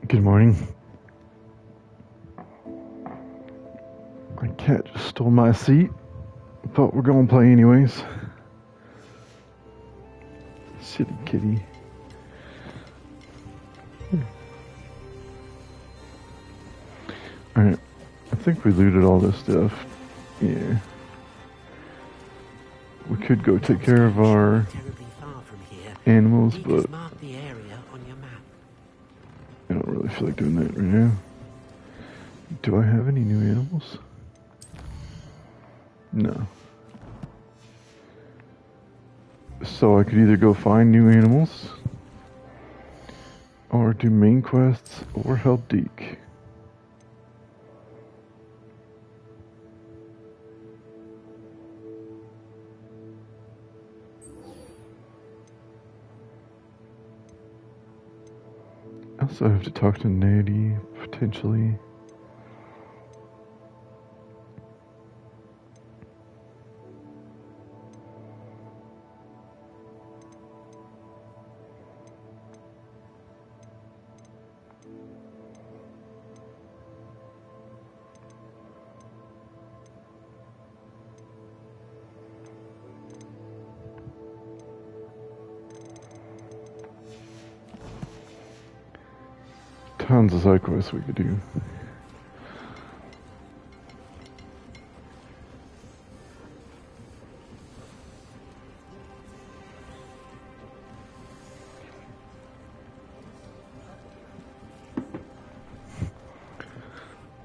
Good morning. My cat just stole my seat. Thought we're gonna play anyways. Silly kitty. Alright. I think we looted all this stuff. Yeah. We could go take care of our animals, but I don't really feel like doing that right now. Do I have any new animals? No. So I could either go find new animals, or do main quests, or help Deke. I also have to talk to Natty, potentially. Tons of side quests we could do.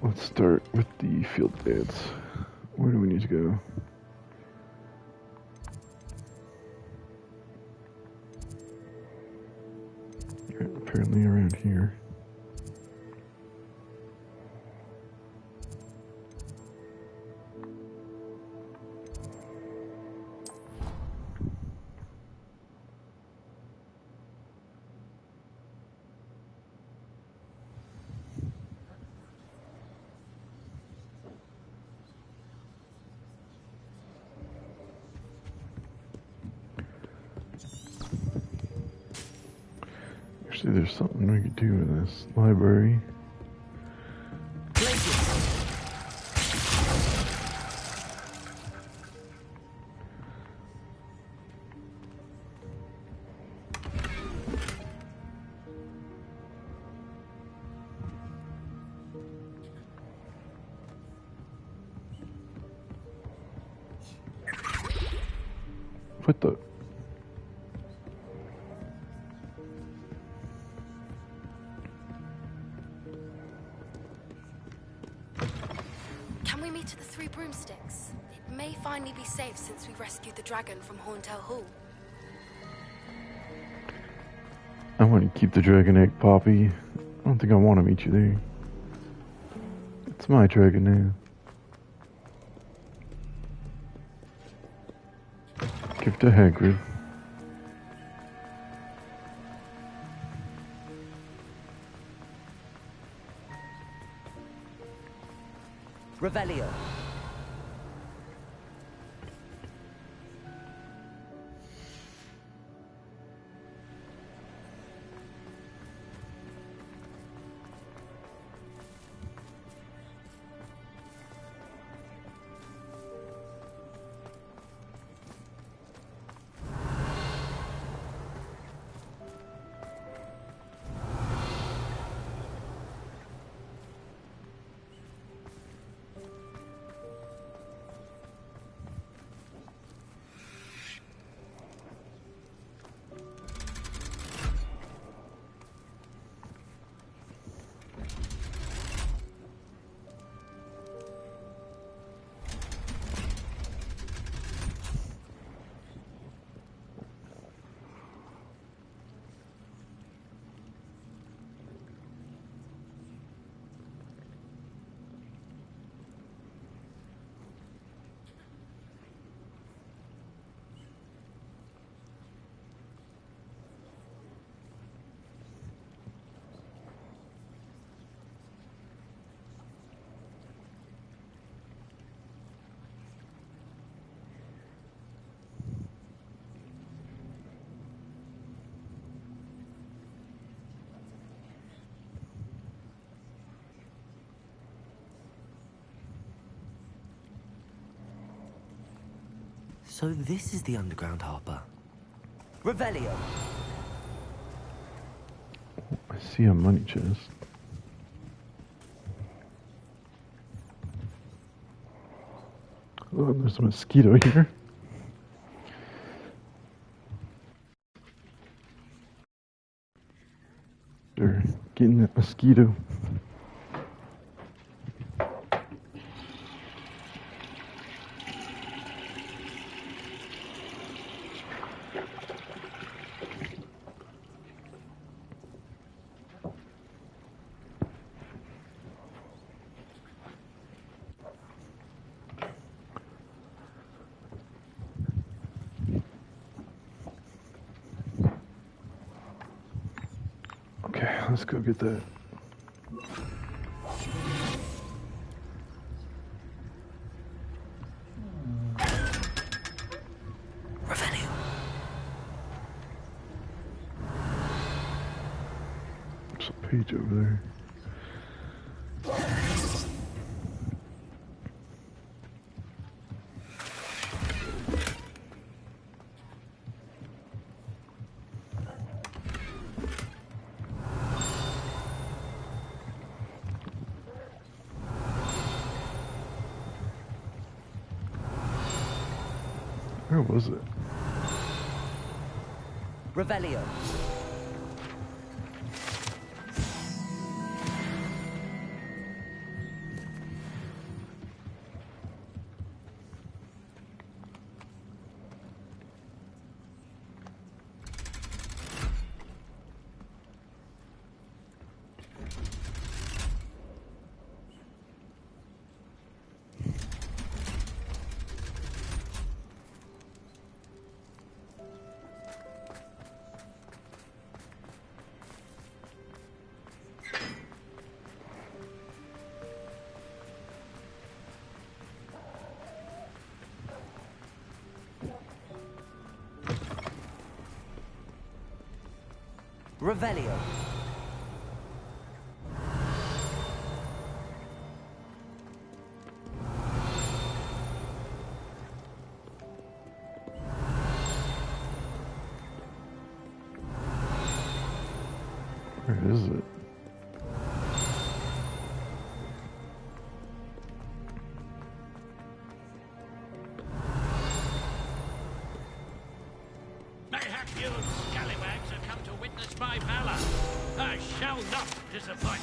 Let's start with the field dance. Where do we need to go? Apparently around here. Actually, there's something we could do in this library. What the? Can we meet at the Three Broomsticks? It may finally be safe since we rescued the dragon from Horntail Hall. I want to keep the dragon egg, Poppy. I don't think I want to meet you there. It's my dragon now. Give it to Hagrid. Revelio. So this is the underground harbour. Revelio. I see a money chest. Oh, there's a mosquito here. They're getting that mosquito. Okay, let's go get that. Revelio. There's a page over there. Where was it? Revelio. Revelio. Where is it? Mayhap you scallywags have come to witness my valor. I shall not disappoint.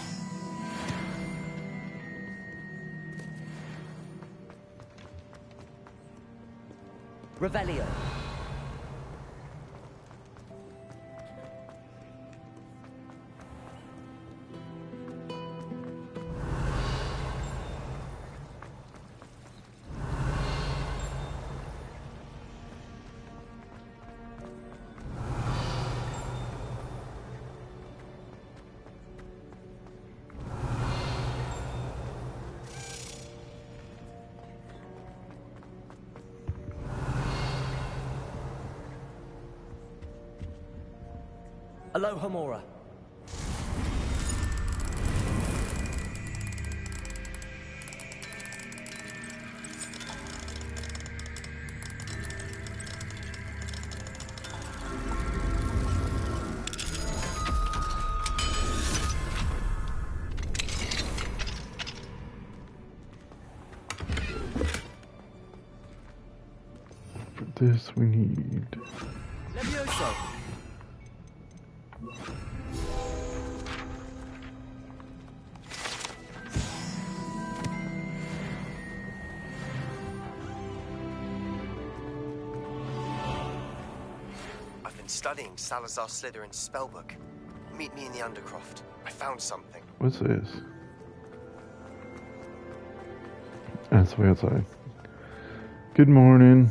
Revelio. Aloha Mora. For this we need... Levioso. Studying Salazar Slytherin's spellbook. Meet me in the Undercroft. I found something. What's this? That's way outside. Good morning.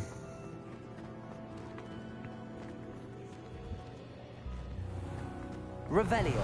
Revelio.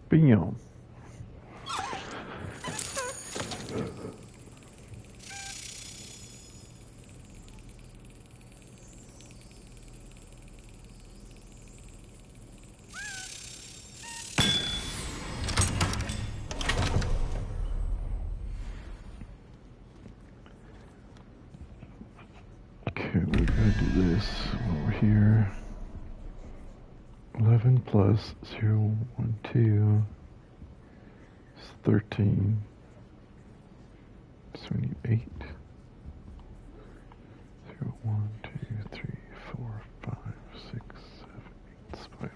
Bam. Okay, we're gonna do this while we're here. 11 plus 0, 1, 2 is 13. So we need 8. 0, 1, 2, 3, 4, 5, 6, 7, 8. Spider.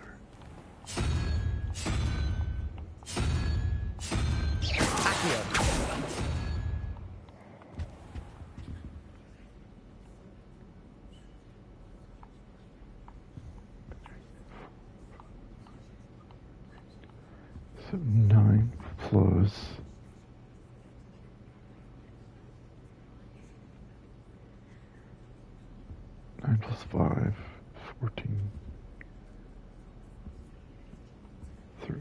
So 9 plus 9 plus 5, 14. 3.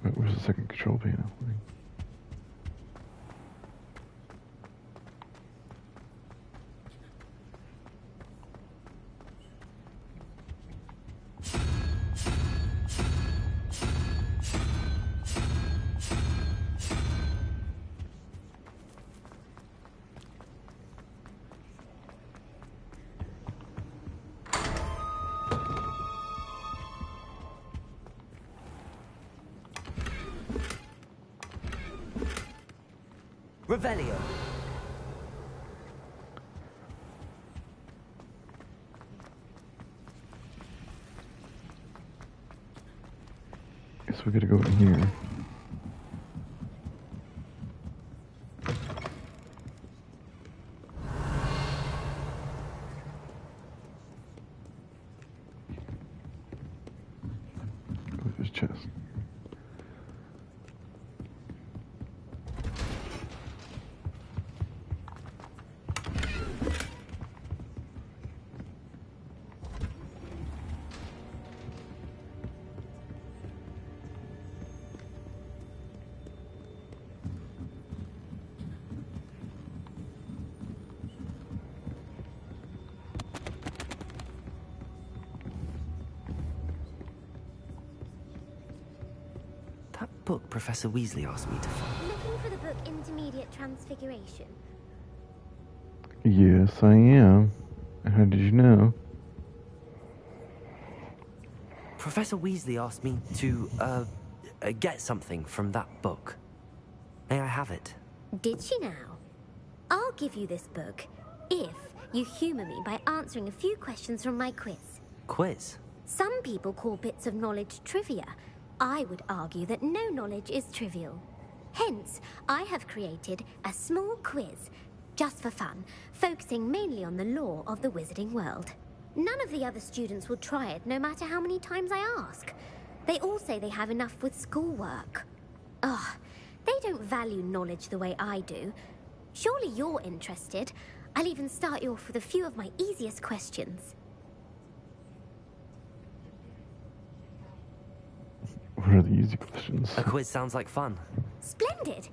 Wait, where's the second control panel? Revelio. Guess we gotta go in here. With his chest. That book Professor Weasley asked me to find. Looking for the book Intermediate Transfiguration? Yes, I am. How did you know? Professor Weasley asked me to, get something from that book. May I have it? Did she now? I'll give you this book if you humour me by answering a few questions from my quiz. Quiz? Some people call bits of knowledge trivia. I would argue that no knowledge is trivial. Hence, I have created a small quiz, just for fun, focusing mainly on the lore of the wizarding world. None of the other students will try it, no matter how many times I ask. They all say they have enough with schoolwork. Ugh, they don't value knowledge the way I do. Surely you're interested. I'll even start you off with a few of my easiest questions. What are the easy questions? A quiz sounds like fun. Splendid!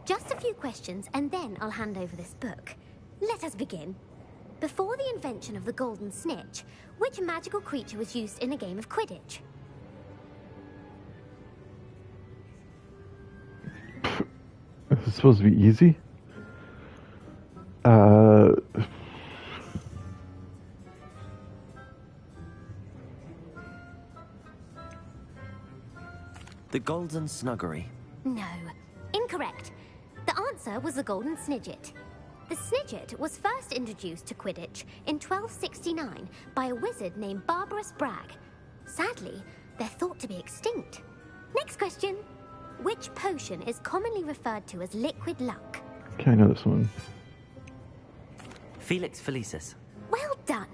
Just a few questions, and then I'll hand over this book. Let us begin. Before the invention of the golden snitch, which magical creature was used in a game of Quidditch? Is it supposed to be easy? The Golden Snuggery. No, incorrect. The answer was the golden snidget. The snidget was first introduced to Quidditch in 1269 by a wizard named Barbarous Bragg. Sadly, they're thought to be extinct. Next question. Which potion is commonly referred to as liquid luck? Okay, I know this one. Felix Felicis. Well done.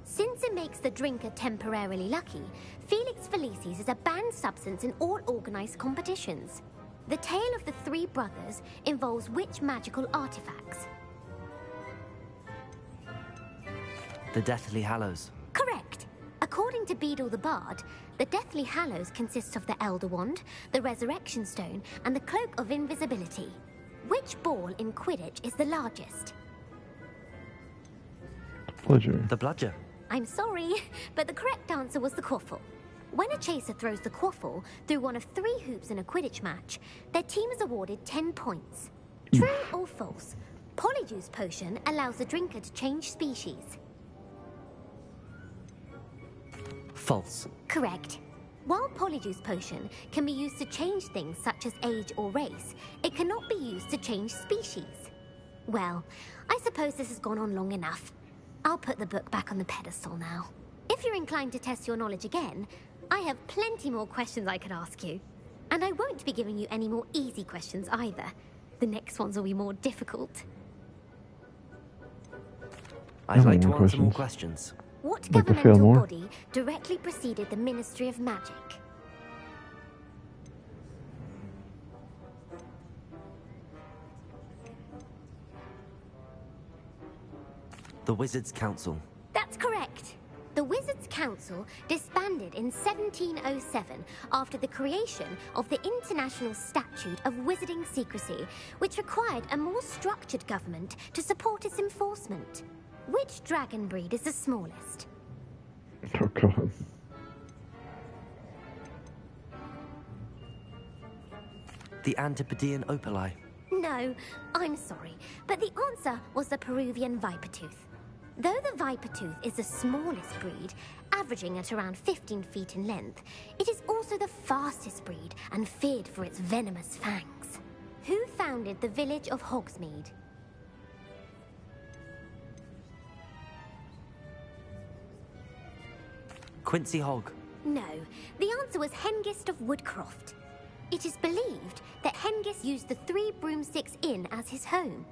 Since it makes the drinker temporarily lucky, Felix Felicis is a banned substance in all organized competitions. The tale of the three brothers involves which magical artifacts? The Deathly Hallows. Correct. According to Beadle the Bard, the Deathly Hallows consist of the Elder Wand, the Resurrection Stone, and the Cloak of Invisibility. Which ball in Quidditch is the largest? Bludger. The bludger. I'm sorry, but the correct answer was the quaffle. When a chaser throws the quaffle through one of 3 hoops in a Quidditch match, their team is awarded 10 points. True or false? Polyjuice Potion allows the drinker to change species. False. Correct. While Polyjuice Potion can be used to change things such as age or race, it cannot be used to change species. Well, I suppose this has gone on long enough. I'll put the book back on the pedestal now. If you're inclined to test your knowledge again, I have plenty more questions I could ask you. And I won't be giving you any more easy questions either. The next ones will be more difficult. I'd like to more answer more questions. questions. What Like to fail governmental more? body directly preceded the Ministry of Magic? The Wizards' Council. That's correct. The Wizards' Council disbanded in 1707 after the creation of the International Statute of Wizarding Secrecy, which required a more structured government to support its enforcement. Which dragon breed is the smallest? Oh god. The Antipodean Opali. No, I'm sorry, but the answer was the Peruvian Vipertooth. Though the Vipertooth is the smallest breed, averaging at around 15 feet in length, it is also the fastest breed and feared for its venomous fangs. Who founded the village of Hogsmeade? Quincy Hogg. No, the answer was Hengist of Woodcroft. It is believed that Hengist used the 3 Broomsticks Inn as his home.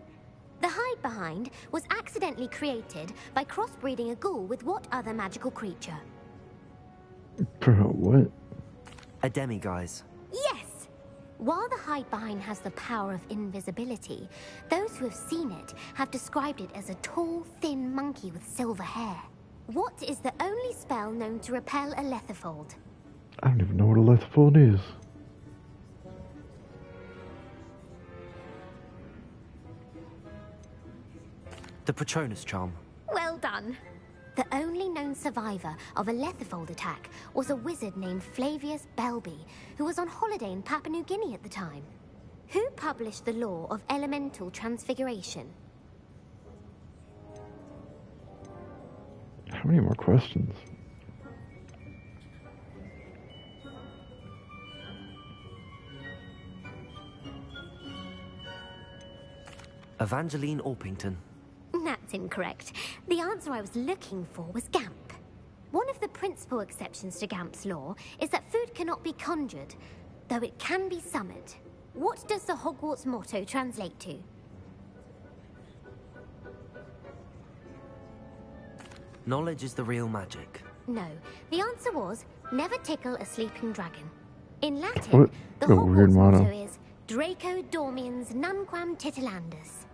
The hide-behind was accidentally created by crossbreeding a ghoul with what other magical creature? Bro, what? A demiguise. Yes! While the hide-behind has the power of invisibility, those who have seen it have described it as a tall, thin monkey with silver hair. What is the only spell known to repel a lethifold? I don't even know what a lethifold is. The Patronus Charm. Well done. The only known survivor of a lethifold attack was a wizard named Flavius Belby, who was on holiday in Papua New Guinea at the time. Who published the law of elemental transfiguration? How many more questions? Evangeline Orpington. That's incorrect. The answer I was looking for was Gamp. One of the principal exceptions to Gamp's law is that food cannot be conjured, though it can be summoned. What does the Hogwarts motto translate to? Knowledge is the real magic. No, the answer was never tickle a sleeping dragon. In Latin, What the a weird Hogwarts motto. motto is Draco Dormiens Nunquam Titilandus.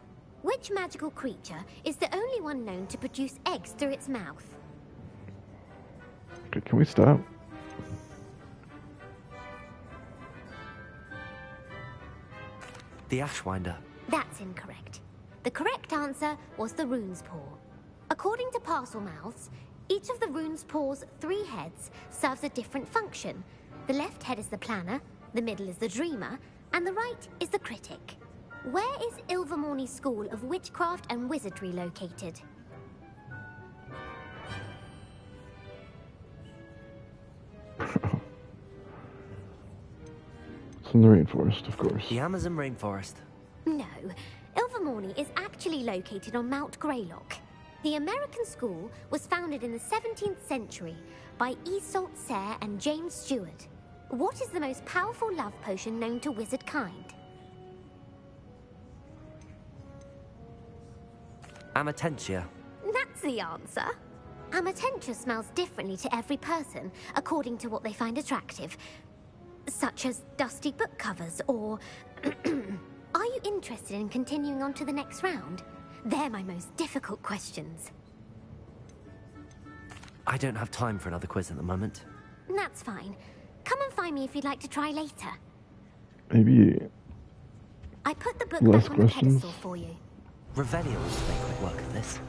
Which magical creature is the only one known to produce eggs through its mouth? Okay, can we stop? The Ashwinder. That's incorrect. The correct answer was the Rune's Paw. According to Parselmouths, each of the Rune's Paw's 3 heads serves a different function. The left head is the planner, the middle is the dreamer, and the right is the critic. Where is Ilvermorny School of Witchcraft and Wizardry located? It's in the rainforest, of course. The Amazon rainforest. No, Ilvermorny is actually located on Mount Greylock. The American school was founded in the 17th century by Iseult Sayre and James Stewart. What is the most powerful love potion known to wizard kind? Amatentia. That's the answer. Amatentia smells differently to every person, according to what they find attractive. Such as dusty book covers, or... Are you interested in continuing on to the next round? They're my most difficult questions. I don't have time for another quiz at the moment. That's fine. Come and find me if you'd like to try later. Maybe I put the book less back on the questions. pedestal for you. Revelio will make quick work of this.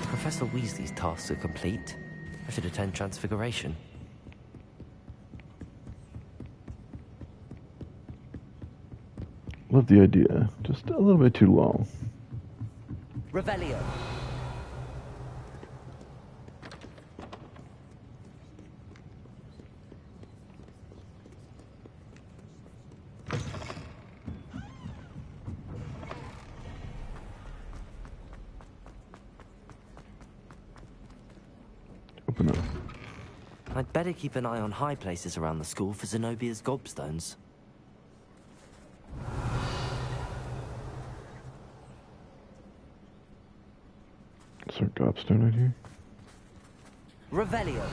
Professor Weasley's tasks are complete. I should attend Transfiguration. Love the idea. Just a little bit too long. Revelio. Open up. I'd better keep an eye on high places around the school for Zenobia's gobstones. Is there a gobstone out here? Revelio.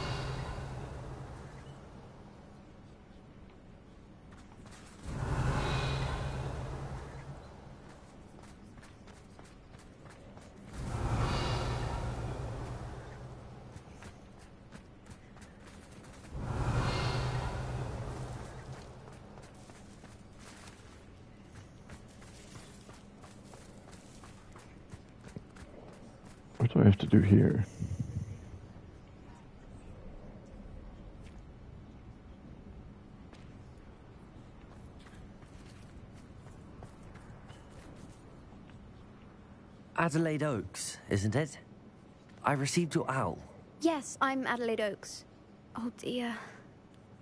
What do I have to do here? Adelaide Oaks, isn't it? I received your owl. Yes, I'm Adelaide Oaks. Oh dear.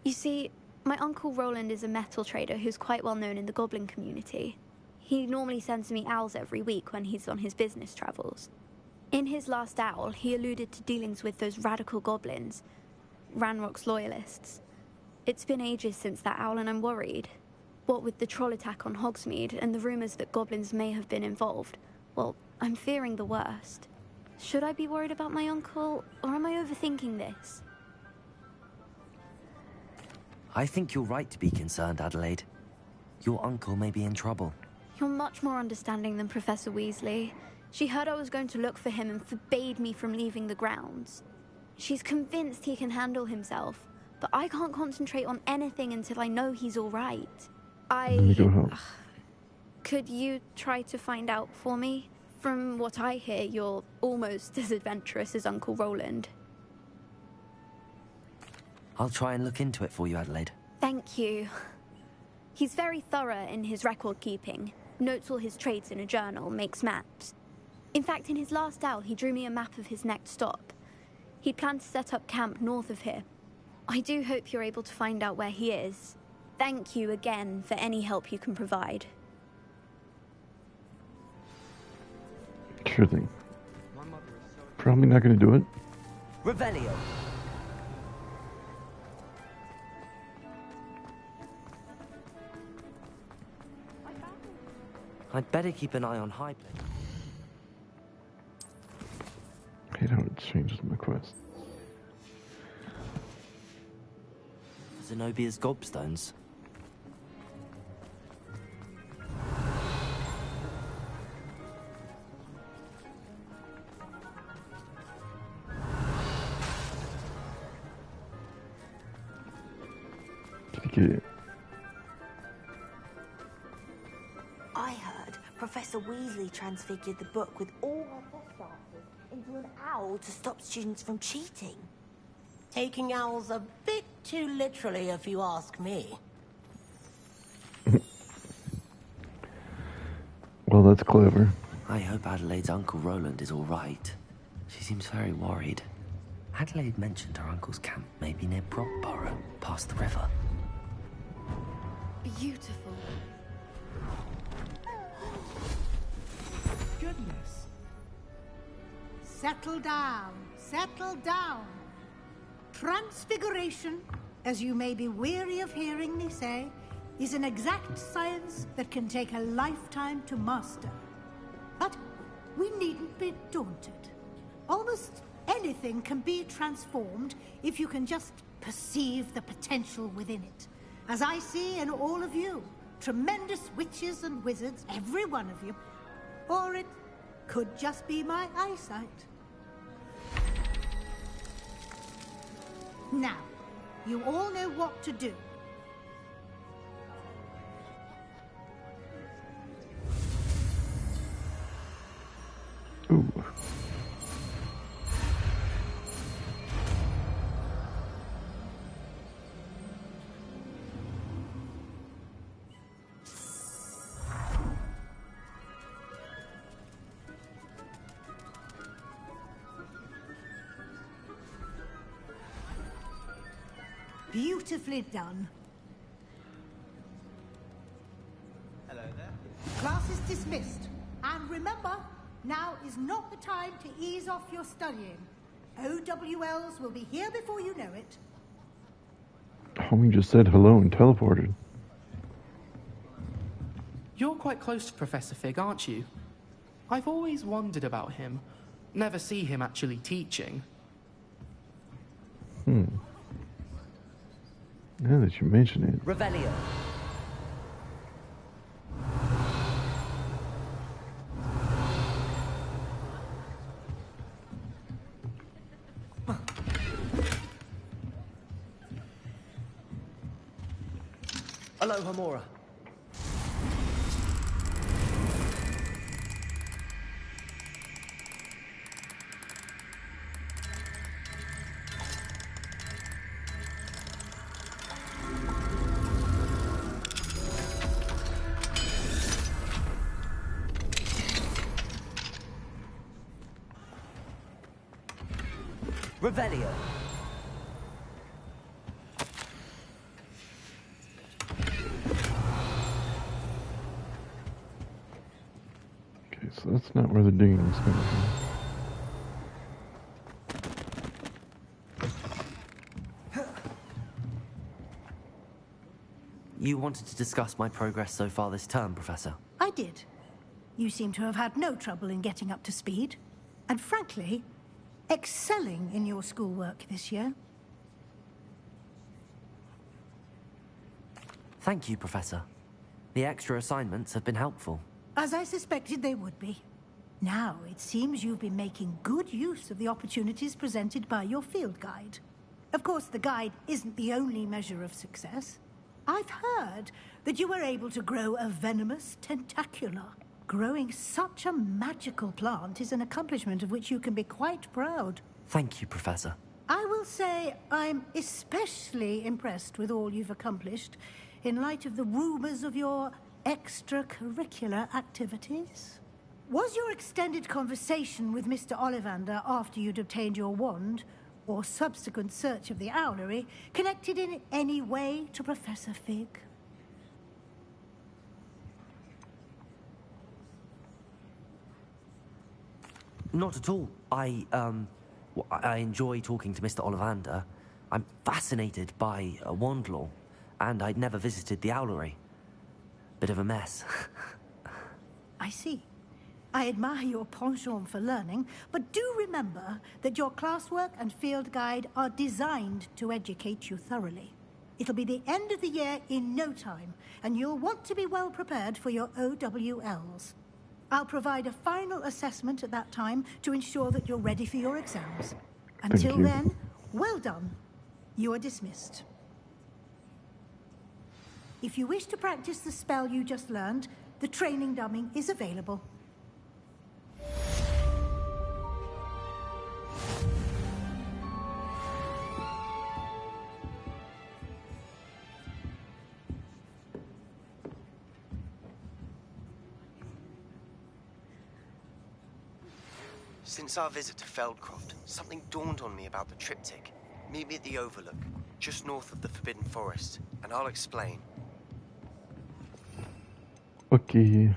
You see, my uncle Roland is a metal trader who's quite well known in the goblin community. He normally sends me owls every week when he's on his business travels. In his last owl, he alluded to dealings with those radical goblins, Ranrock's loyalists. It's been ages since that owl and I'm worried. What with the troll attack on Hogsmeade and the rumors that goblins may have been involved, well, I'm fearing the worst. Should I be worried about my uncle, or am I overthinking this? I think you're right to be concerned, Adelaide. Your uncle may be in trouble. You're much more understanding than Professor Weasley. She heard I was going to look for him and forbade me from leaving the grounds. She's convinced he can handle himself, but I can't concentrate on anything until I know he's all right. Let me go help. Could you try to find out for me? From what I hear, you're almost as adventurous as Uncle Roland. I'll try and look into it for you, Adelaide. Thank you. He's very thorough in his record keeping, notes all his trades in a journal, makes maps. In fact, in his last owl, he drew me a map of his next stop. He planned to set up camp north of here. I do hope you're able to find out where he is. Thank you again for any help you can provide. Sure thing. Probably not going to do it. Revelio. I'd better keep an eye on high places. I hate how it changes my quest. Zenobia's gobstones. Okay. I heard Professor Weasley transfigured the book with all her test answers into an owl to stop students from cheating. Taking owls a bit too literally, if you ask me. Well, that's clever. I hope Adelaide's Uncle Roland is all right. She seems very worried. Adelaide mentioned her uncle's camp may be near Brockborough, past the river. Beautiful. Goodness. Settle down. Settle down. Transfiguration, as you may be weary of hearing me say, is an exact science that can take a lifetime to master. But we needn't be daunted. Almost anything can be transformed if you can just perceive the potential within it. As I see in all of you, tremendous witches and wizards, every one of you. Or it could just be my eyesight. Now, you all know what to do. Ooh. Beautifully done. Hello there. Class is dismissed. And remember, now is not the time to ease off your studying. OWLs will be here before you know it. Homie just said hello and teleported. You're quite close to Professor Fig, aren't you? I've always wondered about him. Never see him actually teaching. Now that you mention it. Revelio. Aloha Mora. Revelio. Okay, so that's not where the digging's going to be. You wanted to discuss my progress so far this term, Professor? I did. You seem to have had no trouble in getting up to speed. And frankly, excelling in your schoolwork this year. Thank you, Professor. The extra assignments have been helpful. As I suspected they would be. Now, it seems you've been making good use of the opportunities presented by your field guide. Of course, the guide isn't the only measure of success. I've heard that you were able to grow a venomous tentacula. Growing such a magical plant is an accomplishment of which you can be quite proud. Thank you, Professor. I will say I'm especially impressed with all you've accomplished in light of the rumors of your extracurricular activities. Was your extended conversation with Mr. Ollivander after you'd obtained your wand, or subsequent search of the owlery, connected in any way to Professor Fig? Not at all. I enjoy talking to Mr. Ollivander. I'm fascinated by wand law, and I'd never visited the owlery. Bit of a mess. I see. I admire your penchant for learning, but do remember that your classwork and field guide are designed to educate you thoroughly. It'll be the end of the year in no time, and you'll want to be well prepared for your OWLs. I'll provide a final assessment at that time to ensure that you're ready for your exams. Until then, well done. You are dismissed. If you wish to practice the spell you just learned, the training dummy is available. Since our visit to Feldcroft, something dawned on me about the triptych. Meet me at the Overlook, just north of the Forbidden Forest, and I'll explain. Okay.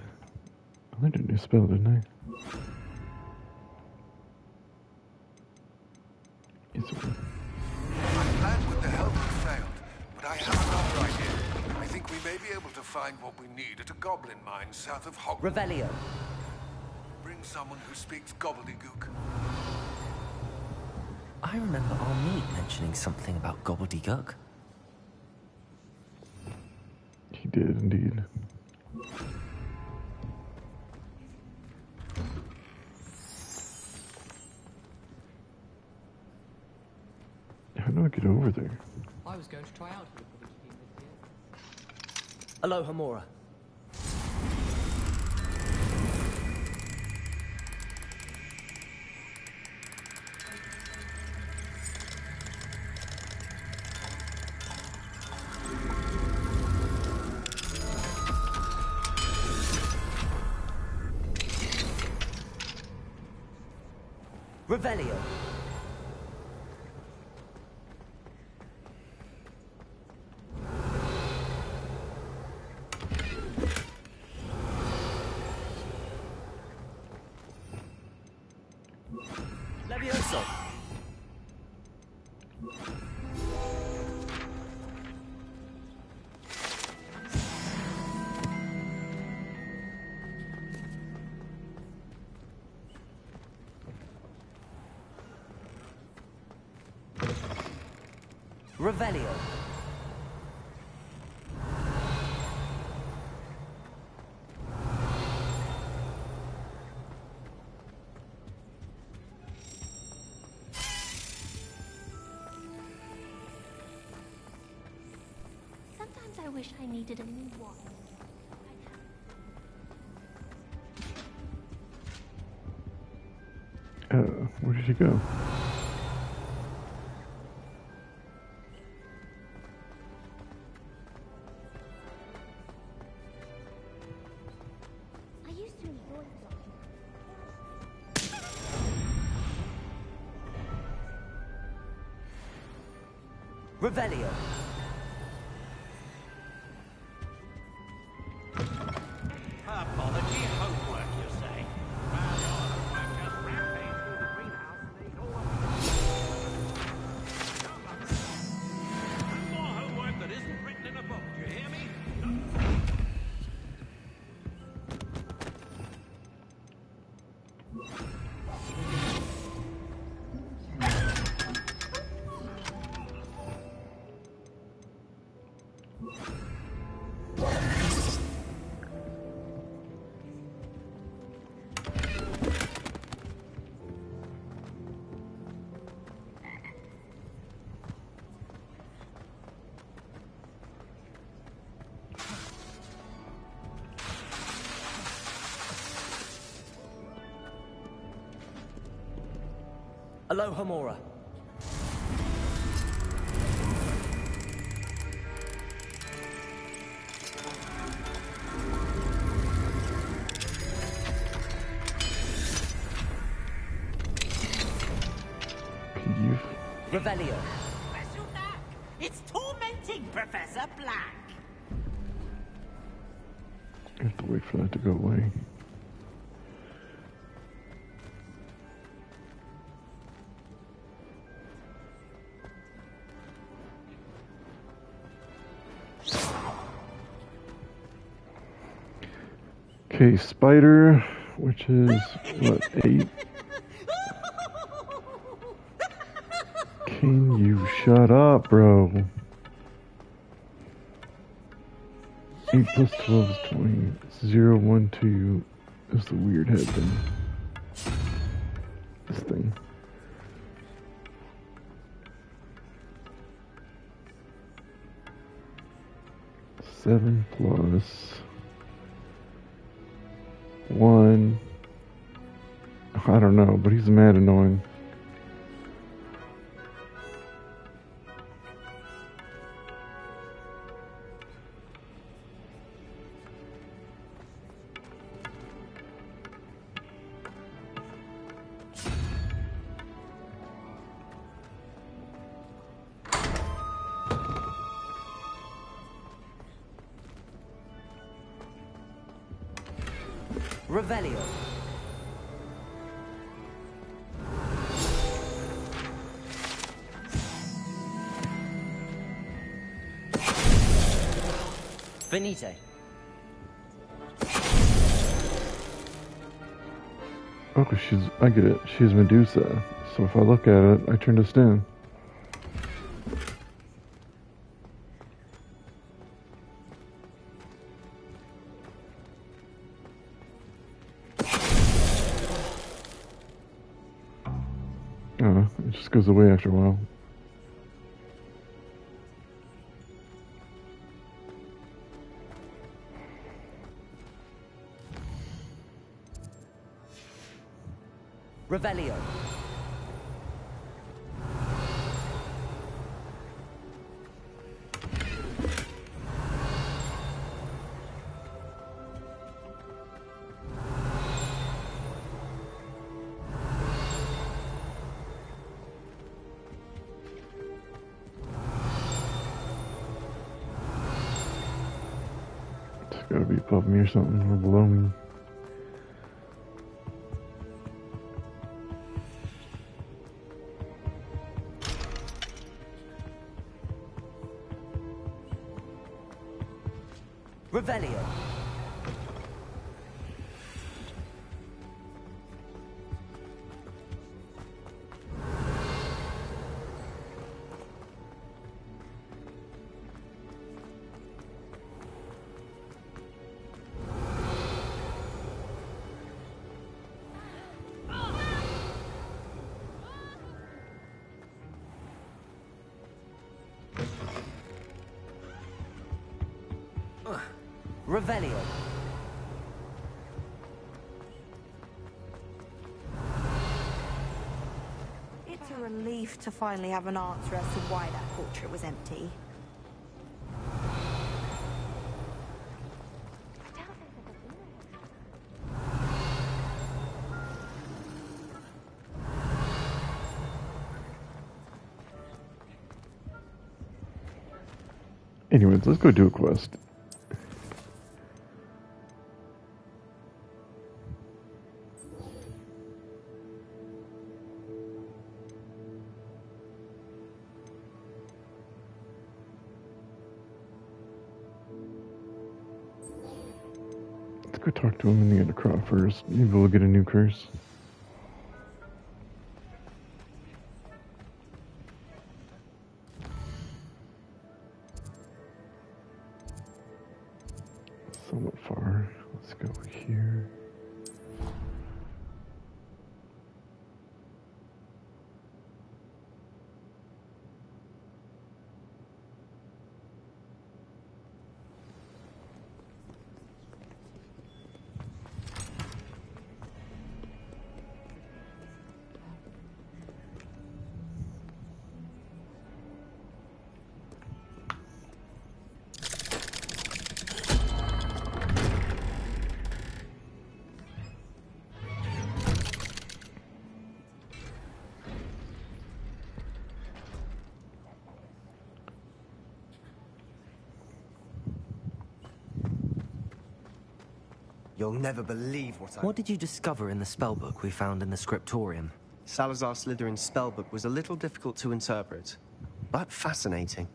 I learned a new spell, didn't I? Yes, sir. My plan with the help failed, but I have another idea. I think we may be able to find what we need at a goblin mine south of Hogwarts. Revelio. Bring someone who speaks gobbledygook. I remember our meet mentioning something about gobbledygook. He did indeed. do I get over there? I was going to try out for the police team this year. Aloha Mora. Revelio. Levioso. Revelio. Sometimes I wish I needed a new watch. Where did he go? I used to enjoy Revelio. Apology, homework, you say? Well, your homework just rampaged through the greenhouse and ate all of more homework that isn't written in a book, do you hear me? Aloha Mora. Revelio. It's tormenting, Professor Black. I have to wait for that to go away. Okay, spider, which is, what, 8? Can you shut up, bro? 8 plus 12 is 20. 0, 1, 2 is the weird head thing. This thing. Seven plus 1. I don't know, but he's mad annoying. Revelio. Venite. Oh, 'cause I get it. She's Medusa. So if I look at it, I turn to Stan. It just goes away after a while. Revelio. It's gotta be above me or something, or below me. Revelio. Revelio. It's a relief to finally have an answer as to why that portrait was empty. Anyways, let's go do a quest. Let's go talk to him in the Undercroft first. Maybe we'll get a new curse. Somewhat far. Let's go here. You'll never believe what I... What did you discover in the spellbook we found in the scriptorium? Salazar Slytherin's spellbook was a little difficult to interpret, but fascinating.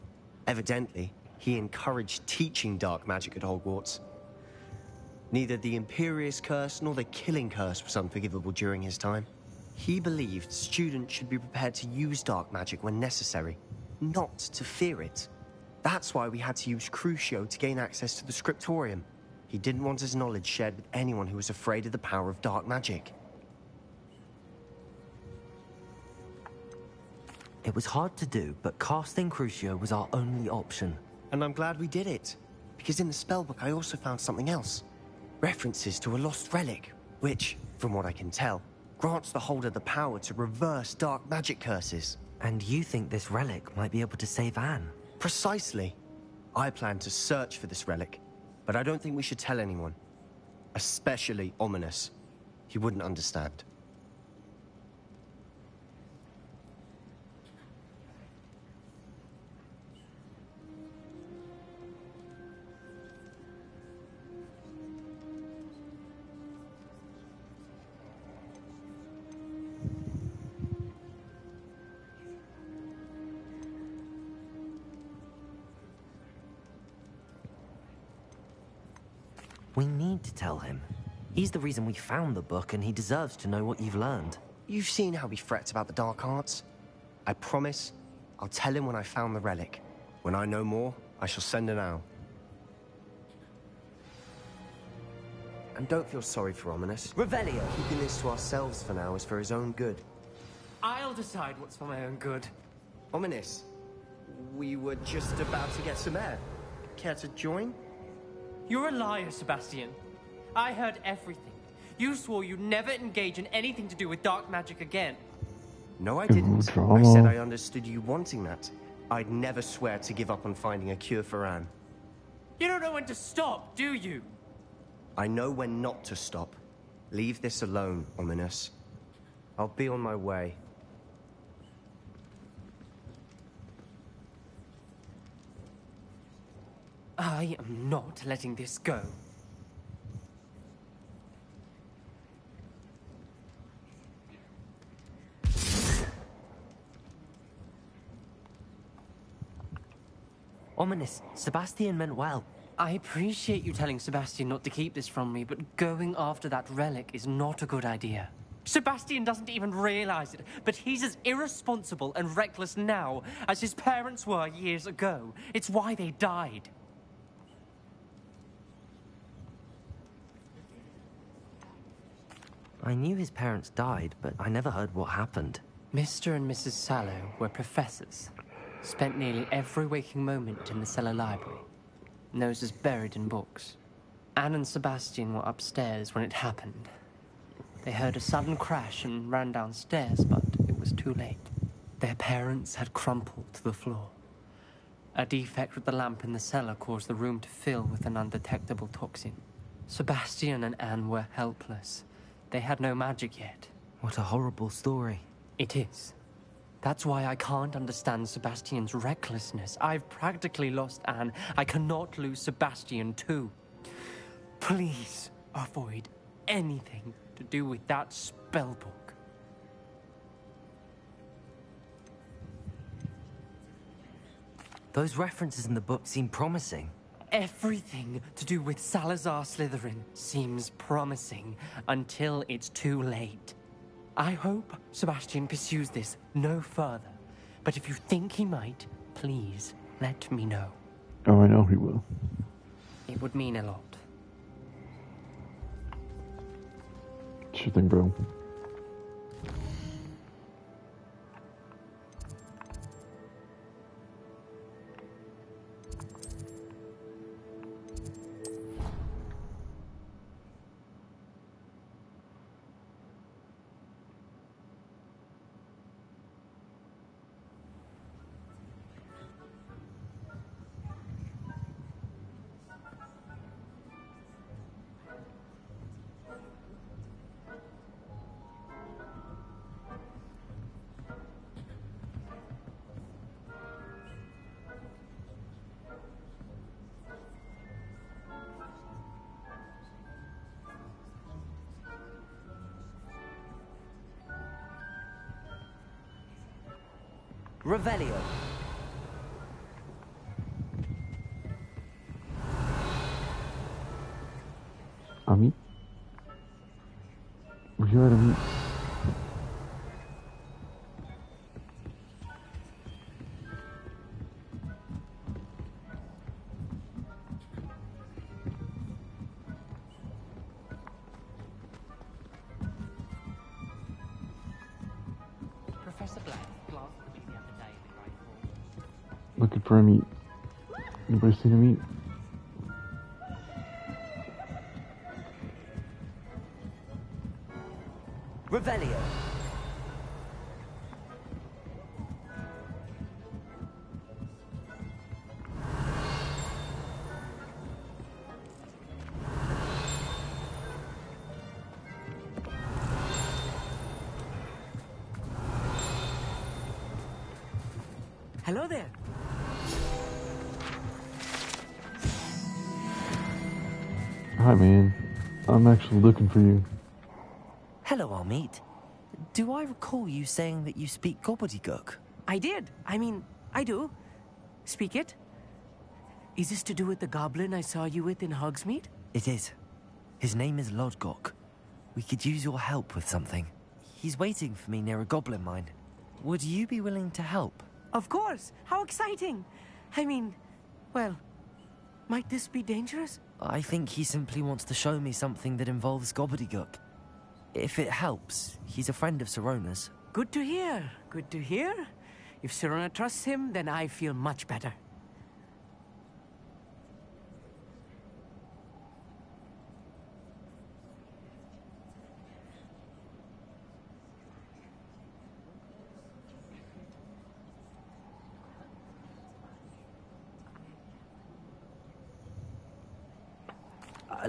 Evidently, he encouraged teaching dark magic at Hogwarts. Neither the Imperious Curse nor the Killing Curse was unforgivable during his time. He believed students should be prepared to use dark magic when necessary, not to fear it. That's why we had to use Crucio to gain access to the scriptorium. He didn't want his knowledge shared with anyone who was afraid of the power of dark magic. It was hard to do, but casting Crucio was our only option. And I'm glad we did it, because in the spellbook I also found something else. References to a lost relic, which, from what I can tell, grants the holder the power to reverse dark magic curses. And you think this relic might be able to save Anne? Precisely. I plan to search for this relic, but I don't think we should tell anyone. Especially Ominous. He wouldn't understand. We need to tell him. He's the reason we found the book, and he deserves to know what you've learned. You've seen how he frets about the dark arts. I promise, I'll tell him when I found the relic. When I know more, I shall send an owl. And don't feel sorry for Ominous. Revelio! Keeping this to ourselves for now is for his own good. I'll decide what's for my own good. Ominous, we were just about to get some air. Care to join? You're a liar, Sebastian. I heard everything. You swore you'd never engage in anything to do with dark magic again. No, I didn't. drama. I said I understood you wanting that. I'd never swear to give up on finding a cure for Anne. You don't know when to stop, do you? I know when not to stop. Leave this alone, Ominous. I'll be on my way. I am not letting this go. Ominous, Sebastian meant well. I appreciate you telling Sebastian not to keep this from me, but going after that relic is not a good idea. Sebastian doesn't even realize it, but he's as irresponsible and reckless now as his parents were years ago. It's why they died. I knew his parents died, but I never heard what happened. Mr. and Mrs. Sallow were professors. Spent nearly every waking moment in the cellar library. Noses buried in books. Anne and Sebastian were upstairs when it happened. They heard a sudden crash and ran downstairs, but it was too late. Their parents had crumpled to the floor. A defect with the lamp in the cellar caused the room to fill with an undetectable toxin. Sebastian and Anne were helpless. They had no magic yet. What a horrible story. It is. That's why I can't understand Sebastian's recklessness. I've practically lost Anne. I cannot lose Sebastian too. Please avoid anything to do with that spellbook. Those references in the book seem promising. Everything to do with Salazar Slytherin seems promising until it's too late. I hope Sebastian pursues this no further. But if you think he might, please let me know. Oh, I know he will. It would mean a lot. Sure thing, bro. Revelio. Ami? Would you like Ami? Professor Black glanced at me the other day in the Great Hall. Looking for a meat. Anybody seen a meat? Revelio. Hello there. Hi, man. I'm actually looking for you. Hello, Armeet. Do I recall you saying that you speak gobbledygook? I did. I mean, I do. Speak it. Is this to do with the goblin I saw you with in Hogsmeade? It is. His name is Lodgok. We could use your help with something. He's waiting for me near a goblin mine. Would you be willing to help? Of course. How exciting. I mean, well, might this be dangerous? I think he simply wants to show me something that involves gobbledygook. If it helps, he's a friend of Sirona's. Good to hear. Good to hear. If Sirona trusts him, then I feel much better.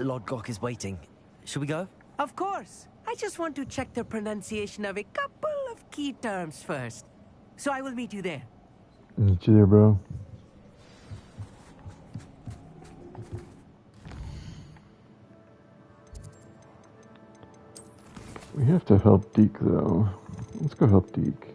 Lord Gok is waiting. Should we go? Of course. I just want to check the pronunciation of a couple of key terms first. So I will meet you there. Meet you there, bro. We have to help Deke, though. Let's go help Deke.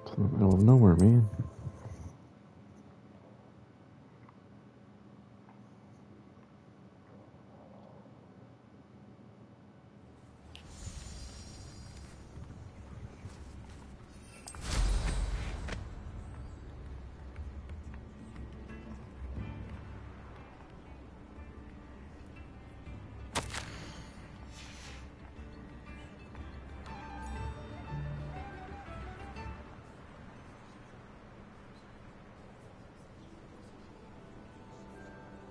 It's in the middle of nowhere, man.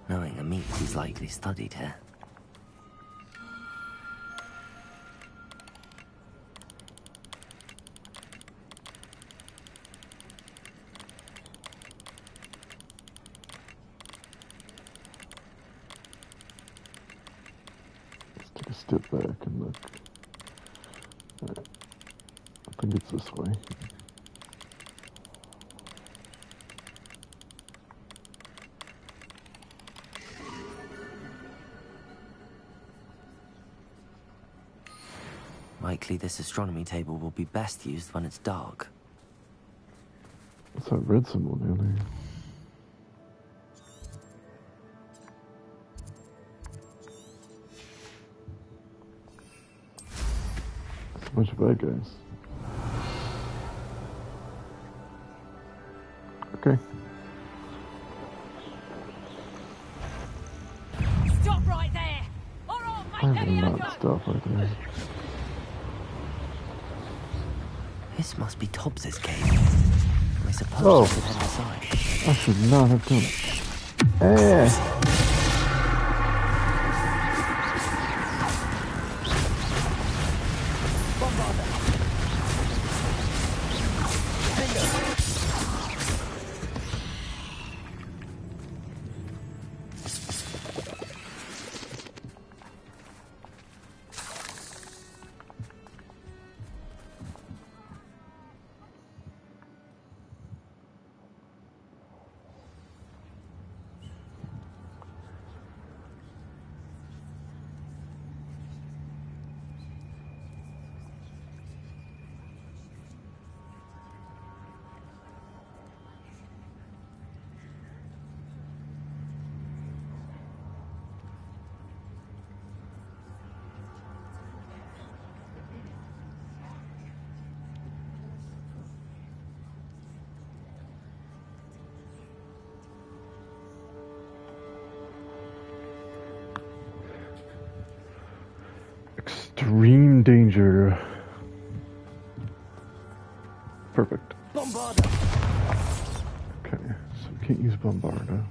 Knowing a meat, he's likely studied here. Let's take a step back and look. Alright. I think it's this way. Likely this astronomy table will be best used when it's dark. What's that red symbol down there? It's a bunch of bad guys. Okay. Stop right there! Or I'll I make any will of not you! stop right there. This must be Tobbs's cave. I suppose Oh. I could head inside. I should not have done it. Eh. Extreme danger. Perfect. Bombarda! Okay, so we can't use Bombarda.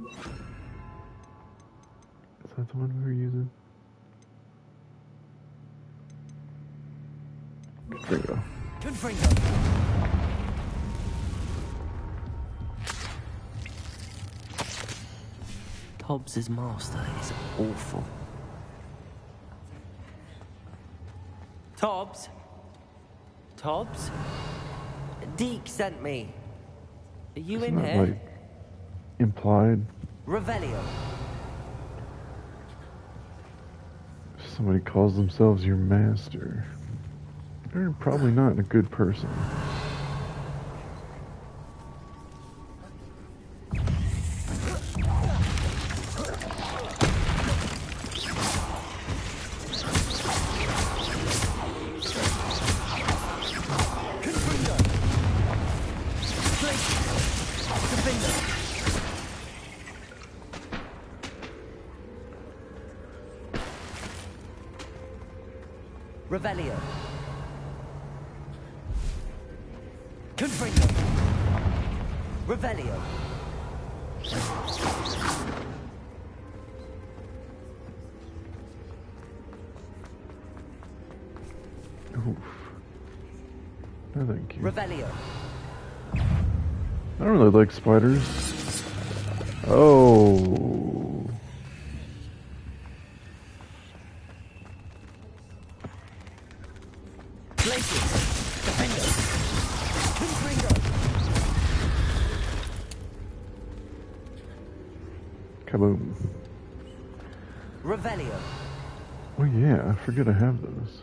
Is that the one we were using? Confringo. Confringo! Tobbs's master is awful. Tobbs? Tobbs? Deke sent me. Are you Isn't in that, here? like, implied? Revelio. Somebody calls themselves your master. They're probably not a good person. Revelio. Confringo. Revelio. Oof. No, thank you. Revelio. I don't really like spiders. Oh. Glacius. Defendo. Confringo. Kaboom. Revelio. Oh yeah, I forget I have those.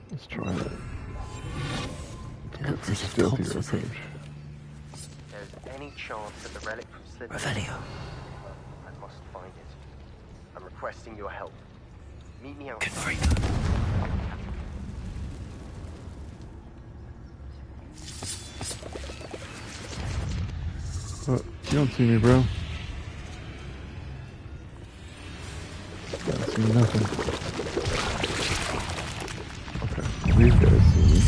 Let's try that. Looks as if Stealthy Hobbs was approach. hit. There's any chance that the relic from Slytherin... Revelio. I must find it. I'm requesting your help. Meet me outside. Confringo. Oh, you don't see me, bro. Can't see nothing. Okay, these guys see me.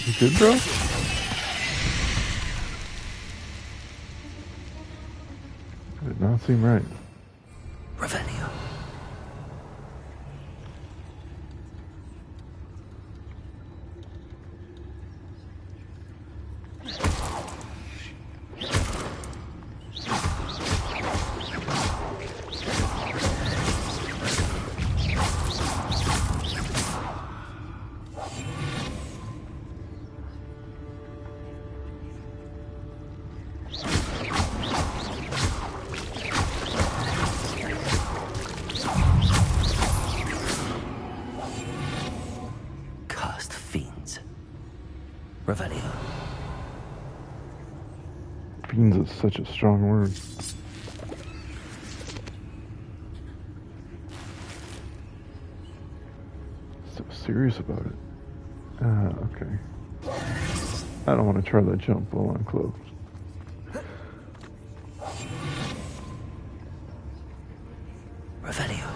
You good, bro? Did not seem right. Revelio. Cursed fiends. Revelio. Fiends is such a strong word. So serious about it. Okay. I don't want to try that jump while I'm close. Revelio.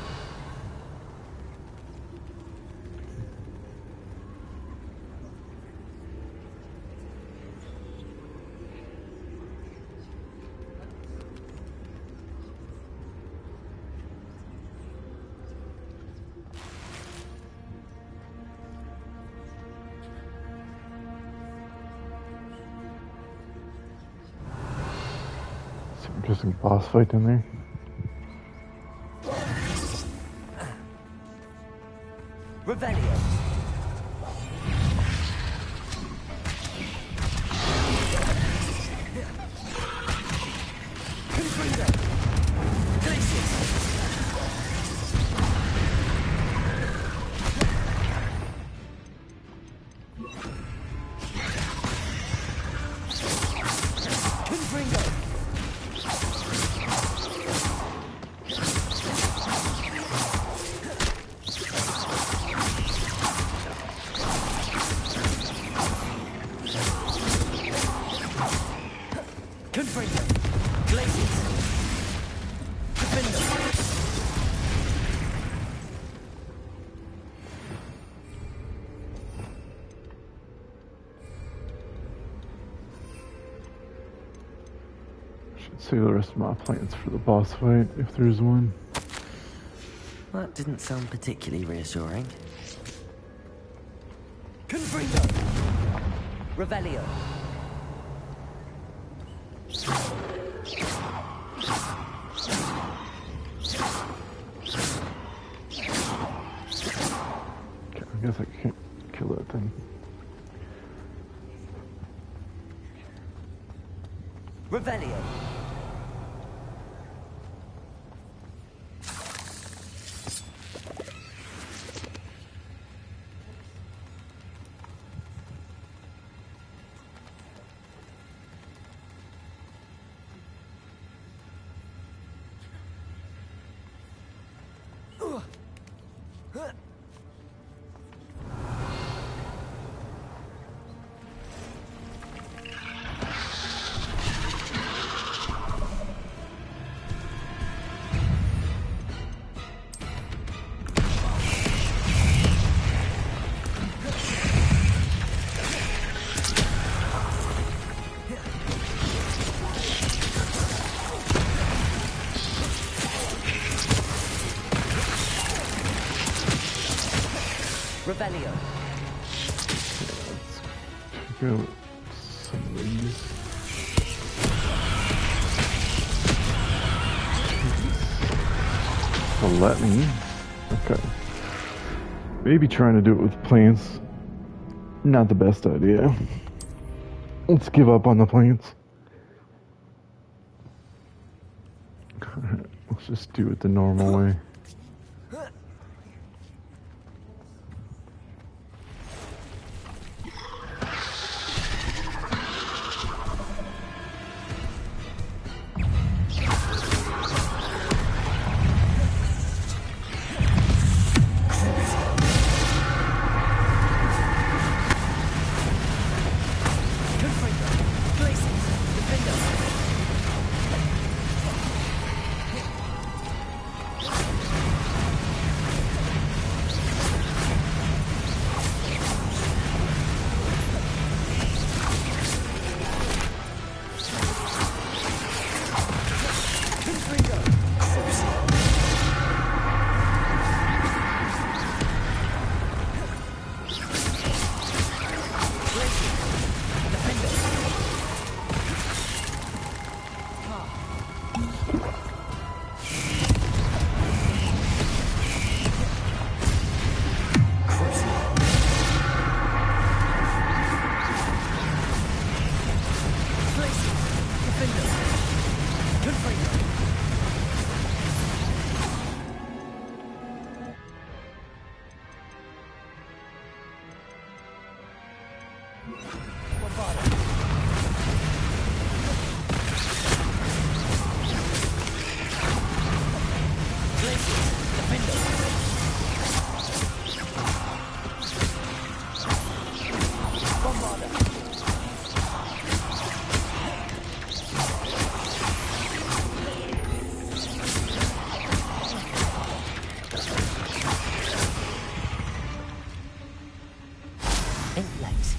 Some interesting boss fight in there. Revelio. Confringo. Glacius. Confringo. Confringo. Glacius. Defendo. Should save the rest of my plans for the boss fight, if there's one. That didn't sound particularly reassuring. Confringo. Revelio. guess I can't kill that thing. Revelio. Revelio. Check out some of these. Well, let me. Okay. Maybe trying to do it with plants. Not the best idea. Let's give up on the plants. Let's just do it the normal way.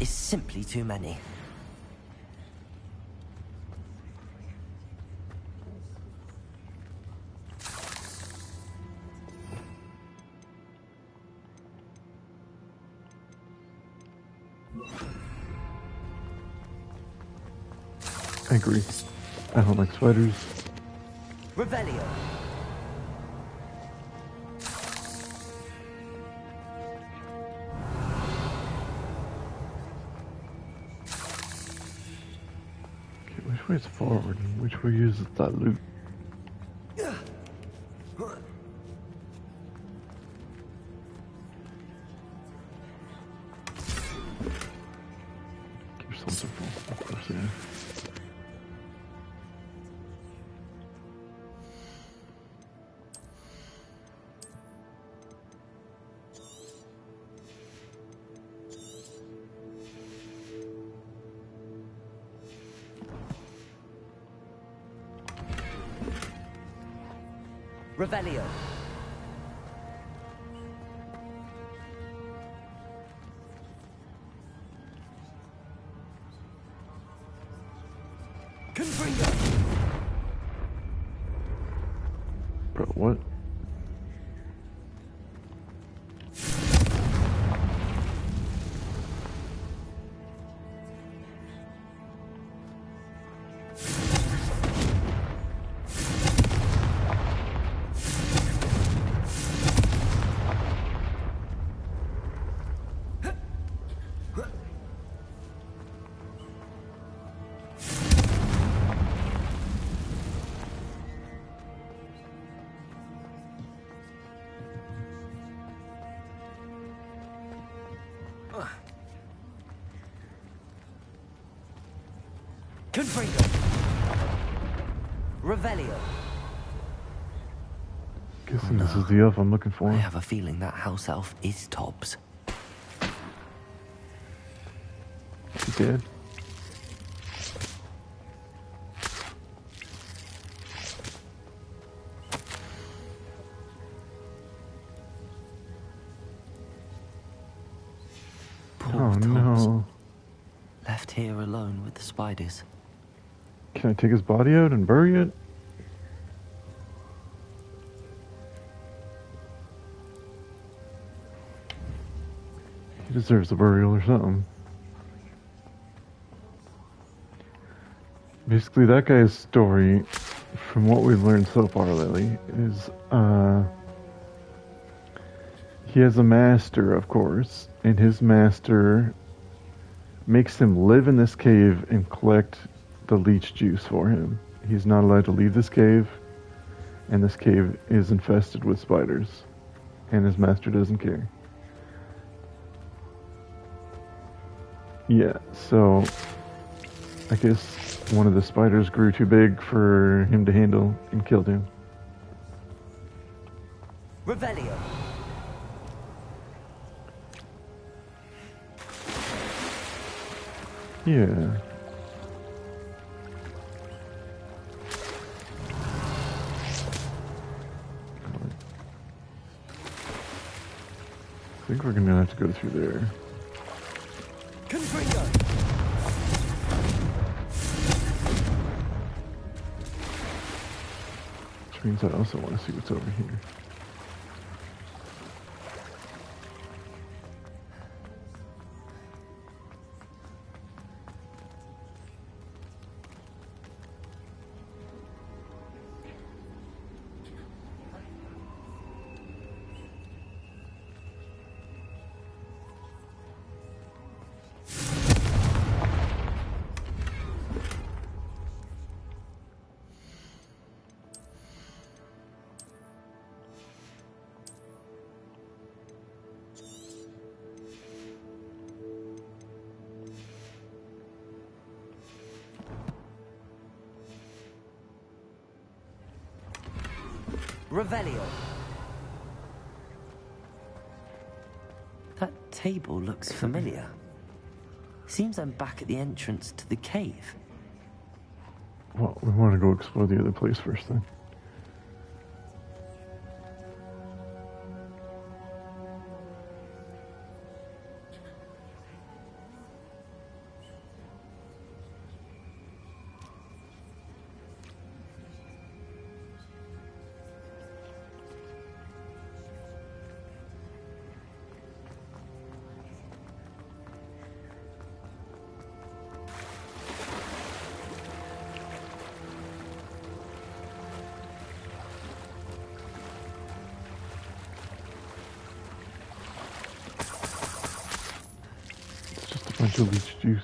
Simply too many. I agree. I don't like spiders. Revelio. Which way is forward and which way uses that loot? Keep something full, of course, yeah. Revelio. Confringo. Bro, what? Confringo. Revelio. Guessing this is the elf I'm looking for. I have a feeling that house elf is Tobbs. He dead? Poor Oh Tobbs. no. Left here alone with the spiders. Can I take his body out and bury it? He deserves a burial or something. Basically, that guy's story, from what we've learned so far, Lily, is, he has a master, of course, and his master makes him live in this cave and collect the leech juice for him. He's not allowed to leave this cave, and this cave is infested with spiders, and his master doesn't care. Yeah, so I guess one of the spiders grew too big for him to handle and killed him. Revelio. Yeah. I think we're gonna have to go through there. Confringo. Which means I also want to see what's over here. Revelio. That table looks familiar. Seems I'm back at the entrance to the cave. Well, we want to go explore the other place first then. Bunch of leech juice.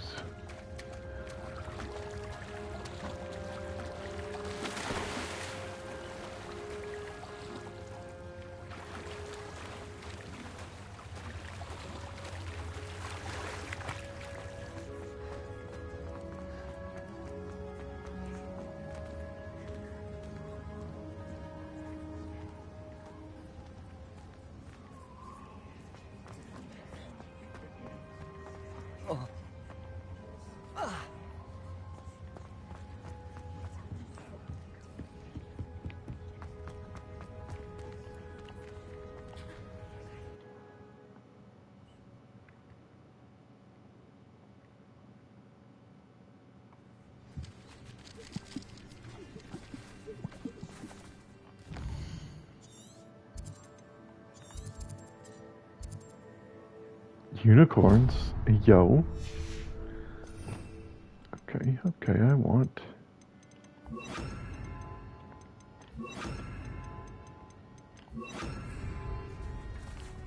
Unicorns? Yo. Okay, I want.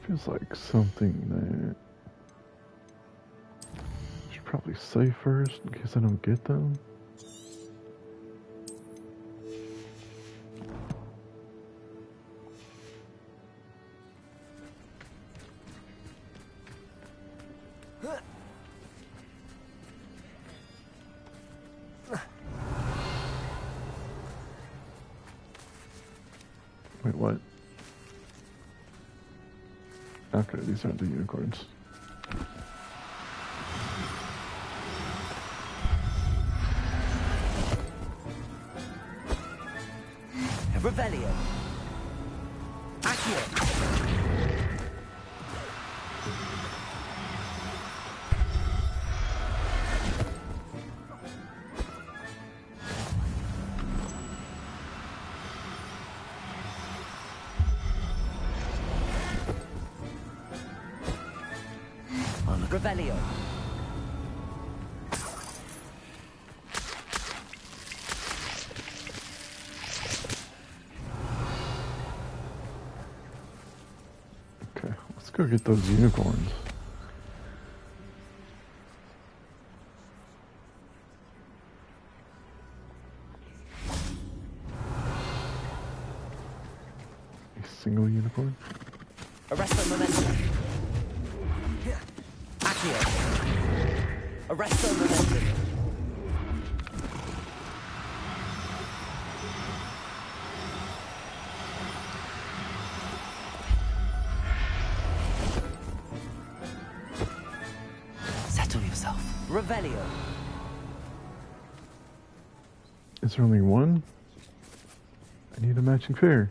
Feels like something that I should probably save first in case I don't get them. Wait, what? Okay, these aren't the unicorns. Revelio. Accio. Revelio. Okay, let's go get those unicorns. A single unicorn? Arresto momentum. Accio. Arresto momentum. Settle yourself. Revelio. Is there only one? I need a matching pair.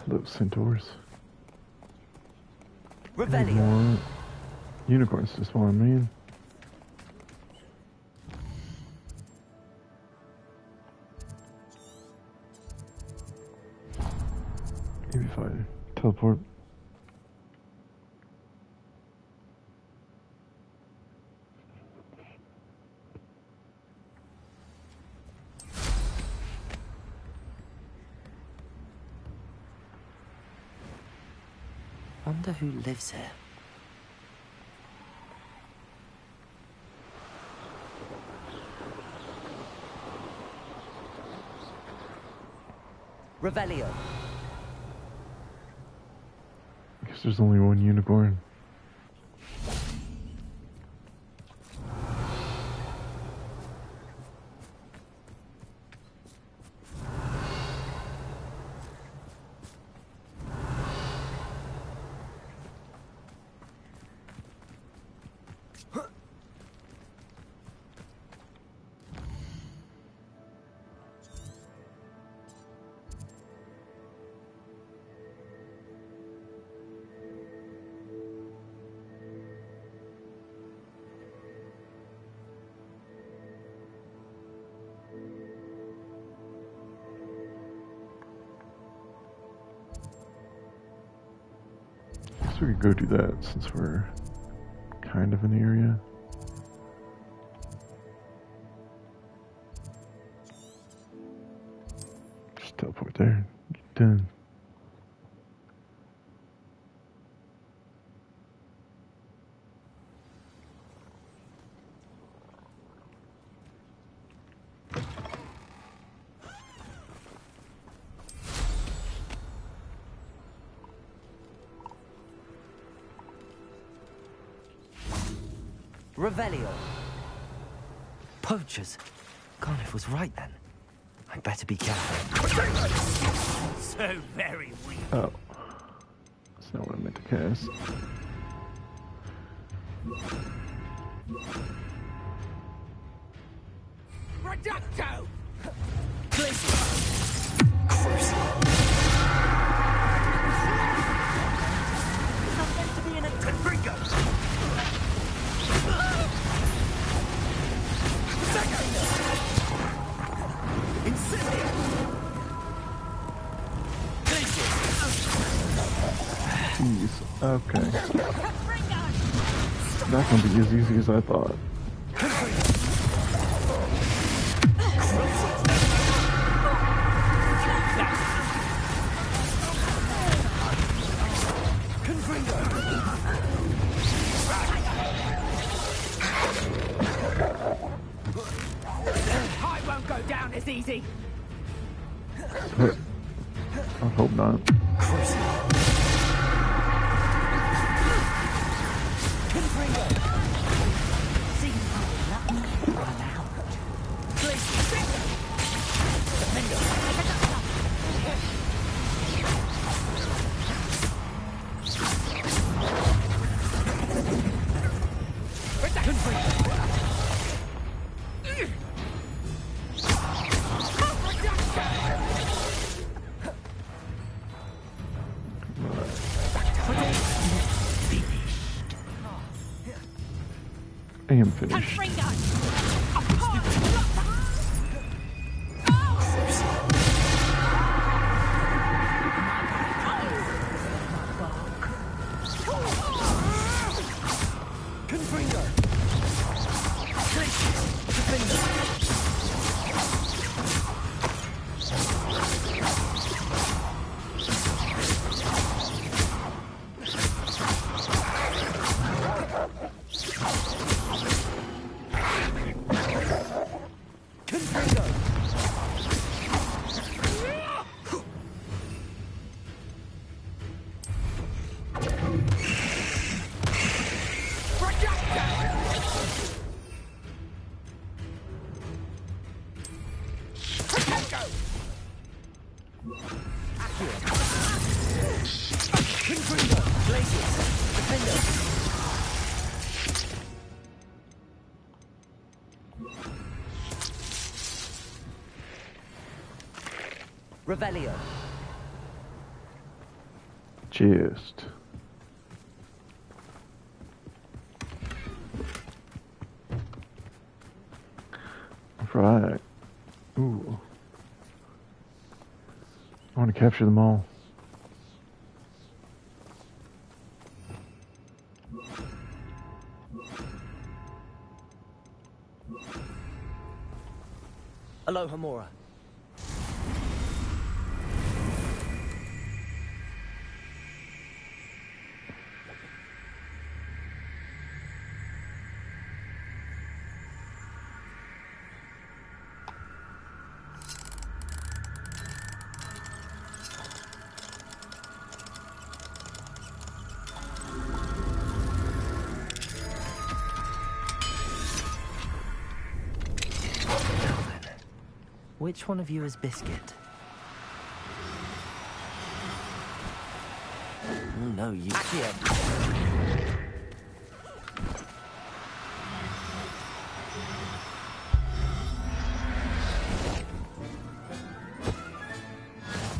Hello, centaurs. Revelio. More unicorns to spawn, man. Maybe fighter. Teleport. Wonder who lives here. Revelio. I guess there's only one unicorn. We could go do that since we're kind of in the area. Just teleport there. Get done. Revelio. Poachers. Garlick was right then. I better be careful. So very weak. Oh. That's not what I meant to cast. Reducto! Glacier. Jeez. Okay. Not gonna be as easy as I thought. I won't go down as easy. I hope not. I am finished. Revelio. Just. Right. Ooh. I want to capture them all. Aloha Mora. Which one of you is Biscuit? Oh, no, you... Accio!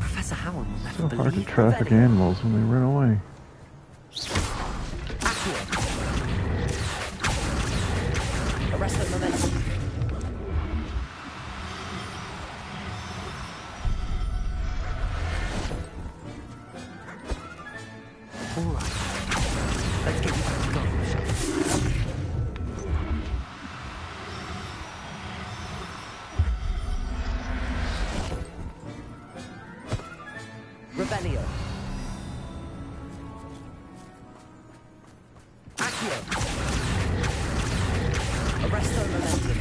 Professor Howard will never So believe hard to traffic animals when they run away. Accio! Arrest the momentum. Revelio. Accio. Arresto momentum.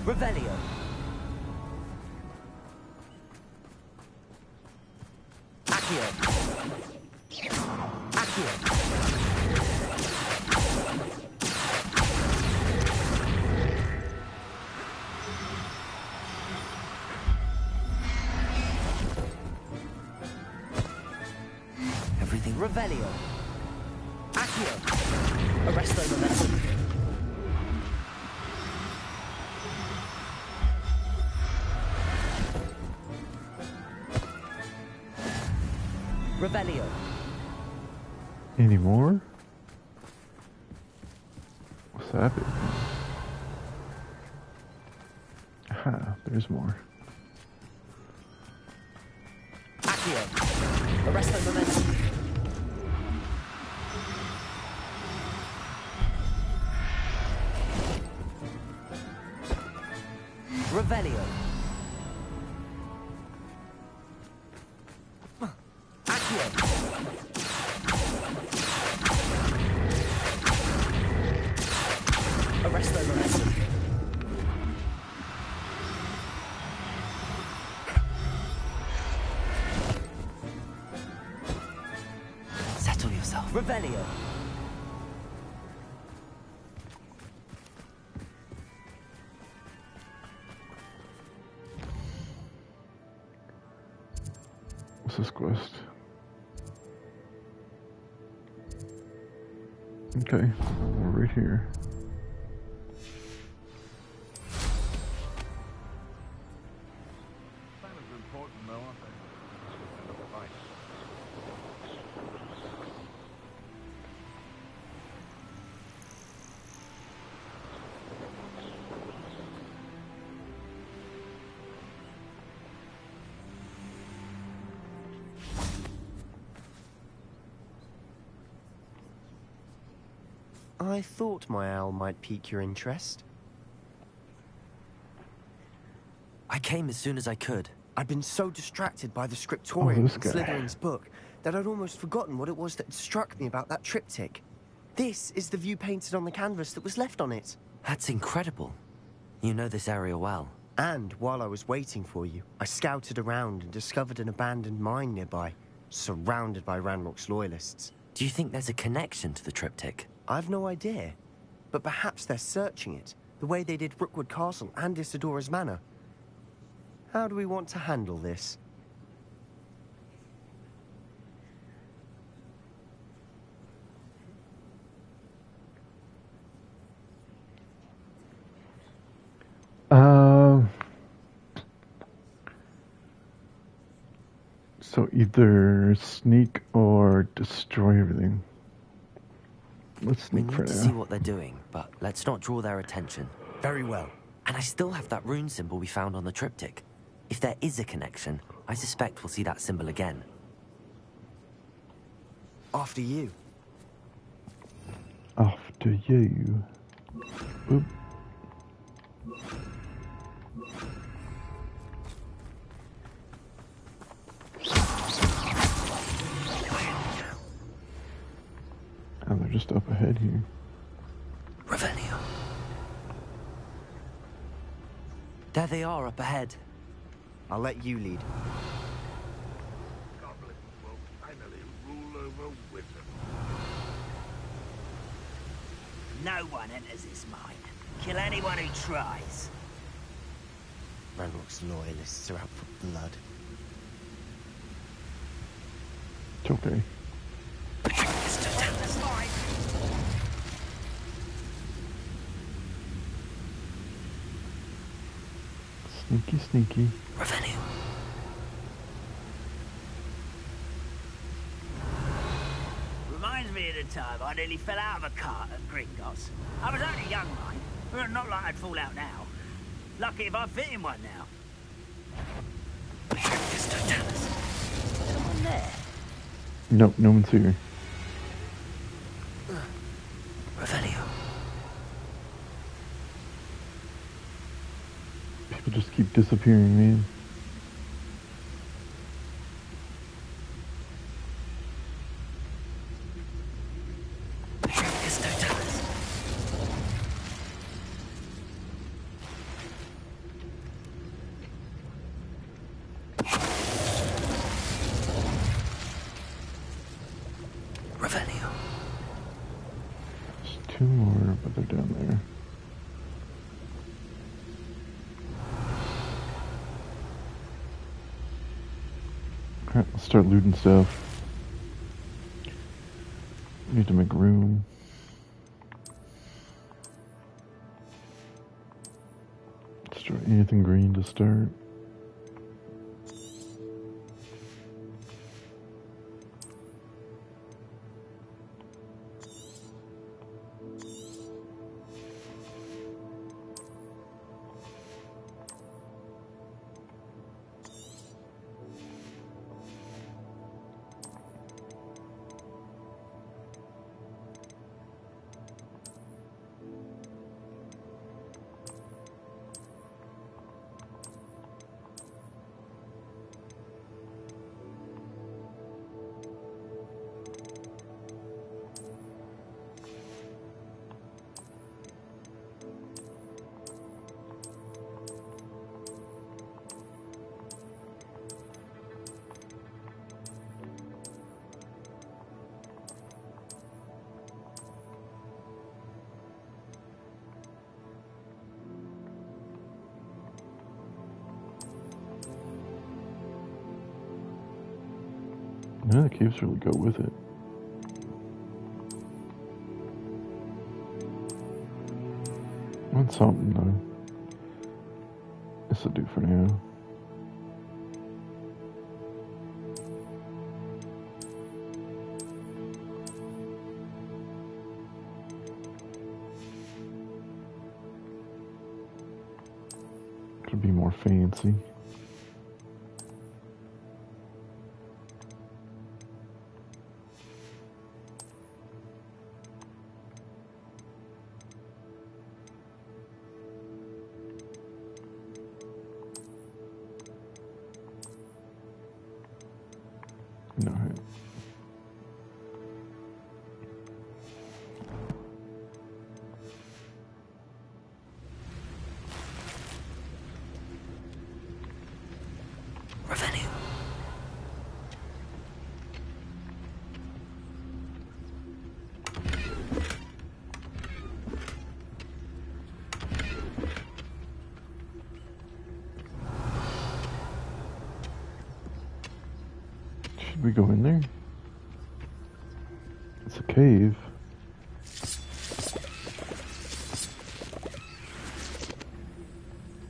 Revelio. Accio. Accio. Revelio. Accio. Arresto momentum. Revelio. Any more? What's that bit? Aha, there's more. Accio. Arrest the momentum. Revelio. Accio. Arrest the momentum. Settle yourself. Revelio. What's this quest? Okay, we're right here. I thought my owl might pique your interest. I came as soon as I could. I'd been so distracted by the scriptorium this in guy. Slytherin's book that I'd almost forgotten what it was that struck me about that triptych. This is the view painted on the canvas that was left on it. That's incredible. You know this area well. And while I was waiting for you, I scouted around and discovered an abandoned mine nearby, surrounded by Ranrock's loyalists. Do you think there's a connection to the triptych? I've no idea, but perhaps they're searching it, the way they did Rookwood Castle and Isidora's Manor. How do we want to handle this? So either sneak or destroy everything. Let's We sneak need for to now. see what they're doing, but let's not draw their attention. Very well. And I still have that rune symbol we found on the triptych. If there is a connection, I suspect we'll see that symbol again. After you. After you. Oop. Oh, they're just up ahead here. Revelio. There they are, up ahead. I'll let you lead. Goblins will finally rule over Wizard. No one enters this mine. Kill anyone who tries. Ranrock's loyalists are out for blood. It's okay. Sneaky, sneaky. Revelio. Reminds me of the time I nearly fell out of a cart at Gringotts. I was only young, mind, but not like I'd fall out now. Lucky if I fit in one now. Someone there? Nope, no one's here. Revelio. People just keep disappearing, man. Revelio. There's two more, but they're down there. Alright, let's start looting stuff. Need to make room. Destroy anything green to start. Yeah, the caves really go with it. That's something though. This'll do for now. Could be more fancy. No. Revenue. Should we go in there? It's a cave.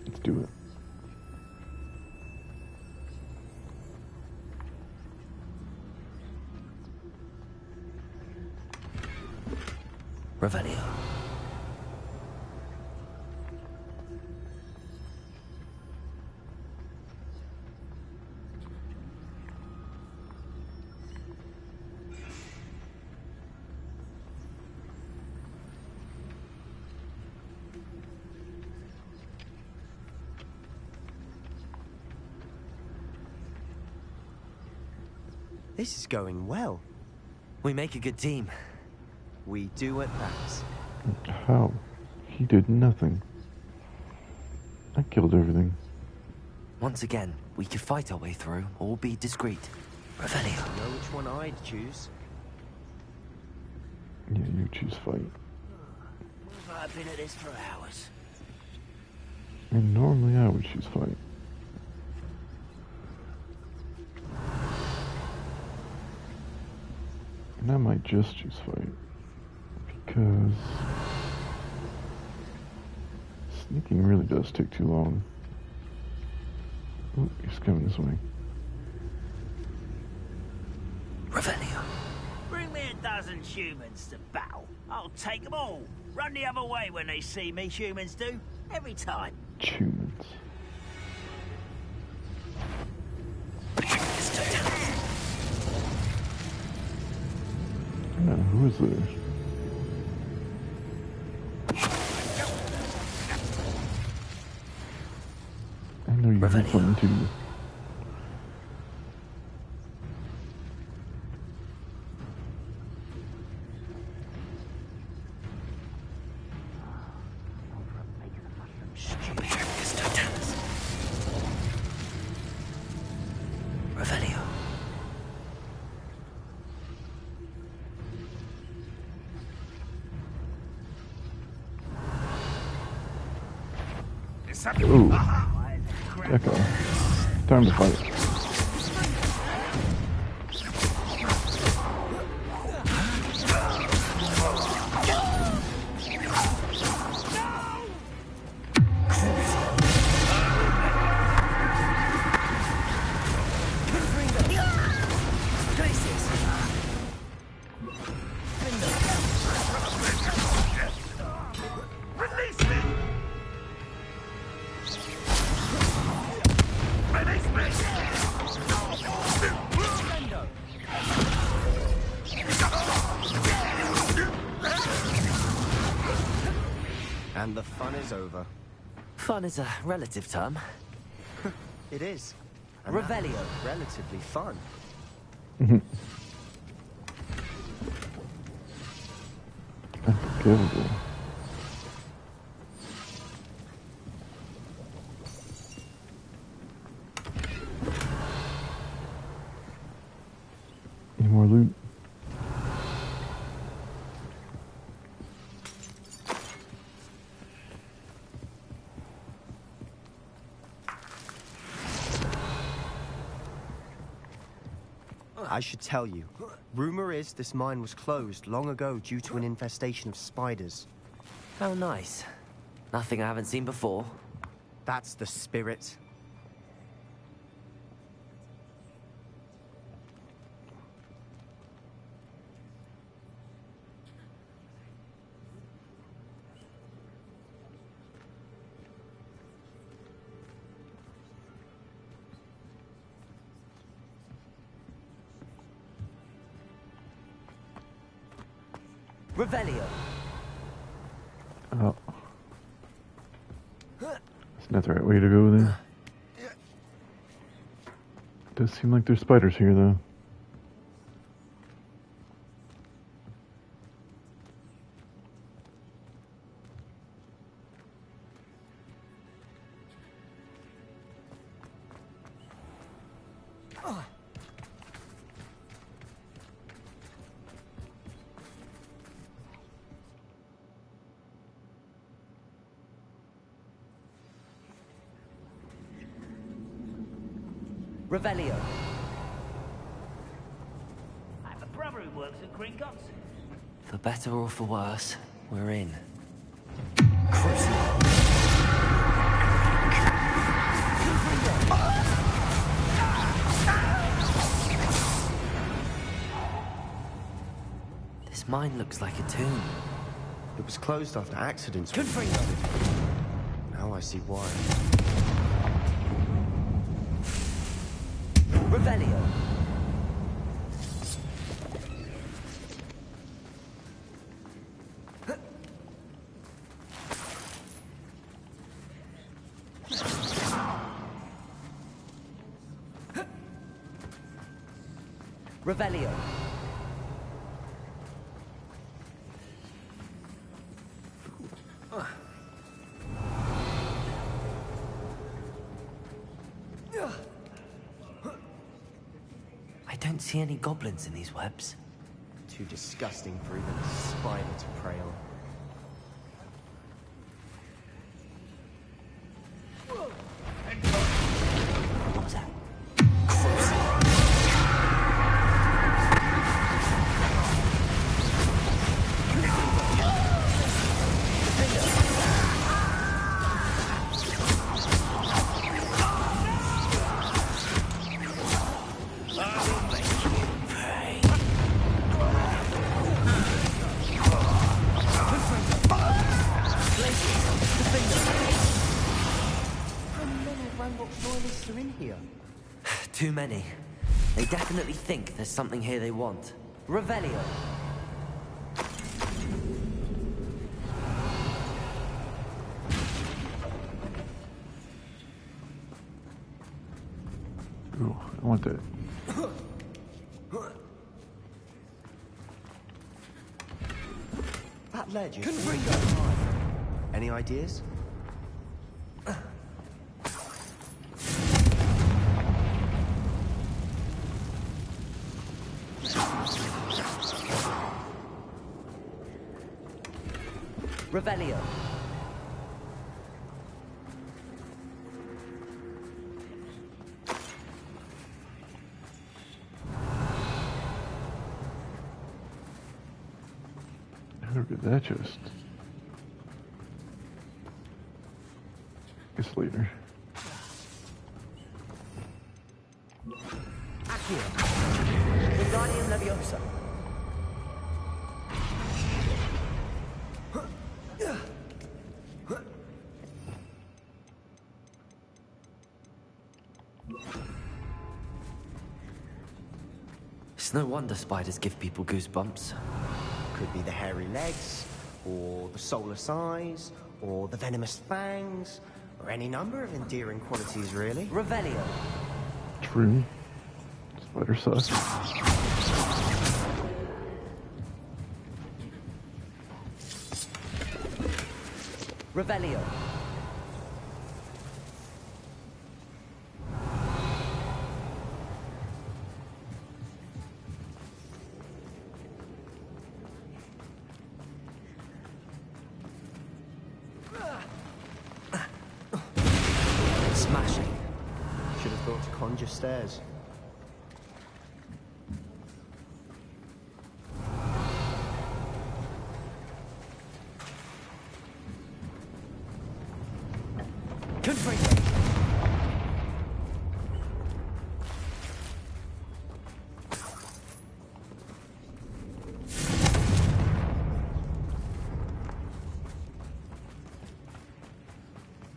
Let's do it. Revelio. This is going well. We make a good team. We do at that. How? He did nothing. I killed everything. Once again, we could fight our way through or be discreet. Revelio. Know which one I'd choose? Yeah, you choose fight. I've been at this for hours. And normally I would choose fight. And I might just choose fight. Because sneaking really does take too long. Oh, he's coming this way. Revelio. Bring me a dozen humans to battle. I'll take them all. Run the other way when they see me, humans do. Every time. Humans. Now, who is there? I know you have something too. Revelio. Ooh. Echo. Time to fight. And the fun is over. Fun is a relative term. It is. And Revelio. Relatively fun. Unforgivable. Any more loot? I should tell you. Rumor is this mine was closed long ago due to an infestation of spiders. How nice. Nothing I haven't seen before. That's the spirit. Revelio. Oh. That's not the right way to go there. Does seem like there's spiders here, though. Revelio. I have a brother who works at Gringotts. For better or for worse, we're in. This mine looks like a tomb. It was closed after accidents. Now I see why. Revelio. Revelio. I don't see any goblins in these webs. Too disgusting for even a spider to prey on. What was that? Too many. They definitely think there's something here they want. Revelio. Ooh, I want that. That ledge is Any ideas? Revelio. Look at that chest. Guess later. Accio. Wingardium Leviosa. It's no wonder spiders give people goosebumps. Could be the hairy legs, or the soulless eyes, or the venomous fangs, or any number of endearing qualities, really. Revelio. True. Spider sus. Revelio. Smashing. Should have thought to conjure stairs. Confringo.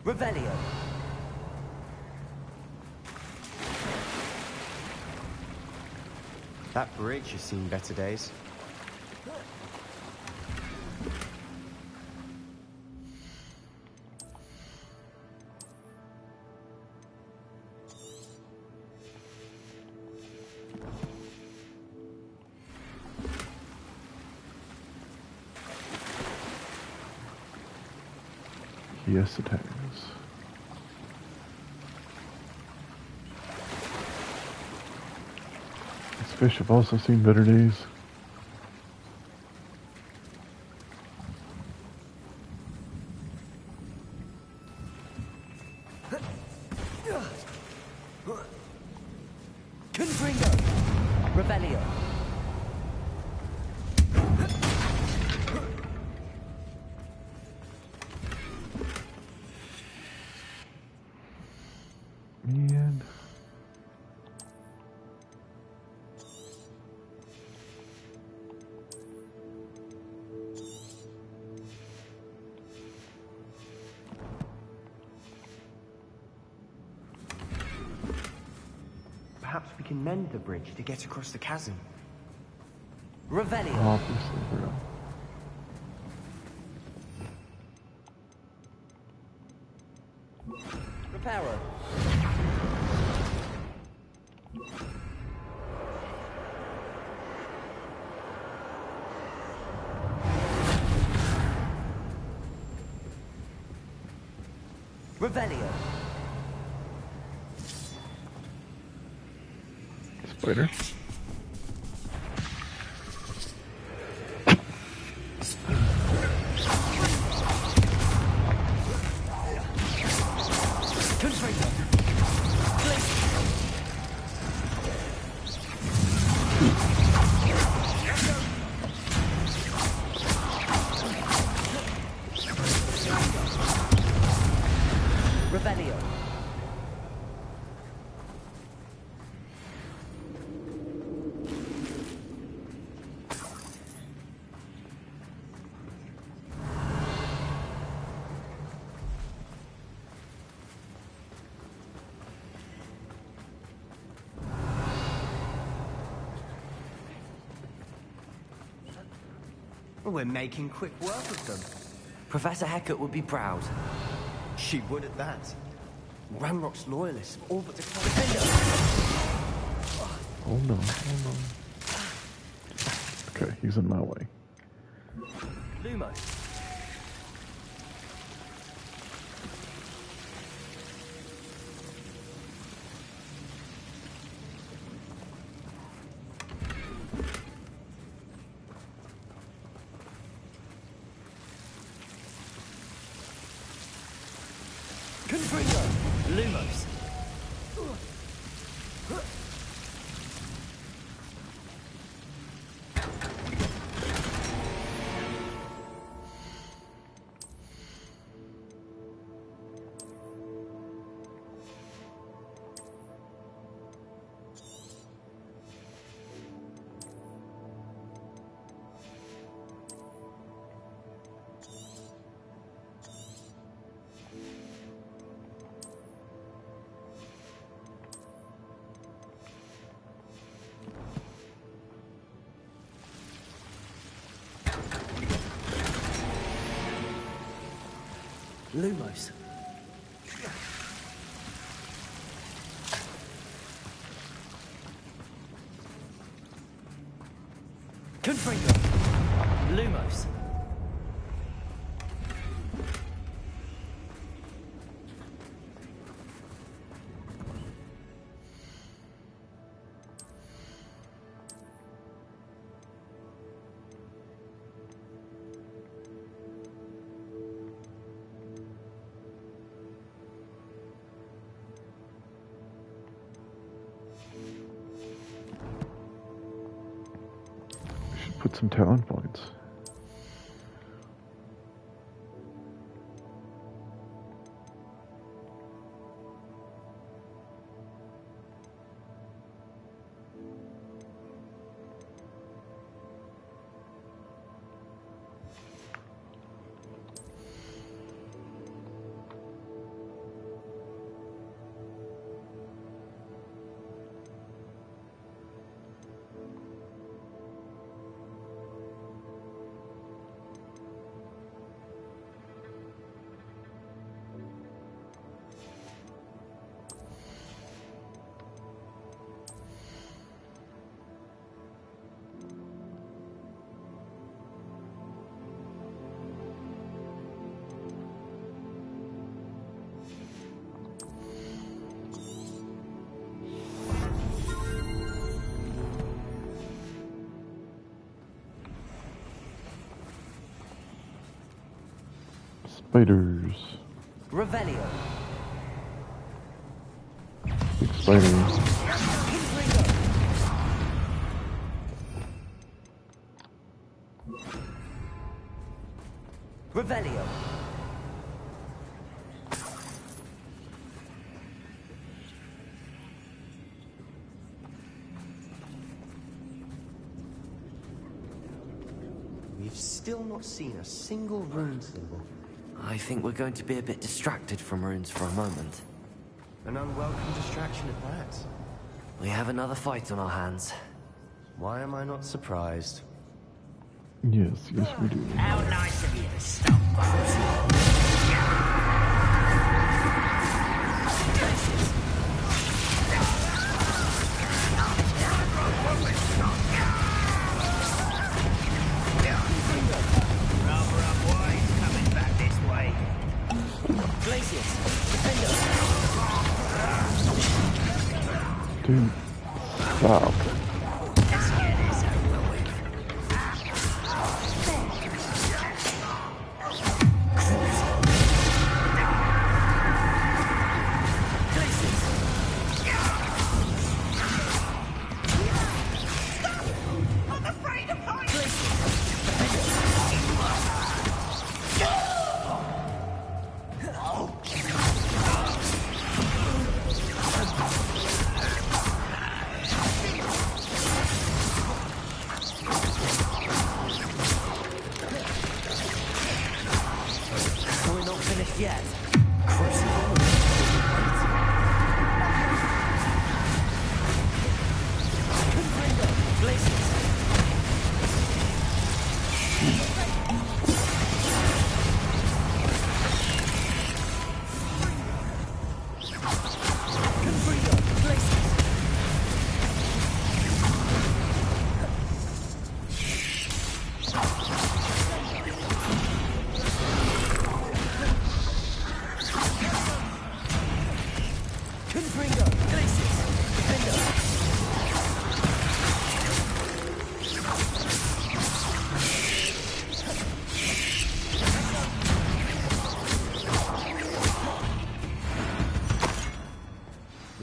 Revelio. That bridge has seen better days. Yes, it has. These fish have also seen better days. Confringo. Revelio. Man. Perhaps we can mend the bridge to get across the chasm. Revelio. Obviously, bro. Reparo. Revelio. Spider. Confringo. Revelio. Well, we're making quick work of them. Professor Hecat would be proud. She would at that. Ranrock's loyalists all but declared. Hold on, hold on. Okay, he's in my way. Lumos. Confringo. Lumos. Lumos. Confringo. Lumos. Put some talent points. Spiders. Revelio. Big spiders. Revelio. We've still not seen a single rune symbol. I think we're going to be a bit distracted from runes for a moment. An unwelcome distraction at that. We have another fight on our hands. Why am I not surprised? Yes, yes we do. How nice of you to stop by. Dude, stop.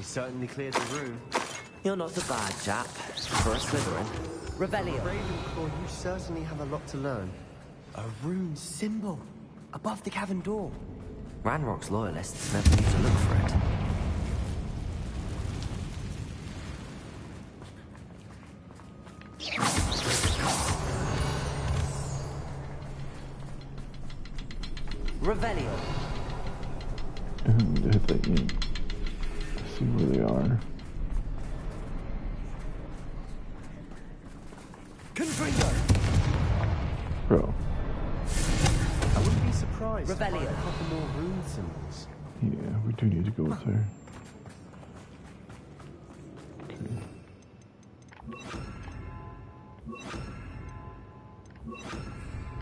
Certainly cleared the room. You're not a bad chap for a Slytherin. Revelio. Ravenclaw, you certainly have a lot to learn. A rune symbol above the cavern door. Ranrock's loyalists never need to look for it. Revelio. And hit that in. See where they are. Bro. I wouldn't be surprised to find Revelio. a couple more rune symbols. Yeah, we do need to go up there.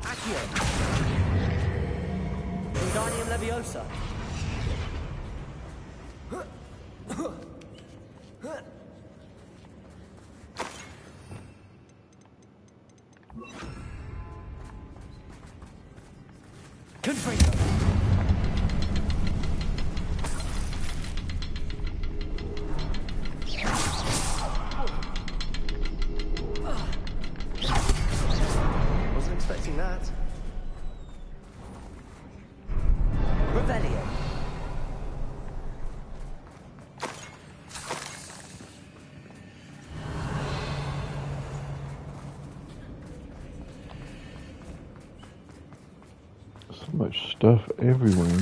Accio. Wingardium Leviosa. Confringo. Wasn't expecting that. Revelio. So much stuff everywhere.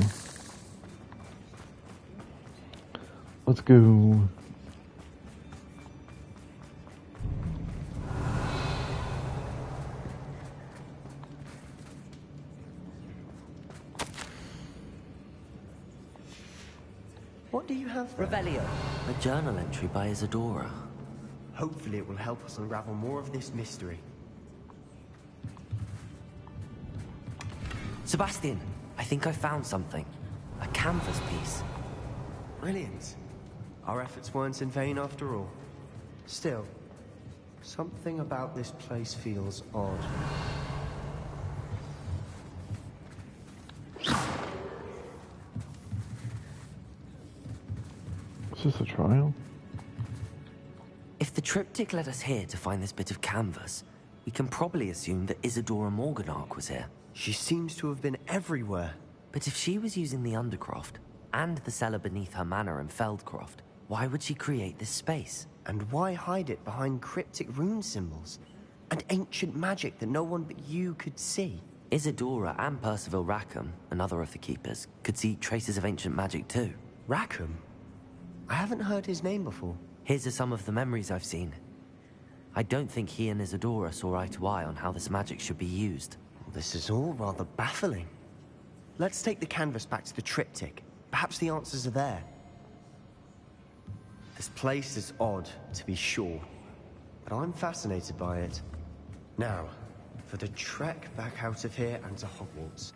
Let's go. What do you have there? Revelio. A journal entry by Isadora. Hopefully it will help us unravel more of this mystery. Sebastian, I think I found something. A canvas piece. Brilliant. Our efforts weren't in vain after all. Still, something about this place feels odd. this a trial? If the triptych led us here to find this bit of canvas, we can probably assume that Isadora Morganark was here. She seems to have been everywhere. But if she was using the Undercroft, and the cellar beneath her manor in Feldcroft, why would she create this space? And why hide it behind cryptic rune symbols? And ancient magic that no one but you could see? Isadora and Percival Rackham, another of the Keepers, could see traces of ancient magic too. Rackham? I haven't heard his name before. His are some of the memories I've seen. I don't think he and Isadora saw eye to eye on how this magic should be used. This is all rather baffling. Let's take the canvas back to the triptych. Perhaps the answers are there. This place is odd, to be sure, but I'm fascinated by it. Now, for the trek back out of here and to Hogwarts.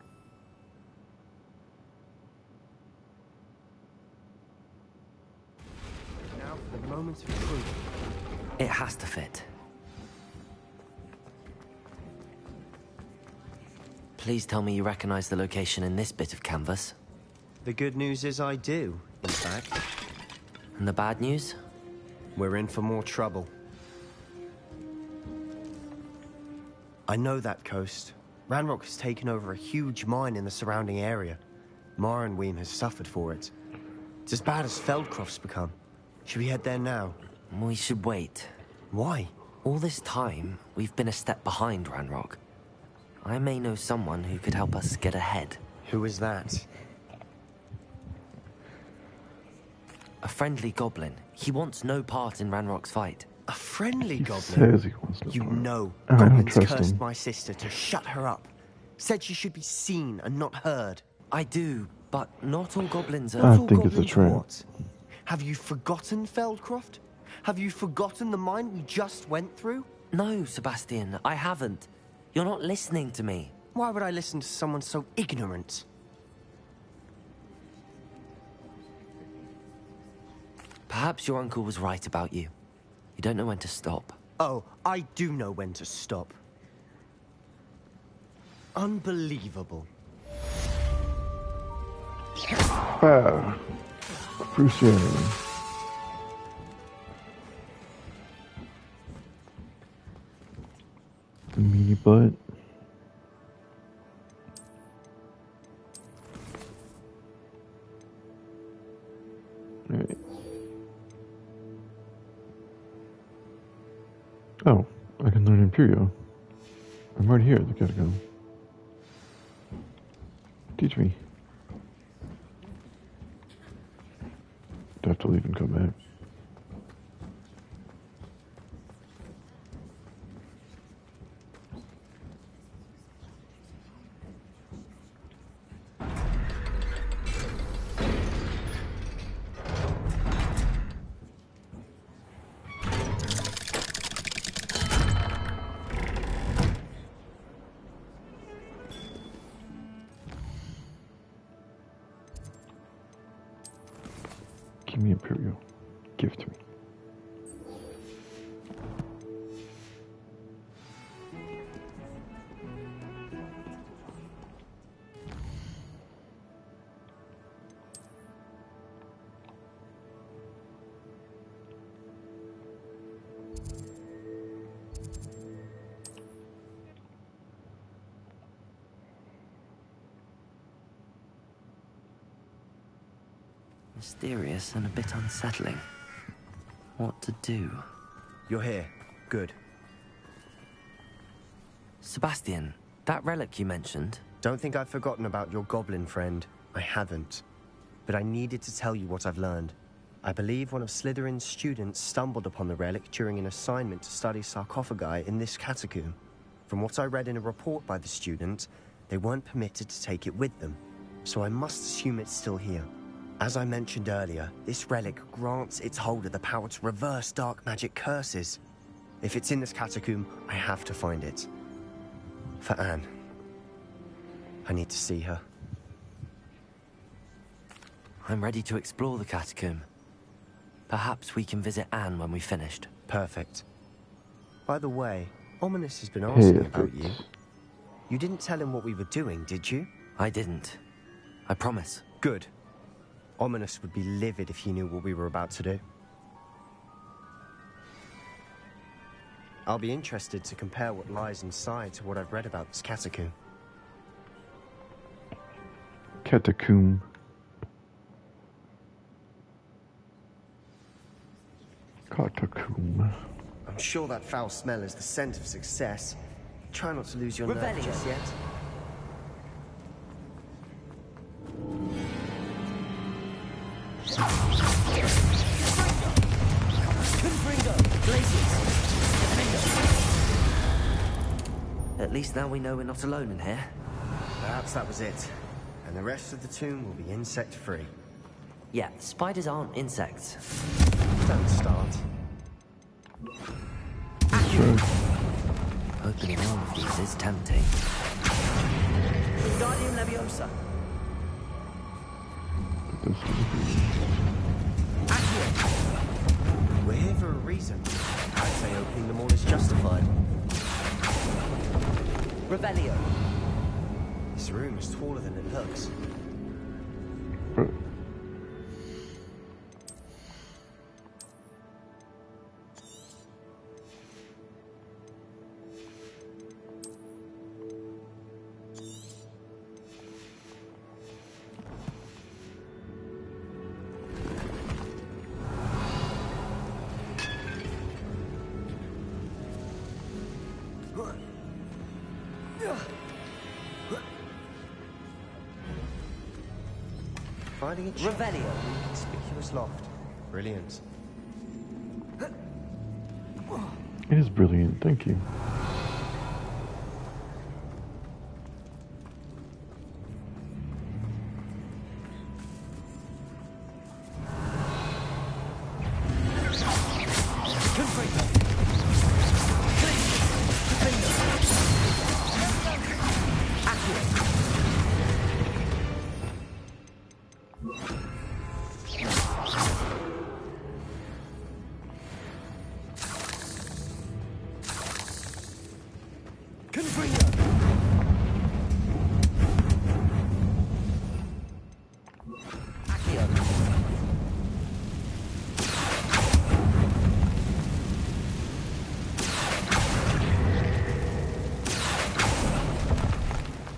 Now for the moment of truth. It has to fit. Please tell me you recognize the location in this bit of canvas. The good news is I do, in fact. And the bad news? We're in for more trouble. I know that coast. Ranrock has taken over a huge mine in the surrounding area. Mornweem has suffered for it. It's as bad as Feldcroft's become. Should we head there now? We should wait. Why? All this time, we've been a step behind Ranrock. I may know someone who could help us get ahead. Who is that? A friendly goblin. He wants no part in Ranrock's fight. A friendly He goblin? says he wants no You part. know, I don't goblins trust cursed him. my sister to shut her up. Said she should be seen and not heard. I do, but not all goblins I are... think it's a trap. What? Have you forgotten Feldcroft? Have you forgotten the mine we just went through? No, Sebastian, I haven't. You're not listening to me. Why would I listen to someone so ignorant? Perhaps your uncle was right about you. You don't know when to stop. Oh, I do know when to stop. Unbelievable. Ah, appreciate it. The meaty butt. Alright. Oh, I can learn Imperio. I'm right here at the catacomb. Teach me. Do I have to leave and come back? Give me Imperial. Give it to me. Mysterious and a bit unsettling. What to do? You're here. Good. Sebastian, that relic you mentioned... Don't think I've forgotten about your goblin friend. I haven't. But I needed to tell you what I've learned. I believe one of Slytherin's students stumbled upon the relic during an assignment to study sarcophagi in this catacomb. From what I read in a report by the student, they weren't permitted to take it with them. So I must assume it's still here. As I mentioned earlier, this relic grants its holder the power to reverse dark magic curses. If it's in this catacomb, I have to find it. For Anne. I need to see her. I'm ready to explore the catacomb. Perhaps we can visit Anne when we've finished. Perfect. By the way, Ominous has been asking about you. You didn't tell him what we were doing, did you? I didn't. I promise. Good. Ominous would be livid if he knew what we were about to do. I'll be interested to compare what lies inside to what I've read about this catacomb. Catacomb. Catacomb. I'm sure that foul smell is the scent of success. Try not to lose your nerve just yet. At least now we know we're not alone in here. Perhaps that was it. And the rest of the tomb will be insect-free. Yeah, spiders aren't insects. Don't start. Opening one of these is tempting. Guardian Leviosa. We're here for a reason. I'd say opening them all is justified. Revelio. This room is taller than it looks. Finding a Revelio. Conspicuous loft. Brilliant. It is brilliant, thank you.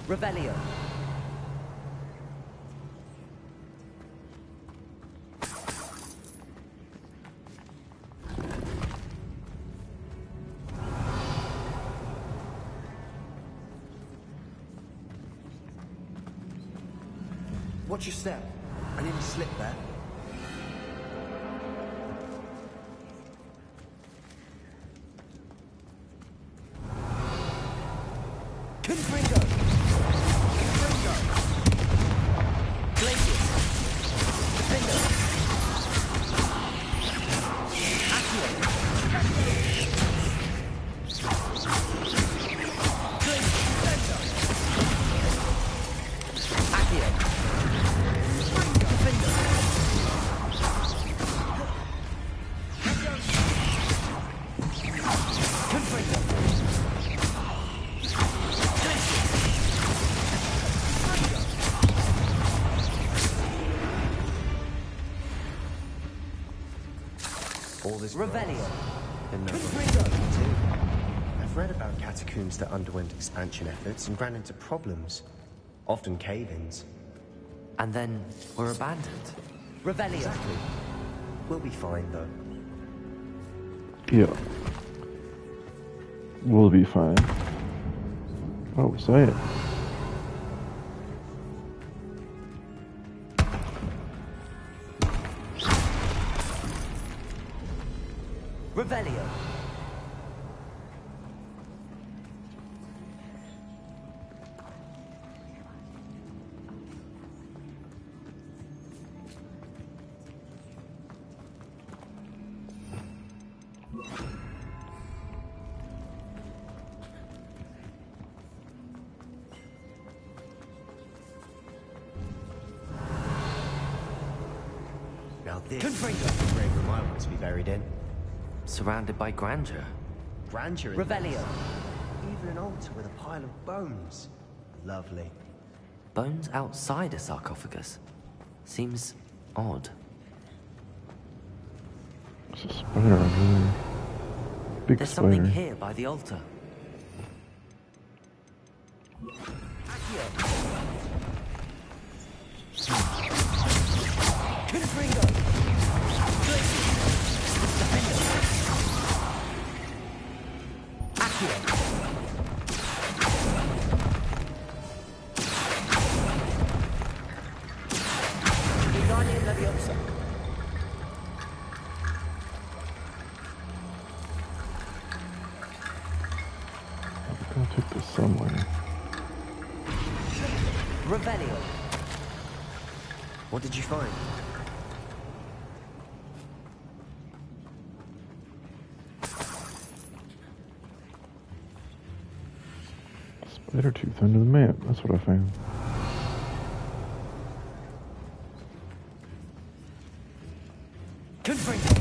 Revelio. Watch your step. I nearly slipped there. Revelio. I've read about catacombs that underwent expansion efforts and ran into problems. Often cave-ins. And then were abandoned. Revelio. Exactly. We'll be fine, though. Yeah. We'll be fine. Oh, say it. Revelio. Now this is the grave room I want to be buried in. Surrounded by grandeur. Grandeur. Revelio. Even an altar with a pile of bones. Lovely. Bones outside a sarcophagus. Seems odd. There's a spider over there. Big There's spider. something here by the altar. I'll take this somewhere. Revelio. What did you find? Spider tooth under the map. That's what I found. Confringo.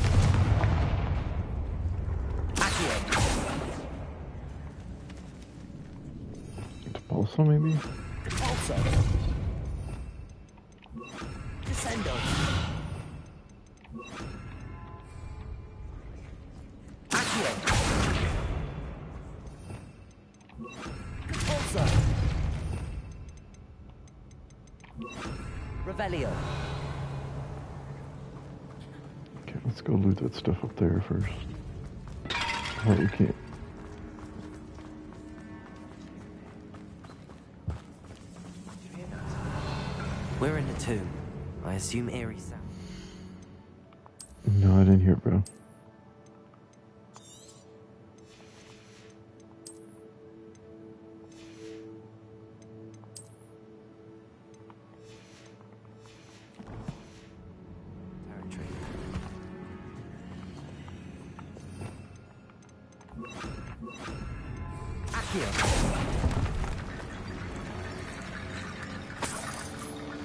Pulsar, maybe? Pulsar. Descendo. Accio. Pulsar. Revelio. Okay, let's go loot that stuff up there first. Oh, we can't. We're in a tomb. I assume eerie sound. No, I didn't hear it, bro.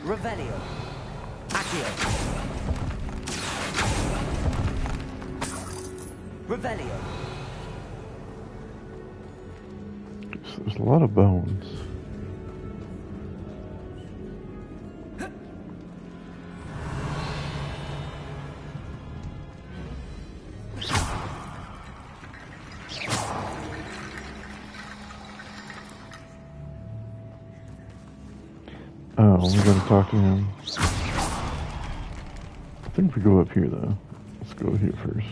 Revelio. Accio. Revelio. There's a lot of bones. Oh, we gotta talk to him. I think we go up here, though. Let's go here first.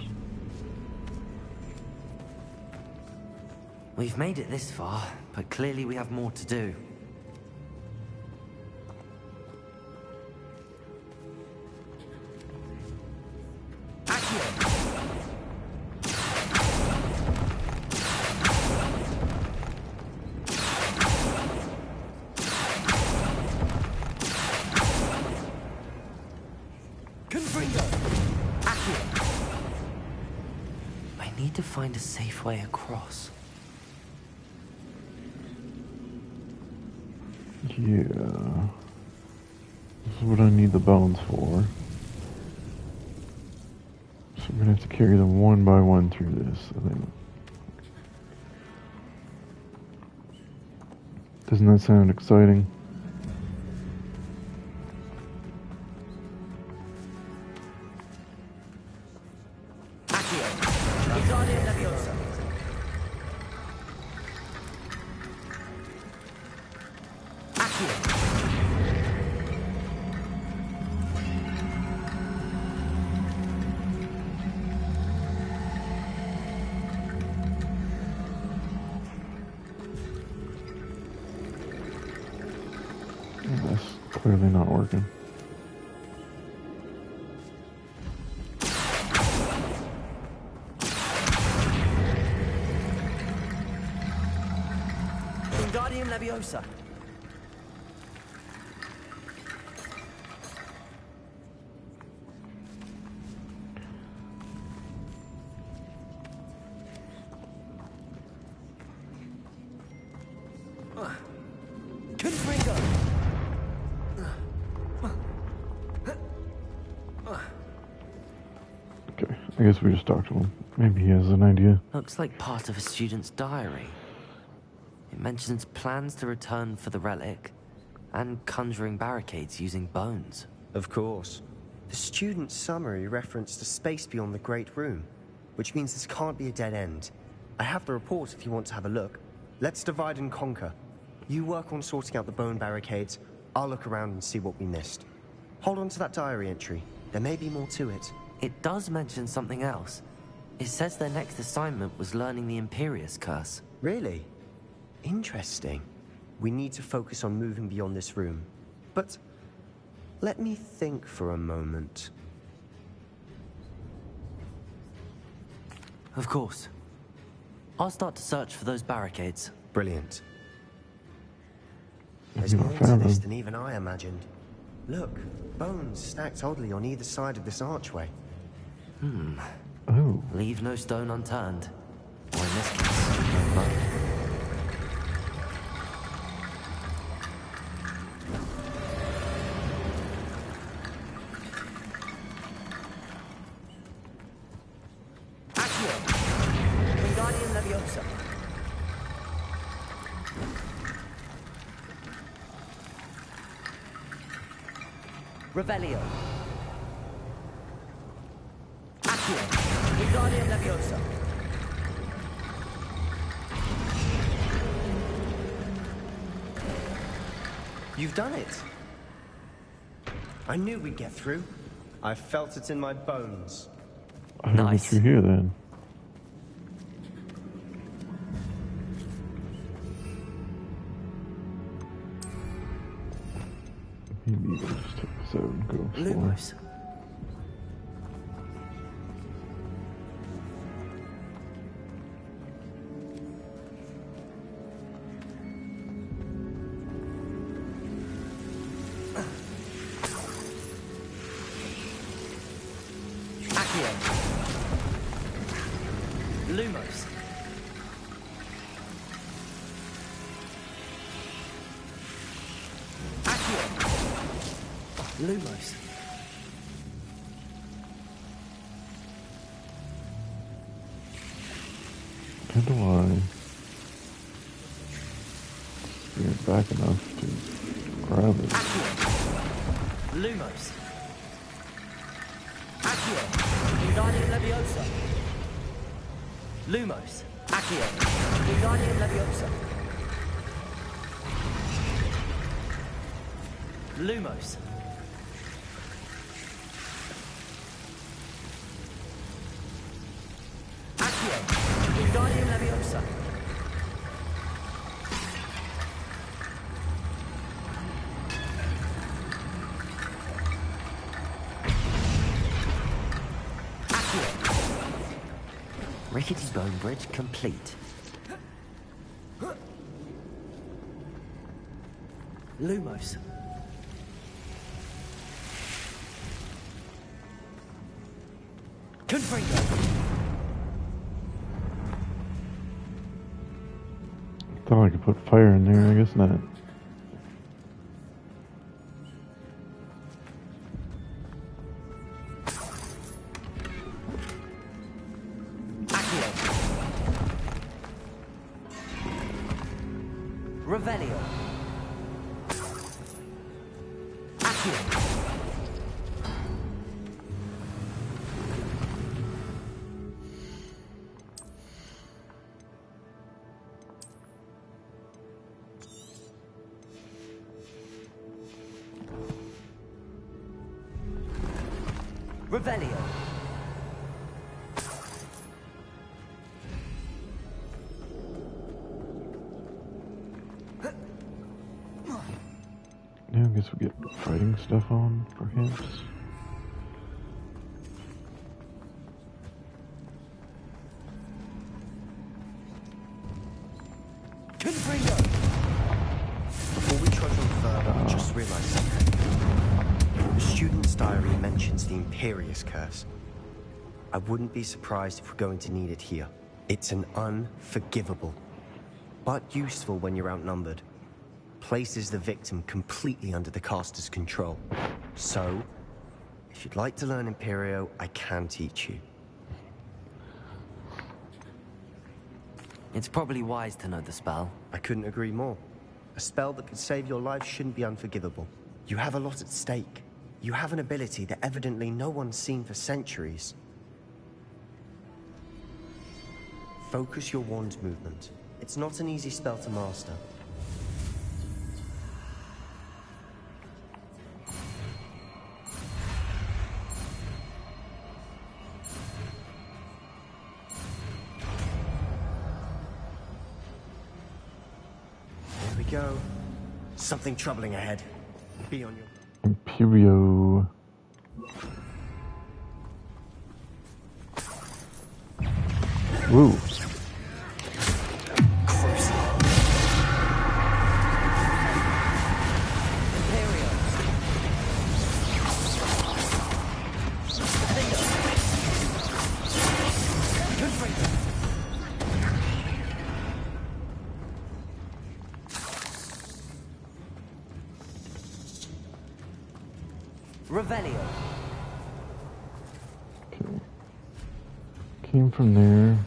We've made it this far, but clearly we have more to do. I need to find a safe way across. Yeah. This is what I need the bones for. So we're gonna have to carry them one by one through this, I think. Doesn't that sound exciting? That's clearly not working. Wingardium Leviosa. Confringo. Okay, I guess we just talk to him. Maybe he has an idea. Looks like part of a student's diary. It mentions plans to return for the relic and conjuring barricades using bones. Of course. The student summary referenced a space beyond the Great Room, which means this can't be a dead end. I have the report if you want to have a look. Let's divide and conquer. You work on sorting out the bone barricades. I'll look around and see what we missed. Hold on to that diary entry. There may be more to it. It does mention something else. It says their next assignment was learning the Imperius Curse. Really? Interesting. We need to focus on moving beyond this room. But let me think for a moment. Of course. I'll start to search for those barricades. Brilliant. There's more to this than even I imagined. Look, bones stacked oddly on either side of this archway. Oh. Leave no stone unturned. Or in this case, no bone. Revelio. Accio. Wingardium Leviosa. You've done it. I knew we'd get through. I felt it in my bones. I don't know what you hear then. Maybe we'll just take this out and go Lumos. Accio. Lumos. Lumos. How do I steer it back enough to grab it? Lumos. Accio. Wingardium Leviosa. Lumos. Accio. Wingardium Leviosa. Lumos. Accio. Wingardium Leviosa. Rickety bone bridge complete. Lumos. Confringo. Thought I could put fire in there, I guess not. Revelio. Accio. Revelio. Yeah, I guess we get fighting stuff on, perhaps. Before we trudge on further, I just realized something. The student's diary mentions the Imperius Curse. I wouldn't be surprised if we're going to need it here. It's an unforgivable, but useful when you're outnumbered. Places the victim completely under the caster's control. So, if you'd like to learn Imperio, I can teach you. It's probably wise to know the spell. I couldn't agree more. A spell that could save your life shouldn't be unforgivable. You have a lot at stake. You have an ability that evidently no one's seen for centuries. Focus your wand movement. It's not an easy spell to master. Here we go. Something troubling ahead. Be on your... Imperio. Woo. Revelio. Okay. Came from there.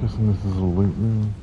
Guessing this is a loot room.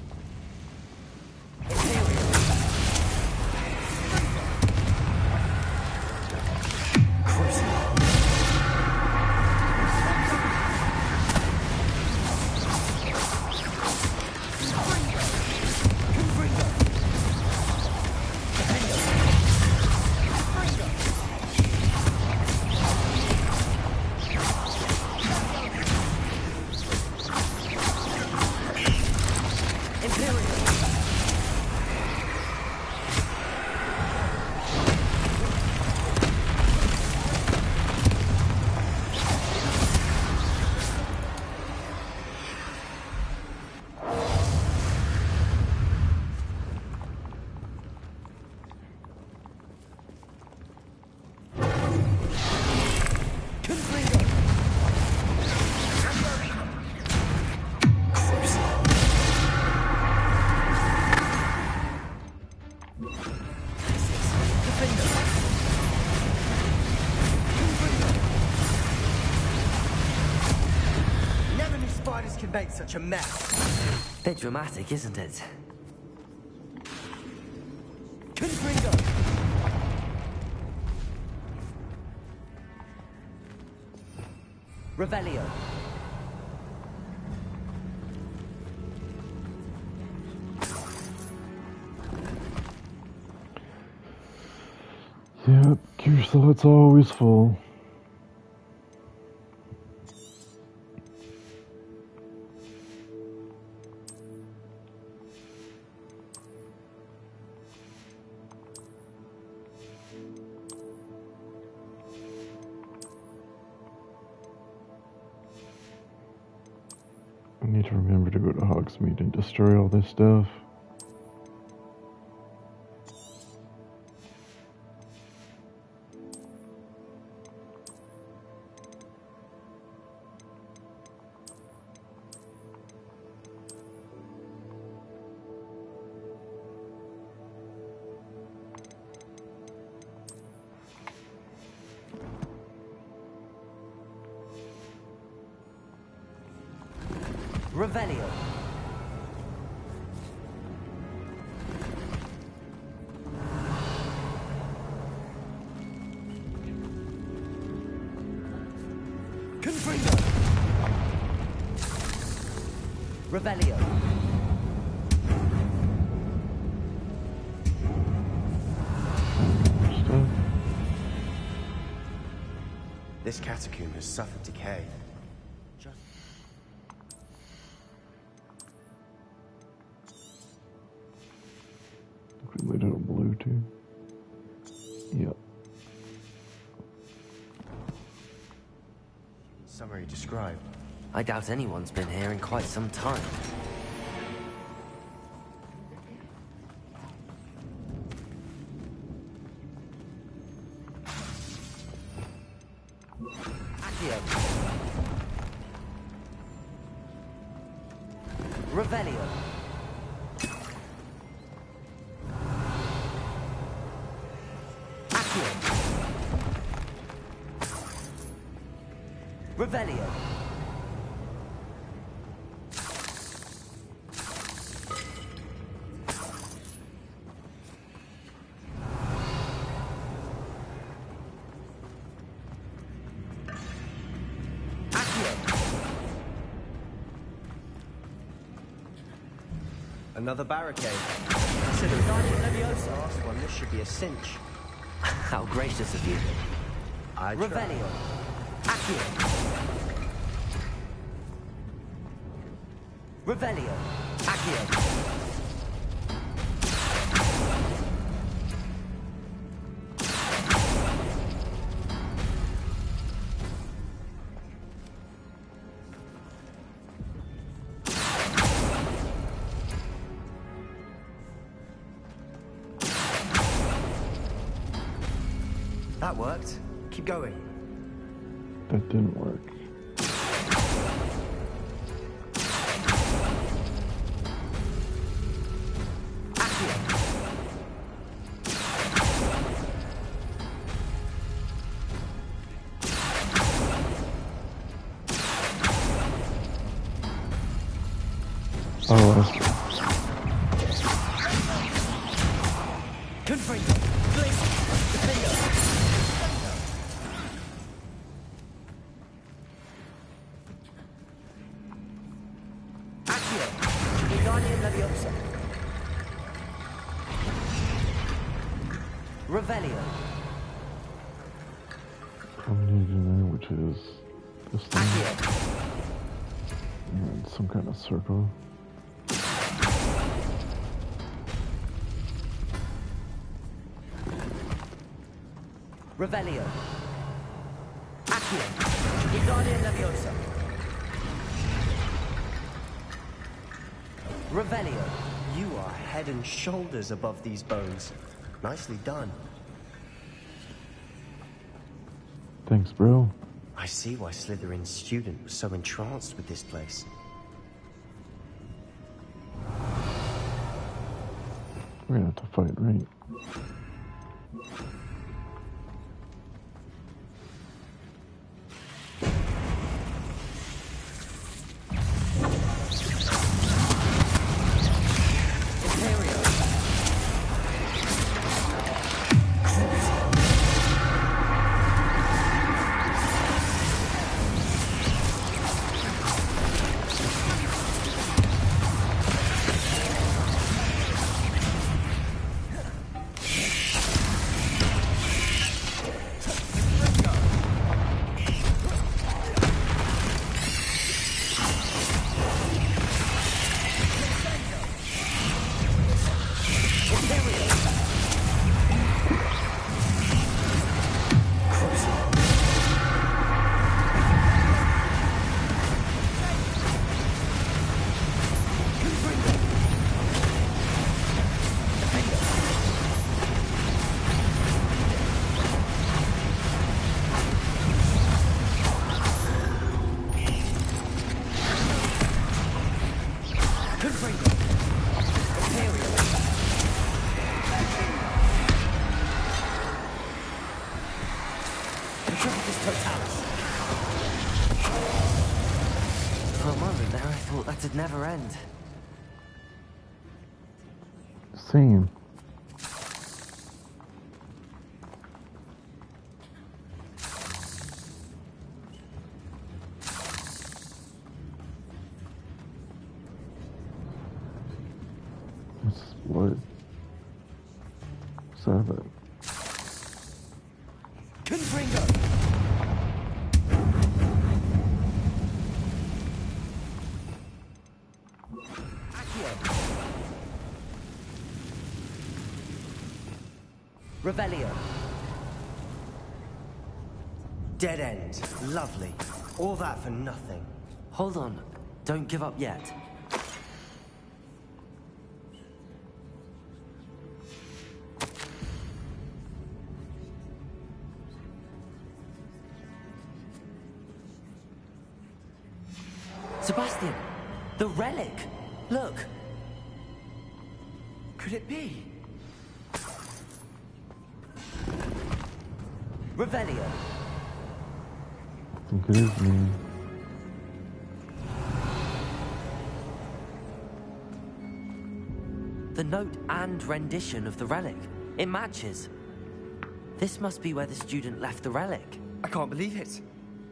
Make such a mess. Bit dramatic, isn't it? Revelio. Yep, gear slot's always full. I need to remember to go to Hogsmeade and destroy all this stuff. Revelio. Revelio. This catacomb has suffered decay. We did a blue too. Yep. Summary described. I doubt anyone's been here in quite some time. Accio. Revelio. Revelio. Another barricade. Considering the last one, this should be a cinch. How gracious of you. I Revelio. Accio. Revelio. Accio. That worked. Keep going. That didn't work. Oh, Revelio. combination, which is this thing. And some kind of circle. Revelio. Accio. Igalia Leviosa. Revelio. You are head and shoulders above these bones. Nicely done. Thanks, bro. I see why Slytherin's student was so entranced with this place. We're gonna have to fight, right? For a moment there, I thought that'd never end. Same. What's this blood? What's that? Confringo! Revelio. Dead end. Lovely. All that for nothing. Hold on. Don't give up yet. Sebastian! The relic! Look! Could it be? Revelio. I think it is me. The note and rendition of the relic. It matches. This must be where the student left the relic. I can't believe it.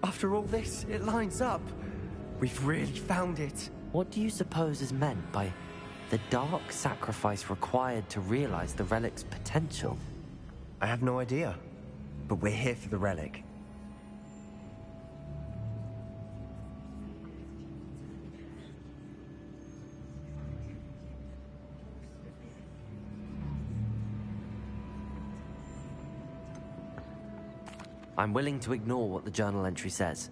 After all this, it lines up. We've really found it. What do you suppose is meant by The dark sacrifice required to realize the relic's potential. I have no idea, but we're here for the relic. I'm willing to ignore what the journal entry says.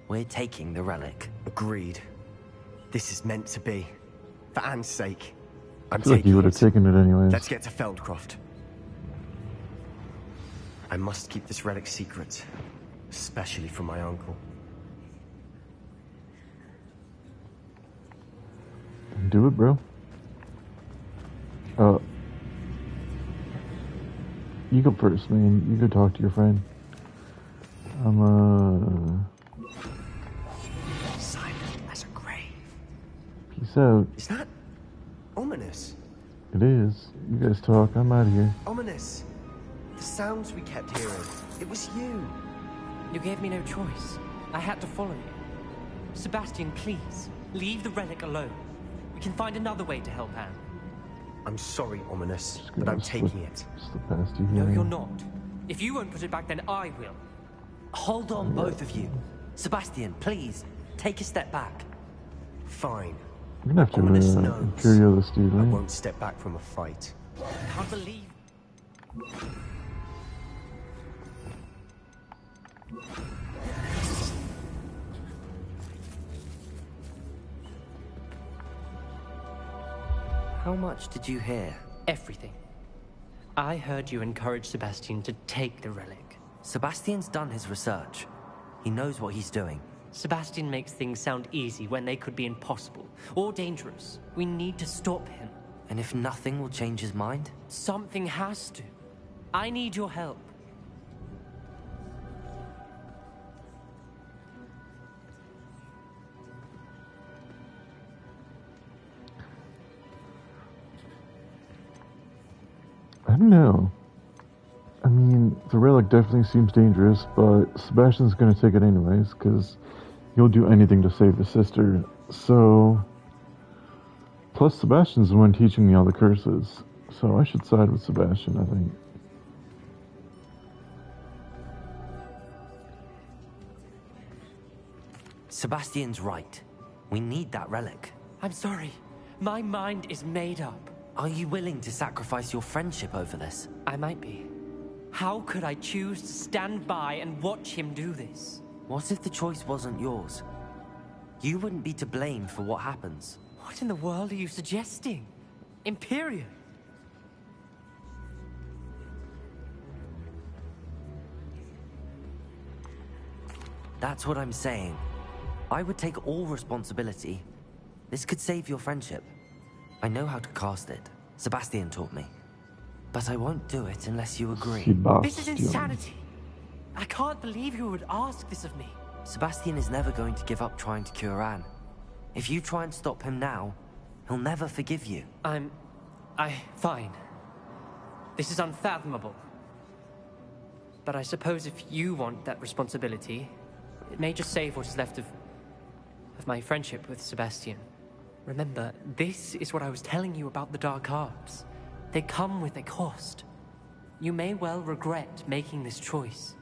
We're taking the relic. Agreed. This is meant to be. For Anne's sake. I'm I feel like you would have taken it anyways. Let's get to Feldcroft. I must keep this relic secret. Especially from my uncle. Do it, bro. You go first, man. You go talk to your friend. Silent as a grave. Peace out. Is that ominous? It is. You guys talk. I'm out of here. Ominous. The sounds we kept hearing. It was you. You gave me no choice. I had to follow you. Sebastian, please, leave the relic alone. We can find another way to help Anne. I'm sorry, Ominous, but I'm taking it. Slip past you No, here. you're not. If you won't put it back, then I will. Hold on, both of you. Sebastian, please, take a step back. Fine. You're gonna have to Ominous knows. Imperial this dude, I right? won't step back from a fight. I can't believe... How much did you hear? Everything. I heard you encourage Sebastian to take the relic. Sebastian's done his research. He knows what he's doing. Sebastian makes things sound easy when they could be impossible or dangerous. We need to stop him. And if nothing will change his mind? Something has to. I need your help. I don't know. I mean, the relic definitely seems dangerous, but Sebastian's gonna take it anyways, because he'll do anything to save his sister. So, plus Sebastian's the one teaching me all the curses, so I should side with Sebastian, I think. Sebastian's right. We need that relic. I'm sorry. My mind is made up. Are you willing to sacrifice your friendship over this? I might be. How could I choose to stand by and watch him do this? What if the choice wasn't yours? You wouldn't be to blame for what happens. What in the world are you suggesting? Imperium? That's what I'm saying. I would take all responsibility. This could save your friendship. I know how to cast it. Sebastian taught me. But I won't do it unless you agree. This is insanity. I can't believe you would ask this of me. Sebastian is never going to give up trying to cure Anne. If you try and stop him now, he'll never forgive you. Fine. This is unfathomable. But I suppose if you want that responsibility, it may just save what is left of my friendship with Sebastian. Remember, this is what I was telling you about the dark arts. They come with a cost. You may well regret making this choice.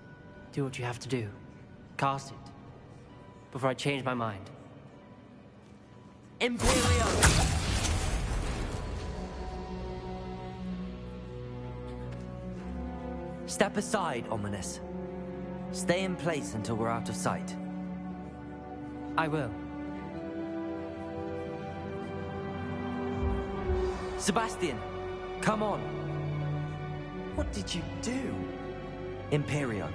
Do what you have to do. Cast it. Before I change my mind. Imperium! Step aside, Ominous. Stay in place until we're out of sight. I will. Sebastian, come on. What did you do? Imperium.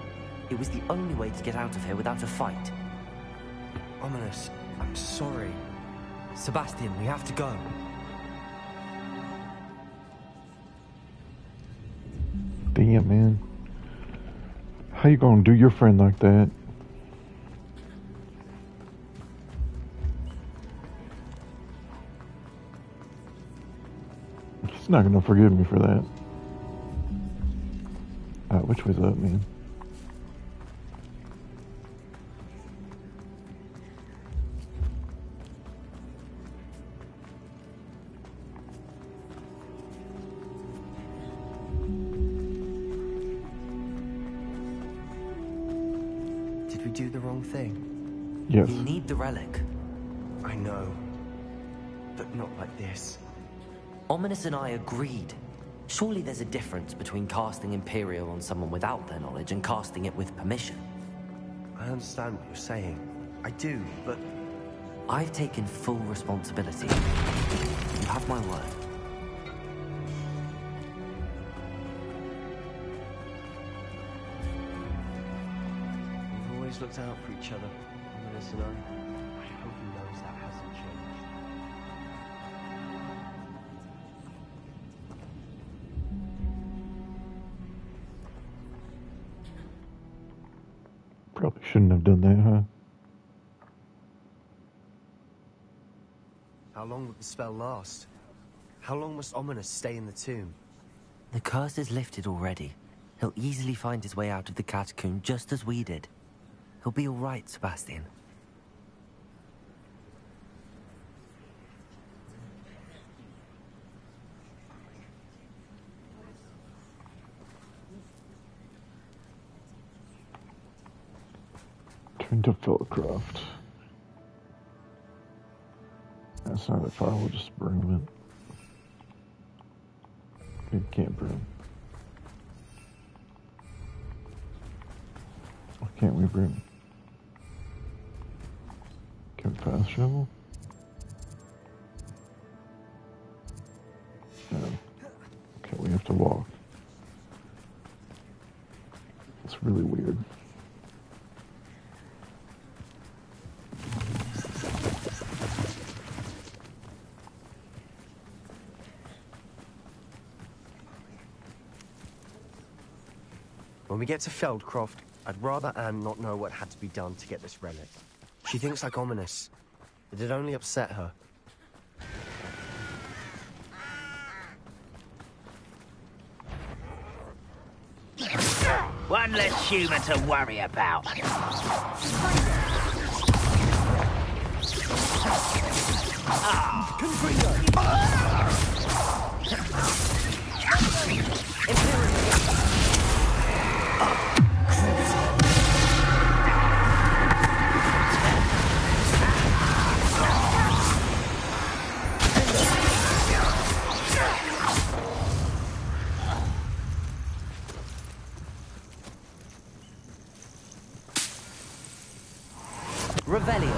It was the only way to get out of here without a fight. Ominous, I'm sorry. Sebastian, we have to go. Damn, man. How you gonna do your friend like that? He's not gonna forgive me for that. Which way's up, man? do the wrong thing? Yes. You need the relic. I know. But not like this. Ominous and I agreed. Surely there's a difference between casting Imperial on someone without their knowledge and casting it with permission. I understand what you're saying. I do, but... I've taken full responsibility. You have my word. We've always looked out for each other, Ominous and I hope he knows that hasn't changed. Probably shouldn't have done that, huh? How long would the spell last? How long must Ominous stay in the tomb? The curse is lifted already. He'll easily find his way out of the catacomb just as we did. He'll be all right, Sebastian. Turn to Philcroft. That's not that far, we'll just broom it. It can't broom. Why can't we broom? Can we fast travel? No. Okay, we have to walk. It's really weird. When we get to Feldcroft, I'd rather Anne not know what had to be done to get this relic. She thinks like Ominous. It'd only upset her. One less human to worry about. Revelio.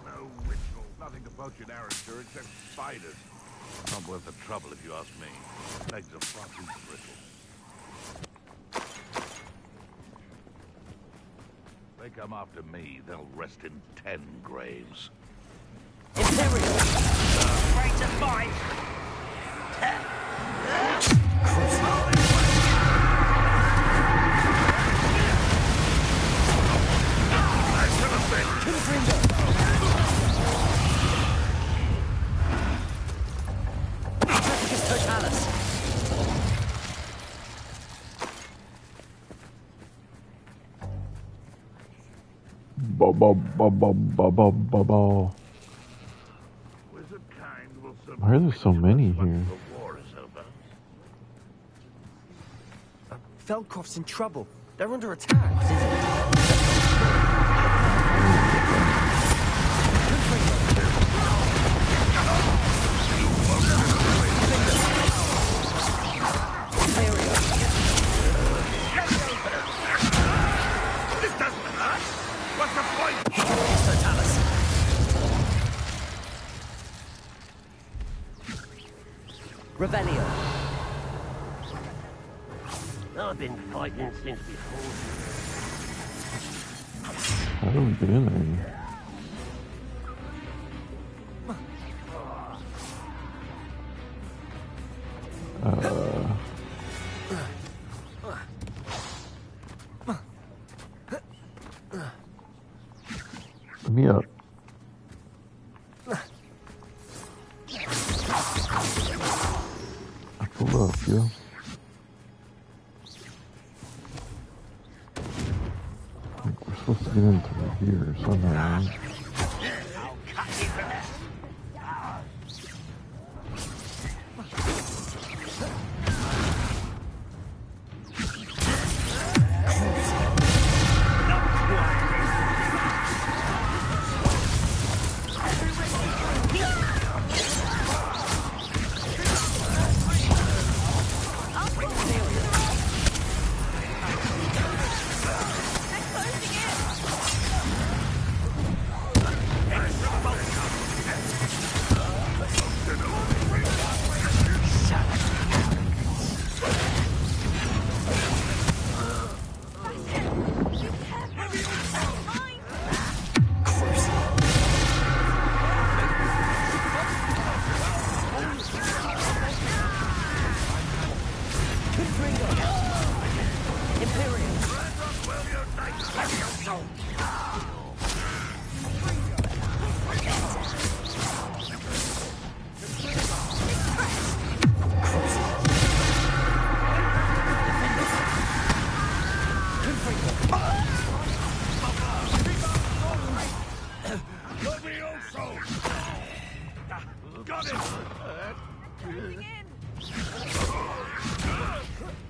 No ritual, nothing to poach in Arrester except spiders. Not worth the trouble if you ask me. Legs are far too brittle. They come after me, they'll rest in 10 graves. Imperial! Afraid to fight! Why are there so many here? Feldcroft's in trouble. They're under attack. This doesn't hurt! What's the point? Revelio. I've been fighting since before. How do we get in there? Let me up. I pull up, yo. We're supposed to get in through here somehow.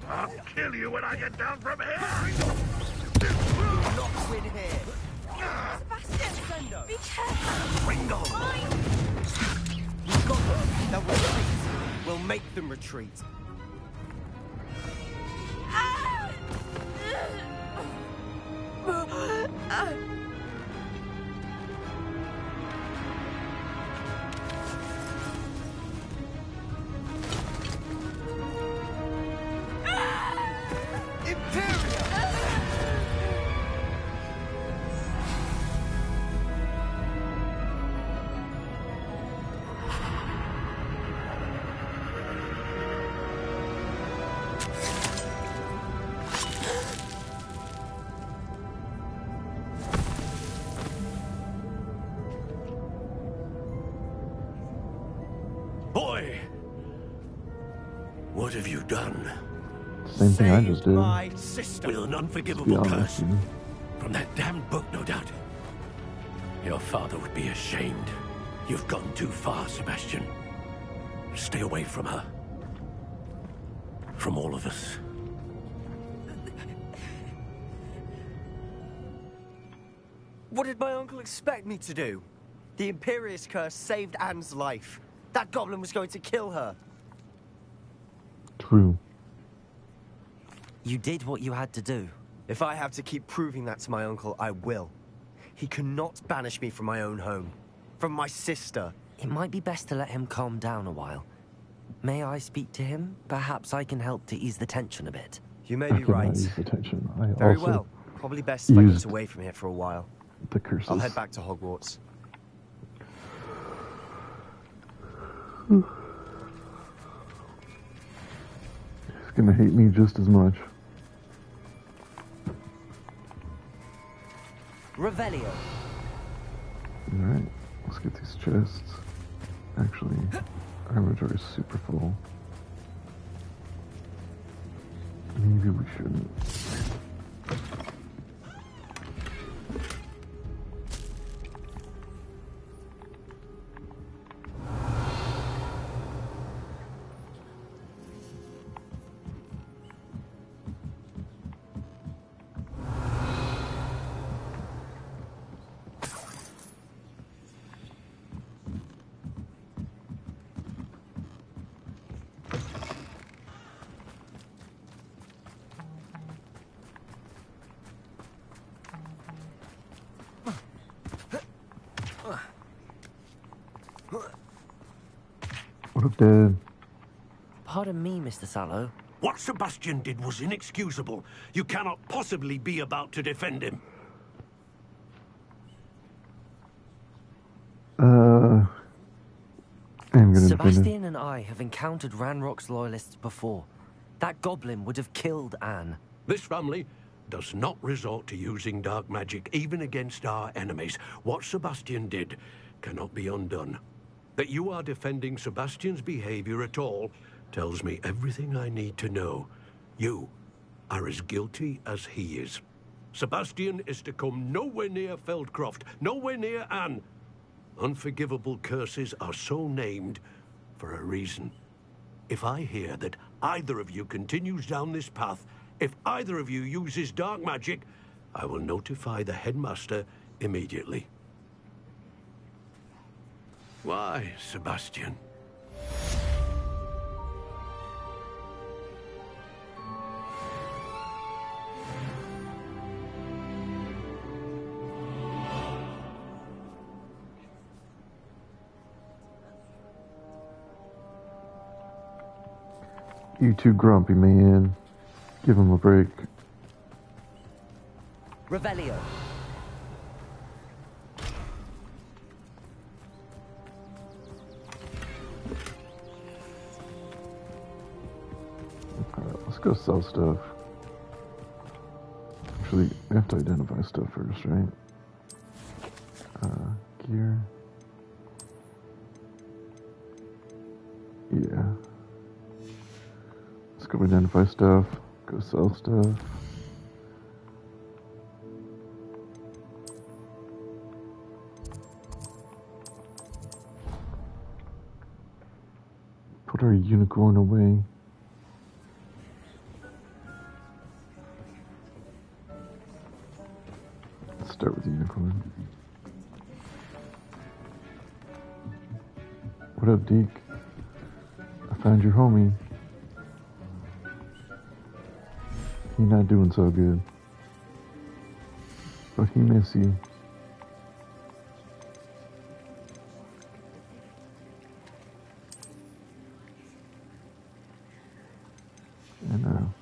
I'll kill you when I get down from here! You'll not win here. Sebastian! Be careful! Ringo! We've got them. They'll retreat. We'll make them retreat. Boy! What have you done? Same thing I just did. My sister. With an To be unforgivable honest, curse. From that damned book, no doubt. Your father would be ashamed. You've gone too far, Sebastian. Stay away from her. From all of us. What did my uncle expect me to do? The Imperious curse saved Anne's life. That goblin was going to kill her. True. You did what you had to do. If I have to keep proving that to my uncle, I will. He cannot banish me from my own home. From my sister. It might be best to let him calm down a while. May I speak to him? Perhaps I can help to ease the tension a bit. You may I be cannot right. use the tension. I Very also well. Probably best if I used get away from here for a while. the curses. I'll head back to Hogwarts. He's gonna hate me just as much. Revelio. Alright, let's get these chests. Actually, our inventory is super full. Maybe we shouldn't. What up, Dad? Pardon me, Mr. Sallow. What Sebastian did was inexcusable. You cannot possibly be about to defend him. I'm gonna defend him. Sebastian and I have encountered Ranrock's loyalists before. That goblin would have killed Anne. This family does not resort to using dark magic even against our enemies. What Sebastian did cannot be undone. That you are defending Sebastian's behavior at all tells me everything I need to know. You are as guilty as he is. Sebastian is to come nowhere near Feldcroft, nowhere near Anne. Unforgivable curses are so named for a reason. If I hear that either of you continues down this path, if either of you uses dark magic, I will notify the headmaster immediately. Why, Sebastian? You too grumpy, man. Give him a break. Revelio. Alright, let's go sell stuff. Actually, we have to identify stuff first, right? Gear. Yeah. Let's go identify stuff. Go sell stuff. Put our unicorn away. Let's start with the unicorn. What up, Deke? I found your homie. He not doing so good. But he miss you. And I'll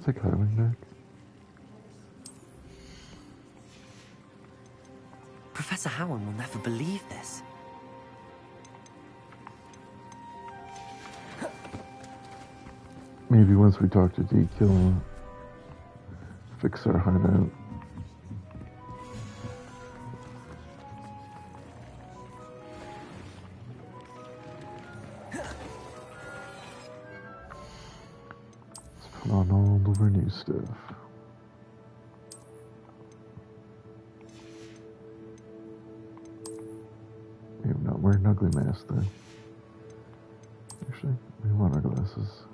take Highwing back. Professor Howard will never believe this. Maybe once we talk to Deke, he'll fix our hideout. Let's put on all of our new stuff. Maybe I'm not wearing an ugly mask then. Actually, we want our glasses.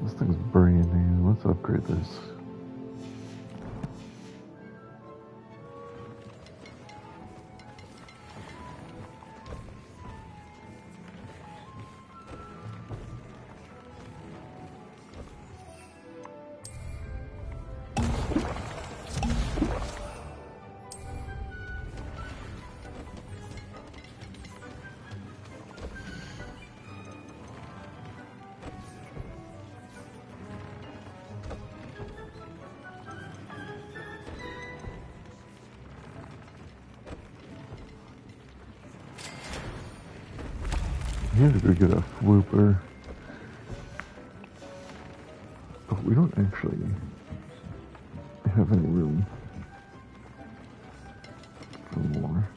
This thing's brand new. Let's upgrade this. Here we get a Whooper. But we don't actually have any room for more.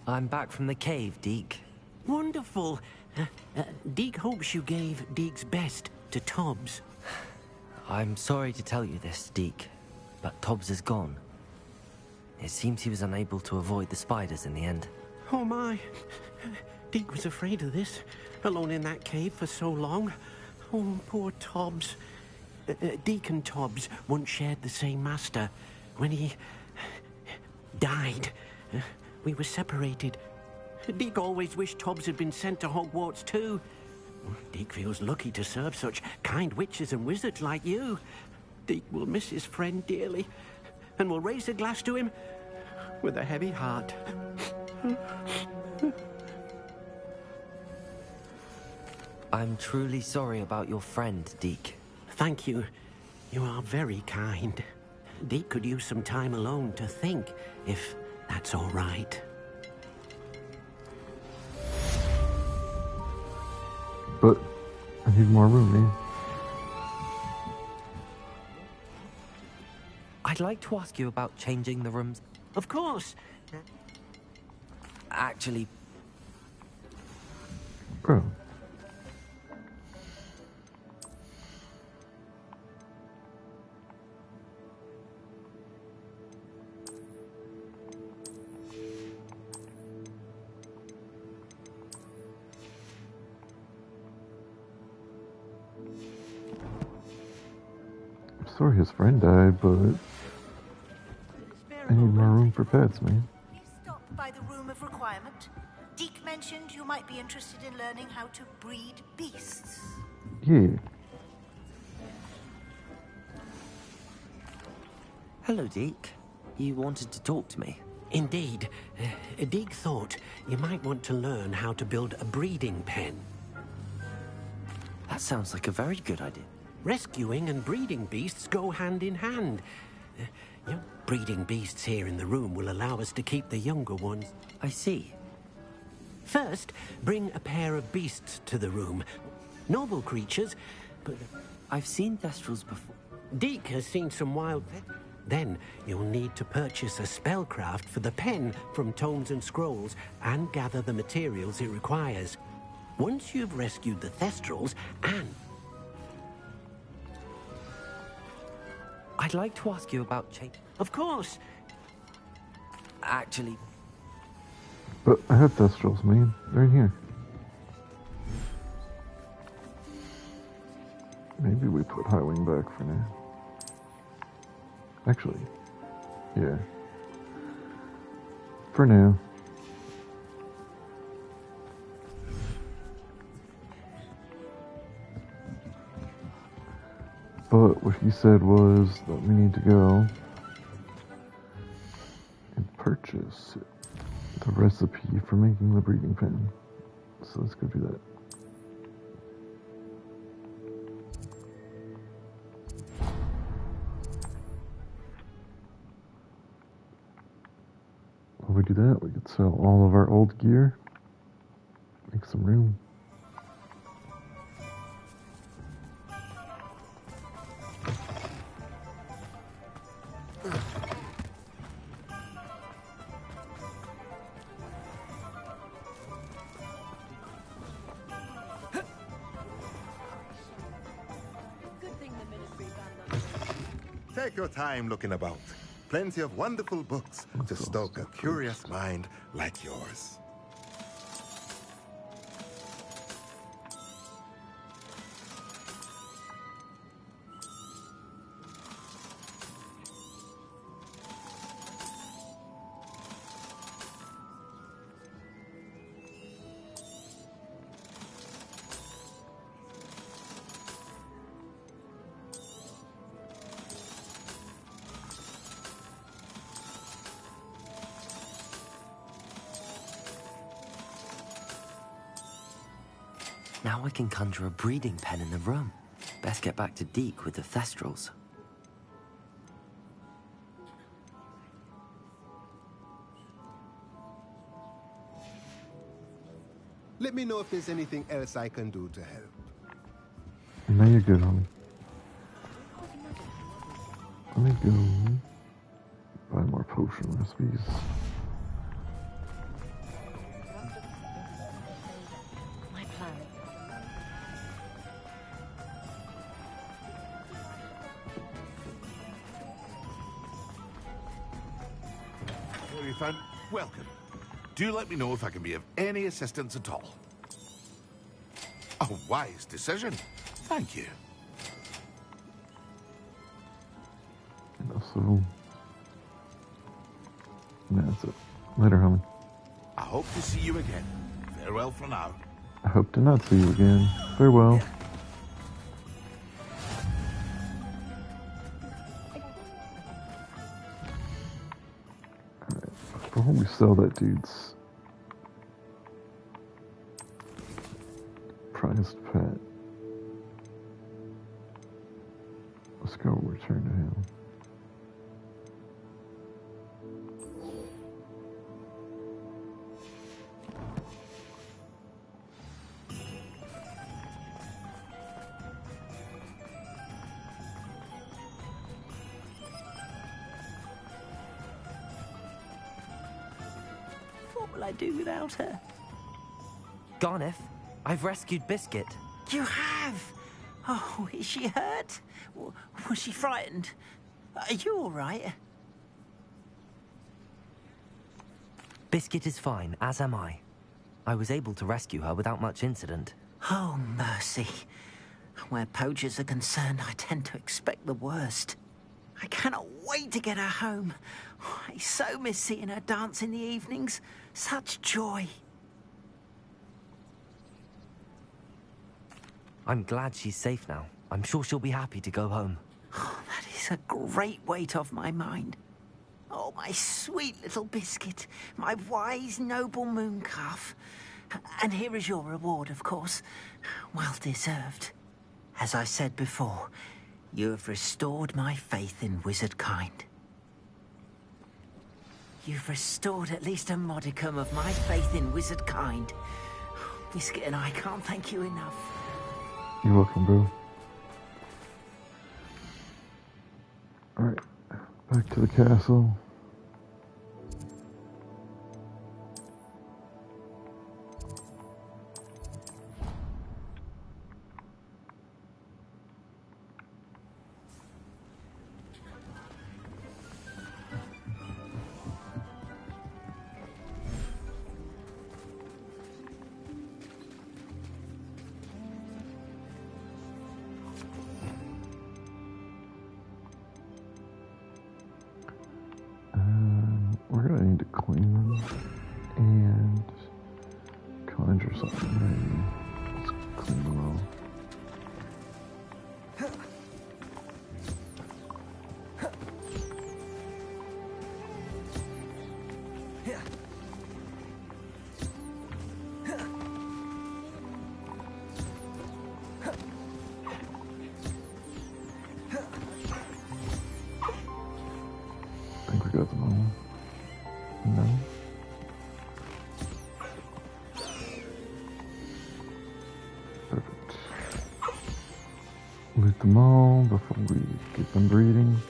I'm back from the cave, Deke. Wonderful. Deke hopes you gave Deke's best to Tobbs. I'm sorry to tell you this, Deke, but Tobbs is gone. It seems he was unable to avoid the spiders in the end. Oh my. Deke was afraid of this, alone in that cave for so long. Oh, poor Tobbs. Deke and Tobbs once shared the same master. When he died, we were separated. Deke always wished Tobbs had been sent to Hogwarts too. Deke feels lucky to serve such kind witches and wizards like you. Deke will miss his friend dearly, and will raise a glass to him with a heavy heart. I'm truly sorry about your friend, Deke. Thank you. You are very kind. Deke could use some time alone to think, if that's all right. But I need more room, man. I'd like to ask you about changing the rooms. Of course. Actually... Bro. I'm sorry his friend died, but I need more room for pets, man. by the Room of Requirement? Deke mentioned you might be interested in learning how to breed beasts. Yeah. Hello, Deke. You wanted to talk to me? Indeed. Deke thought you might want to learn how to build a breeding pen. That sounds like a very good idea. Rescuing and breeding beasts go hand in hand. Breeding beasts here in the room will allow us to keep the younger ones. I see. First, bring a pair of beasts to the room. Noble creatures, but... I've seen Thestrals before. Deke has seen some wild... Then you'll need to purchase a spellcraft for the pen from tomes and scrolls and gather the materials it requires. Once you've rescued the Thestrals and... I'd like to ask you about Of course. Actually... But I have Thestrals, man. They're in here. Maybe we put Highwing back for now. Actually, yeah. For now. But what he said was that we need to go and purchase the recipe for making the breeding pen. So let's go do that. While we do that, we could sell all of our old gear, make some room. Take your time looking about. Plenty of wonderful books to stoke a curious mind like yours. Now I can conjure a breeding pen in the room. Best get back to Deke with the Thestrals. Let me know if there's anything else I can do to help. No, you're good, homie. Let me go buy more potion recipes. Welcome. Do let me know if I can be of any assistance at all. A wise decision. Thank you. And also, that's it. Later, homie. I hope to see you again. Farewell for now. I hope to not see you again. Farewell. Before we sell that dude's prized pet, let's go return to him. What will I do without her? Garniff, I've rescued Biscuit. You have? Oh, is she hurt? Was she frightened? Are you all right? Biscuit is fine, as am I. I was able to rescue her without much incident. Oh, mercy. Where poachers are concerned, I tend to expect the worst. I cannot wait to get her home. I so miss seeing her dance in the evenings. Such joy. I'm glad she's safe now. I'm sure she'll be happy to go home. Oh, that is a great weight off my mind. Oh, my sweet little biscuit. My wise, noble moon calf. And here is your reward, of course. Well deserved. As I said before, you have restored my faith in wizard kind. You've restored at least a modicum of my faith in wizard kind. Biscuit and I can't thank you enough. You're welcome, bro. Alright, back to the castle. We're gonna need to clean them and conjure something. Maybe. Let's clean them all. I think we got them all. No. Perfect. Loot them all before we get them breeding.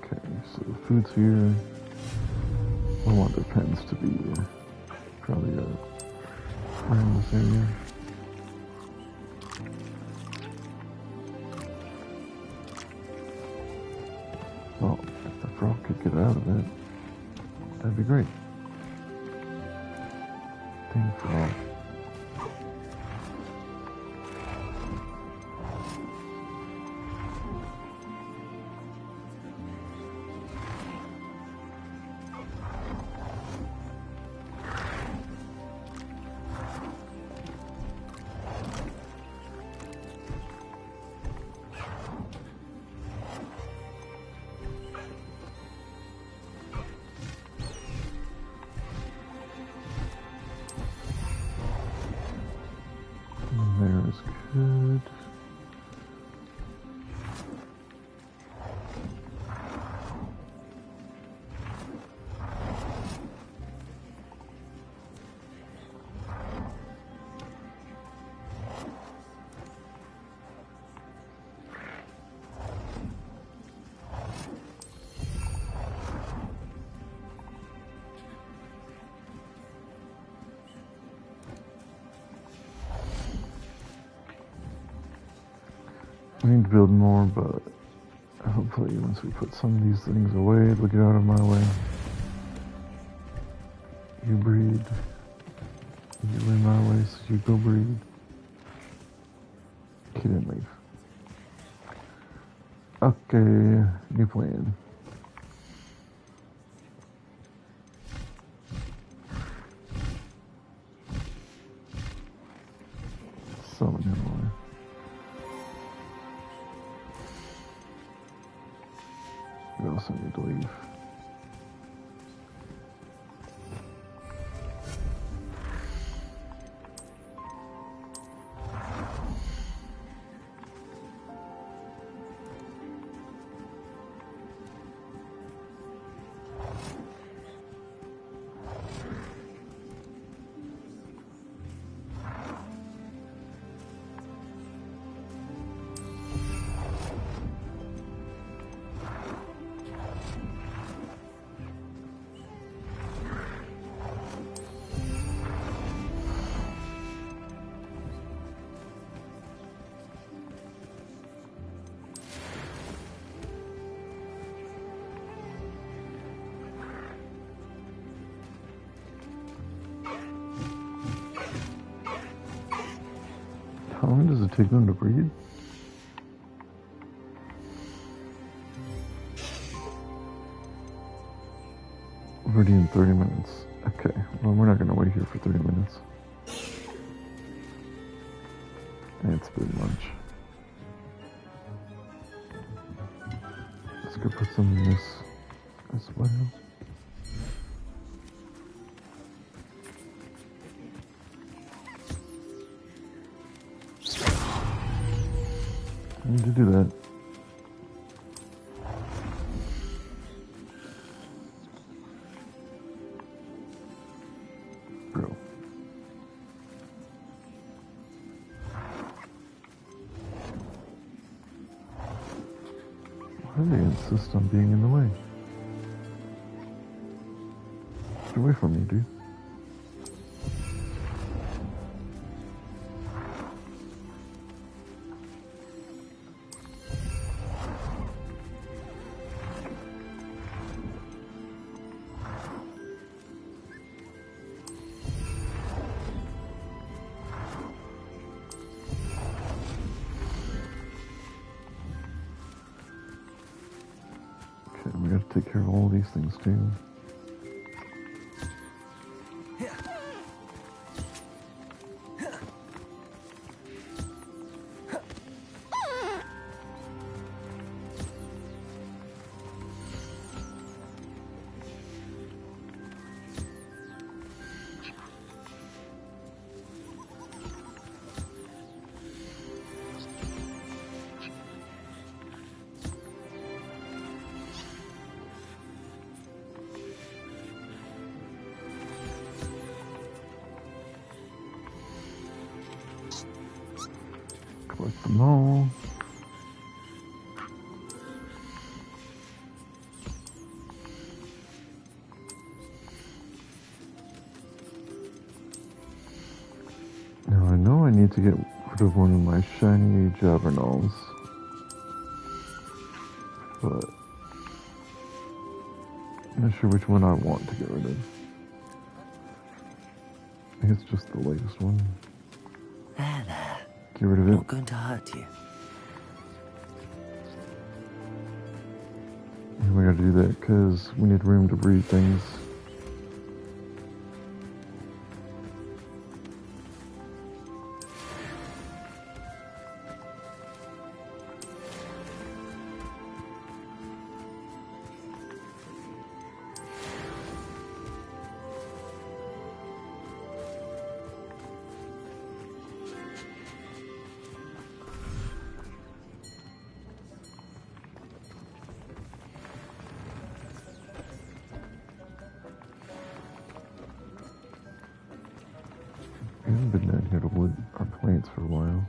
Okay, so the food's here. I want the pens to be probably around this area. Well, if the frog could get out of it, that'd be great. Dang frog. There's good. I need to build more, but hopefully once we put some of these things away, it'll get out of my way. You breed. You're in my way, so you go breed. He didn't leave. Okay, new plan. Summon him away. We also need to leave. How long does it take them to breed? Already in 30 minutes. Okay, well, we're not going to wait here for 30 minutes. It's a bit much. Let's go put some in this as well. I need to do that. Bro. Why do they insist on being in the way? Get away from me, dude. We gotta take care of all these things too. Collect them all. Now I know I need to get rid of one of my shiny Jabernals, but I'm not sure which one I want to get rid of. I think it's just the latest one. There. Get rid of it. Not going to hurt you. And we gotta do that because we need room to breed things. I haven't been down here to wood our plants for a while.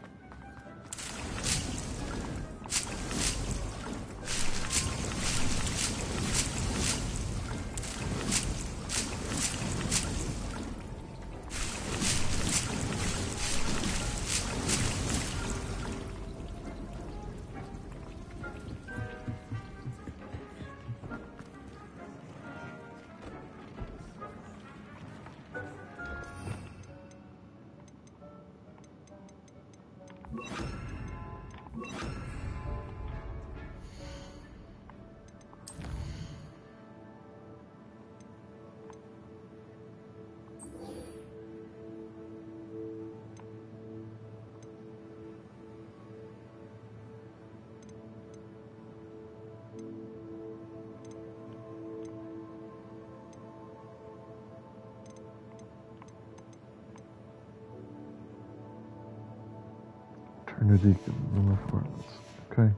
Turn to deacon, remove violence. Okay.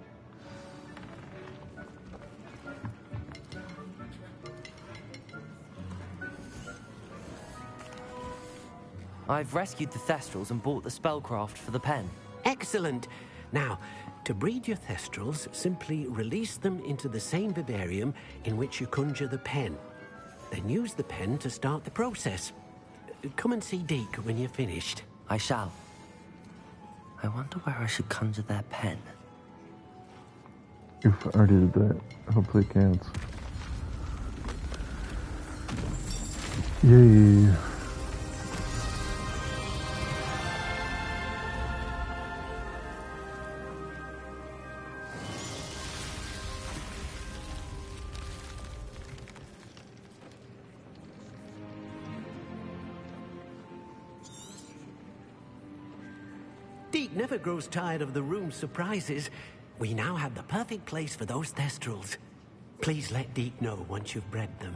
I've rescued the Thestrals and bought the spellcraft for the pen. Excellent. Now, to breed your Thestrals, simply release them into the same vivarium in which you conjure the pen. Then use the pen to start the process. Come and see Deke when you're finished. I shall. I wonder where I should conjure their pen. Oof, I already did that. Hopefully it counts. Yay. Deke never grows tired of the room's surprises. We now have the perfect place for those thestrals. Please let Deke know once you've bred them.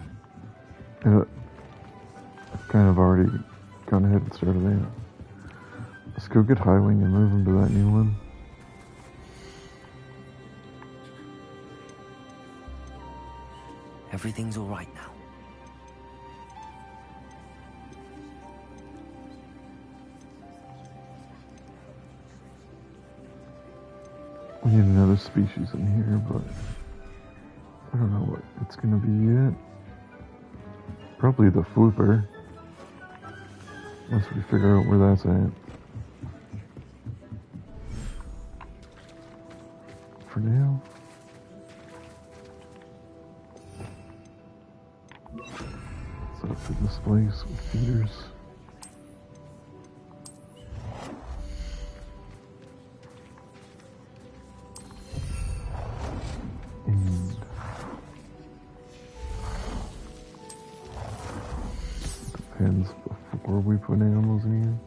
I've kind of already gone ahead and started that. Let's go get Highwing and move him to that new one. Everything's all right now. We need another species in here, but I don't know what it's gonna be yet. Probably the flooper. Once we figure out where that's at. For now. Set up to this place with feeders. And depends before we put animals in here.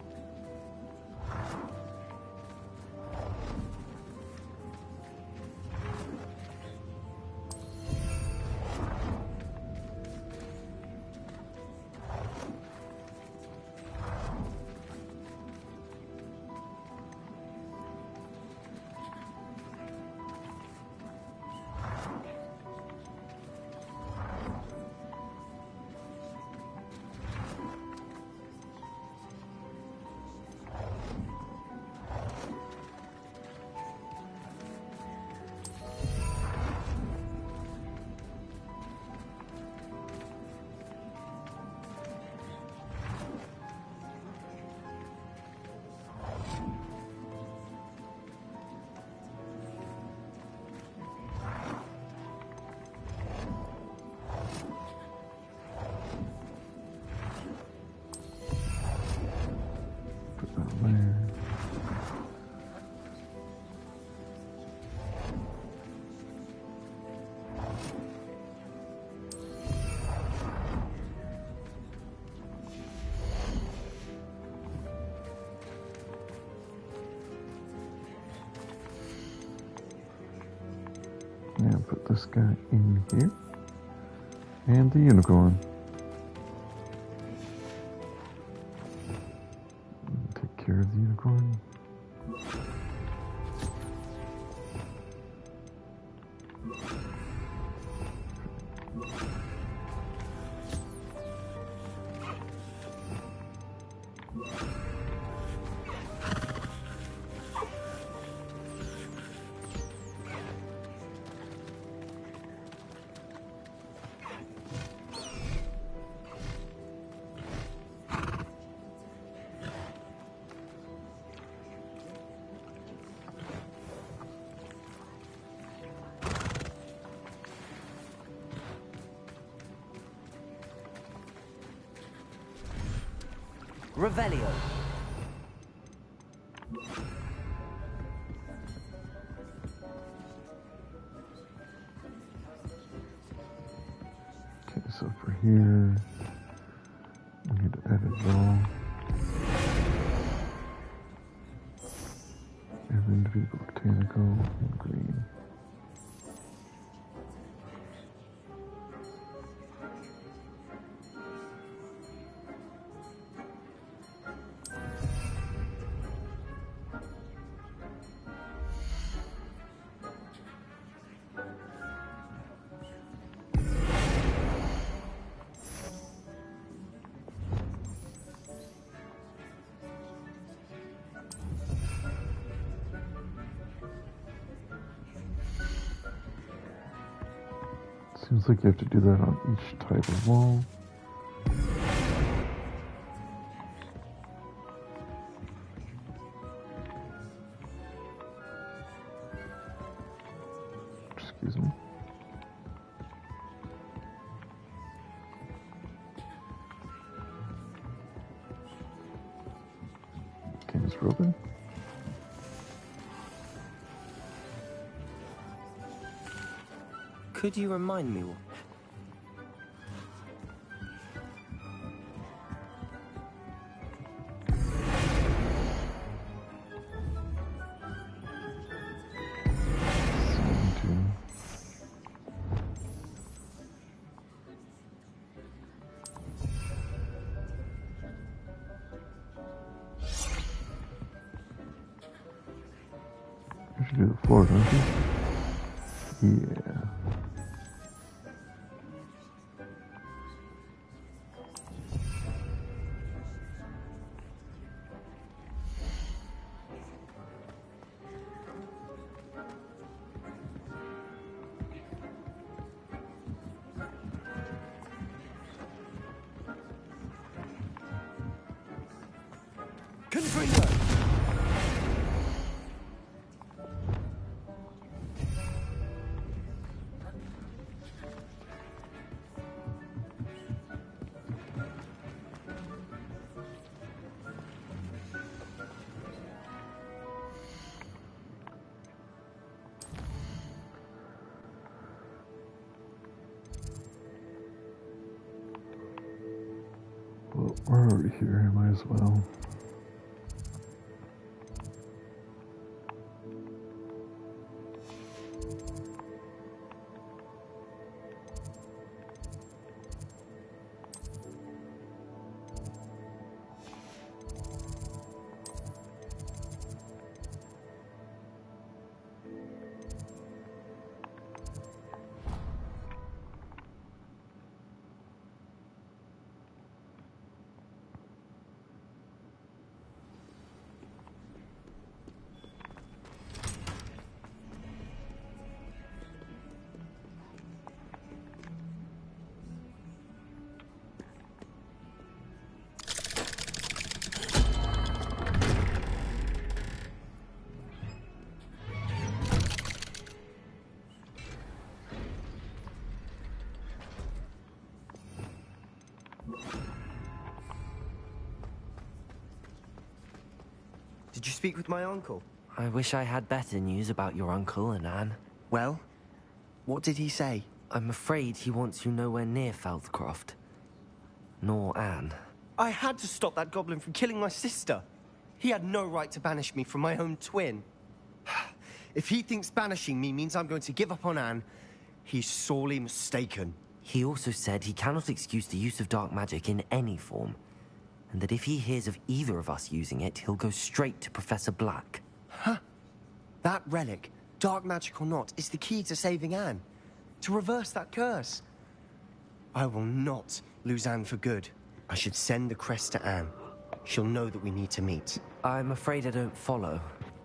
Now put this guy in here. And the unicorn. Take care of the unicorn. Revelio. Okay, so for here, we need to edit it all. And then to be botanical and green. Seems like you have to do that on each type of wall. Excuse me. Okay, it's broken. Could you remind me? do the floor, don't you? Yeah. Well, we're already here, might as well. Did you speak with my uncle? I wish I had better news about your uncle and Anne. Well, what did he say? I'm afraid he wants you nowhere near Feldcroft. Nor Anne. I had to stop that goblin from killing my sister. He had no right to banish me from my own twin. If he thinks banishing me means I'm going to give up on Anne, he's sorely mistaken. He also said he cannot excuse the use of dark magic in any form, and that if he hears of either of us using it, he'll go straight to Professor Black. Huh? That relic, dark magic or not, is the key to saving Anne. To reverse that curse. I will not lose Anne for good. I should send the crest to Anne. She'll know that we need to meet. I'm afraid I don't follow.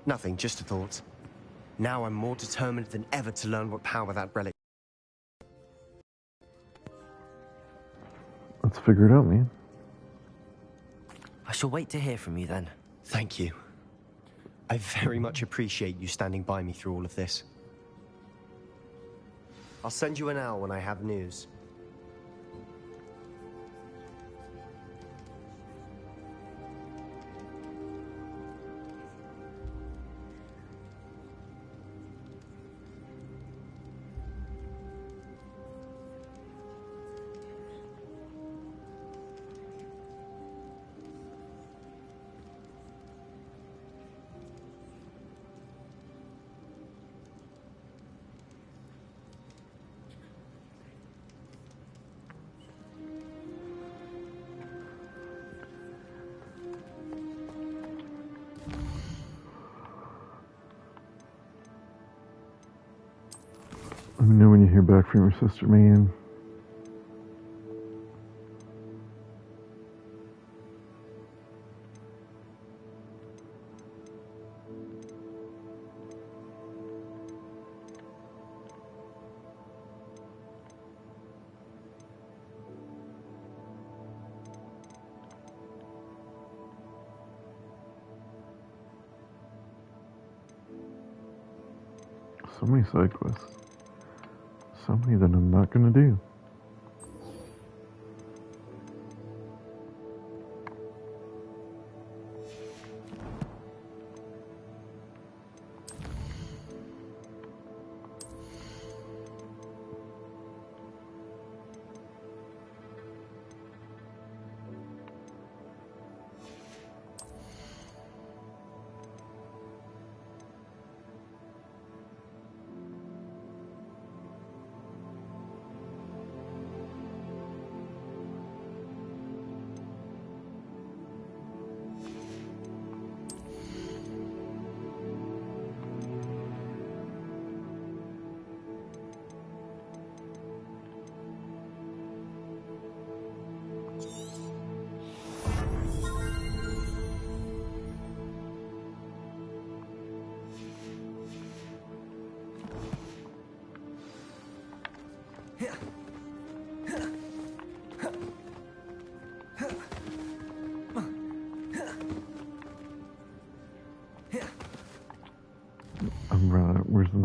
Nothing, just a thought. Now I'm more determined than ever to learn what power that relic... Let's figure it out, man. I shall wait to hear from you then. Thank you. I very much appreciate you standing by me through all of this. I'll send you an owl when I have news. Let me know when you hear back from your sister, man. So many side quests. So many that I'm not gonna do.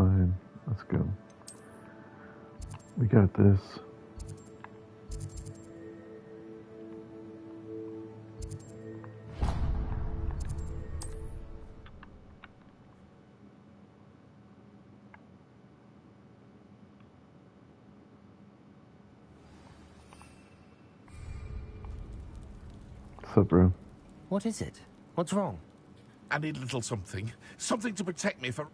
mine. Let's go. We got this. What's up, bro? What is it? What's wrong? I need a little something. Something to protect me for...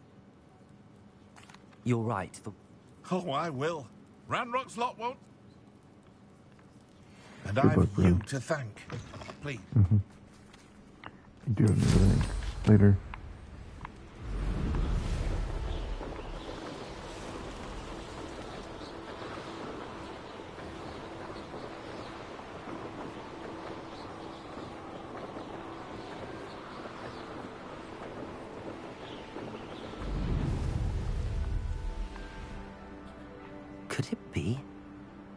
You're right. Oh, I will. Ranrock's lot won't... And Good I've luck, bro. you to thank. Please. You do everything. Later. Could it be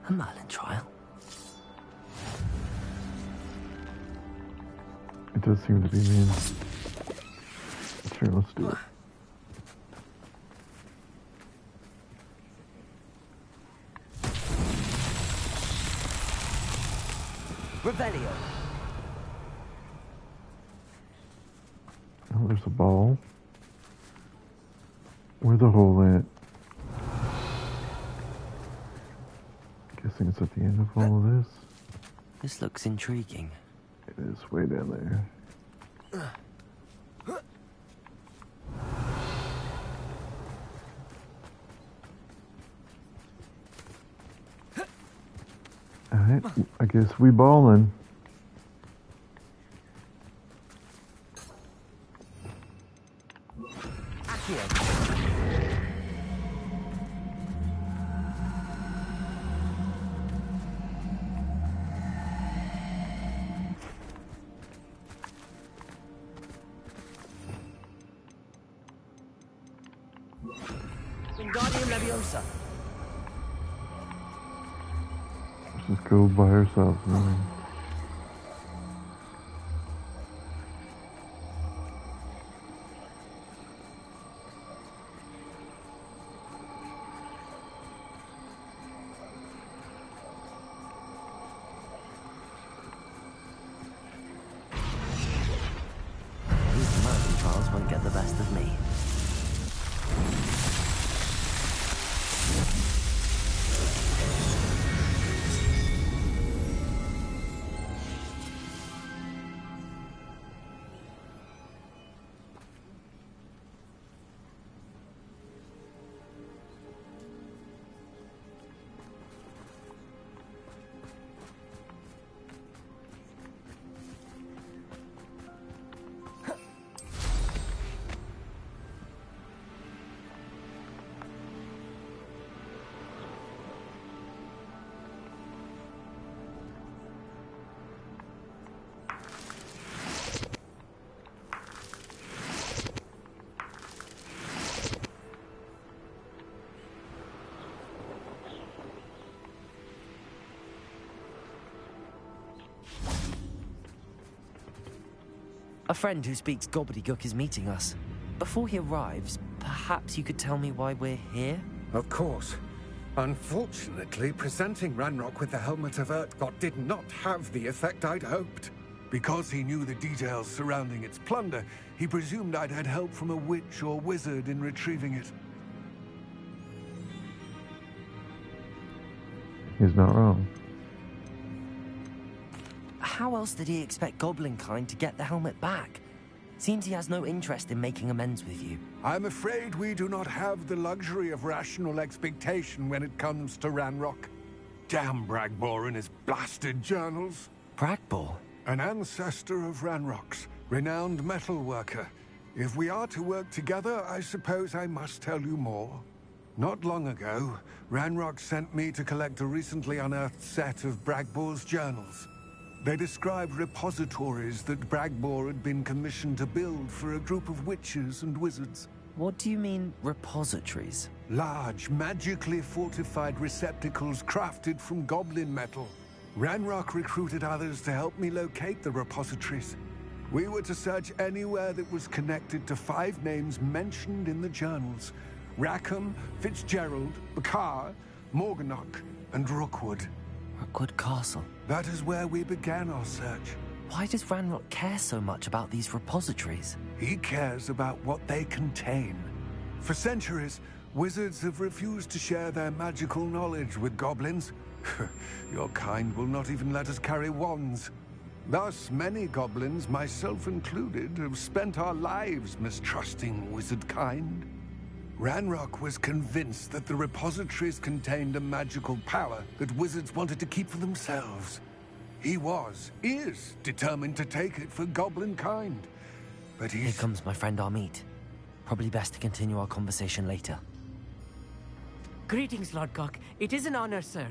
a Merlin trial? It does seem to be me. Sure, let's do it. Revelio. Oh, there's a ball. Where's the hole at? Guessing it's at the end of all of this. This looks intriguing. It is way down there. Alright, I guess we ballin'. Wingardium Leviosa. Let's just go by ourselves, man. These Merlin trials won't get the best of me. A friend who speaks gobbledygook is meeting us. Before he arrives, perhaps you could tell me why we're here? Of course. Unfortunately, presenting Ranrock with the Helmet of Urtkot did not have the effect I'd hoped. Because he knew the details surrounding its plunder, he presumed I'd had help from a witch or wizard in retrieving it. He's not wrong. How else did he expect Goblinkind to get the helmet back? Seems he has no interest in making amends with you. I'm afraid we do not have the luxury of rational expectation when it comes to Ranrock. Damn Bragbor and his blasted journals. Bragbor? An ancestor of Ranrock's, renowned metal worker. If we are to work together, I suppose I must tell you more. Not long ago, Ranrock sent me to collect a recently unearthed set of Bragbor's journals. They described repositories that Bragbor had been commissioned to build for a group of witches and wizards. What do you mean, repositories? Large, magically fortified receptacles crafted from goblin metal. Ranrock recruited others to help me locate the repositories. We were to search anywhere that was connected to 5 names mentioned in the journals. Rackham, Fitzgerald, Bakar, Morganach, and Rookwood. Rookwood Castle. That is where we began our search. Why does Ranrock care so much about these repositories? He cares about what they contain. For centuries, wizards have refused to share their magical knowledge with goblins. Your kind will not even let us carry wands. Thus, many goblins, myself included, have spent our lives mistrusting wizard kind. Ranrock was convinced that the repositories contained a magical power that wizards wanted to keep for themselves. He is determined to take it for goblin kind. But Here comes my friend Amit. Probably best to continue our conversation later. Greetings, Lord Cock. It is an honor, sir.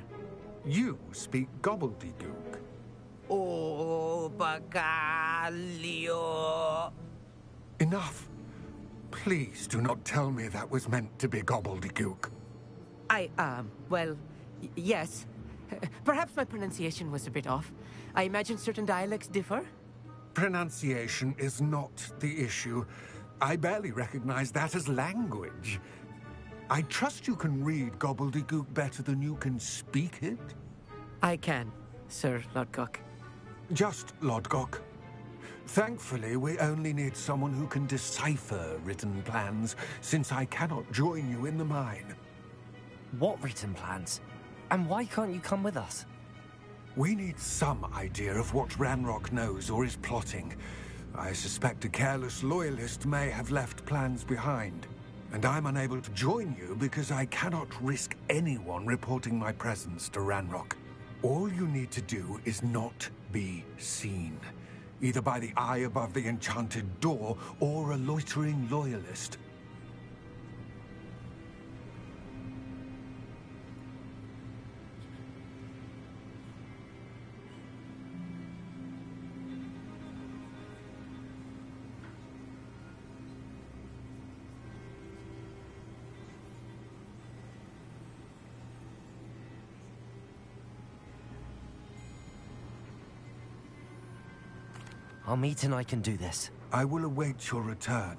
You speak gobbledygook. Oh, Bagalio. Enough. Please do not tell me that was meant to be gobbledygook. Well, yes. Perhaps my pronunciation was a bit off. I imagine certain dialects differ? Pronunciation is not the issue. I barely recognize that as language. I trust you can read gobbledygook better than you can speak it? I can, Sir Lodgok. Just Lodgok. Thankfully, we only need someone who can decipher written plans, since I cannot join you in the mine. What written plans? And why can't you come with us? We need some idea of what Ranrock knows or is plotting. I suspect a careless loyalist may have left plans behind. And I'm unable to join you because I cannot risk anyone reporting my presence to Ranrock. All you need to do is not be seen. Either by the eye above the enchanted door, or a loitering loyalist. Amit and I can do this. I will await your return.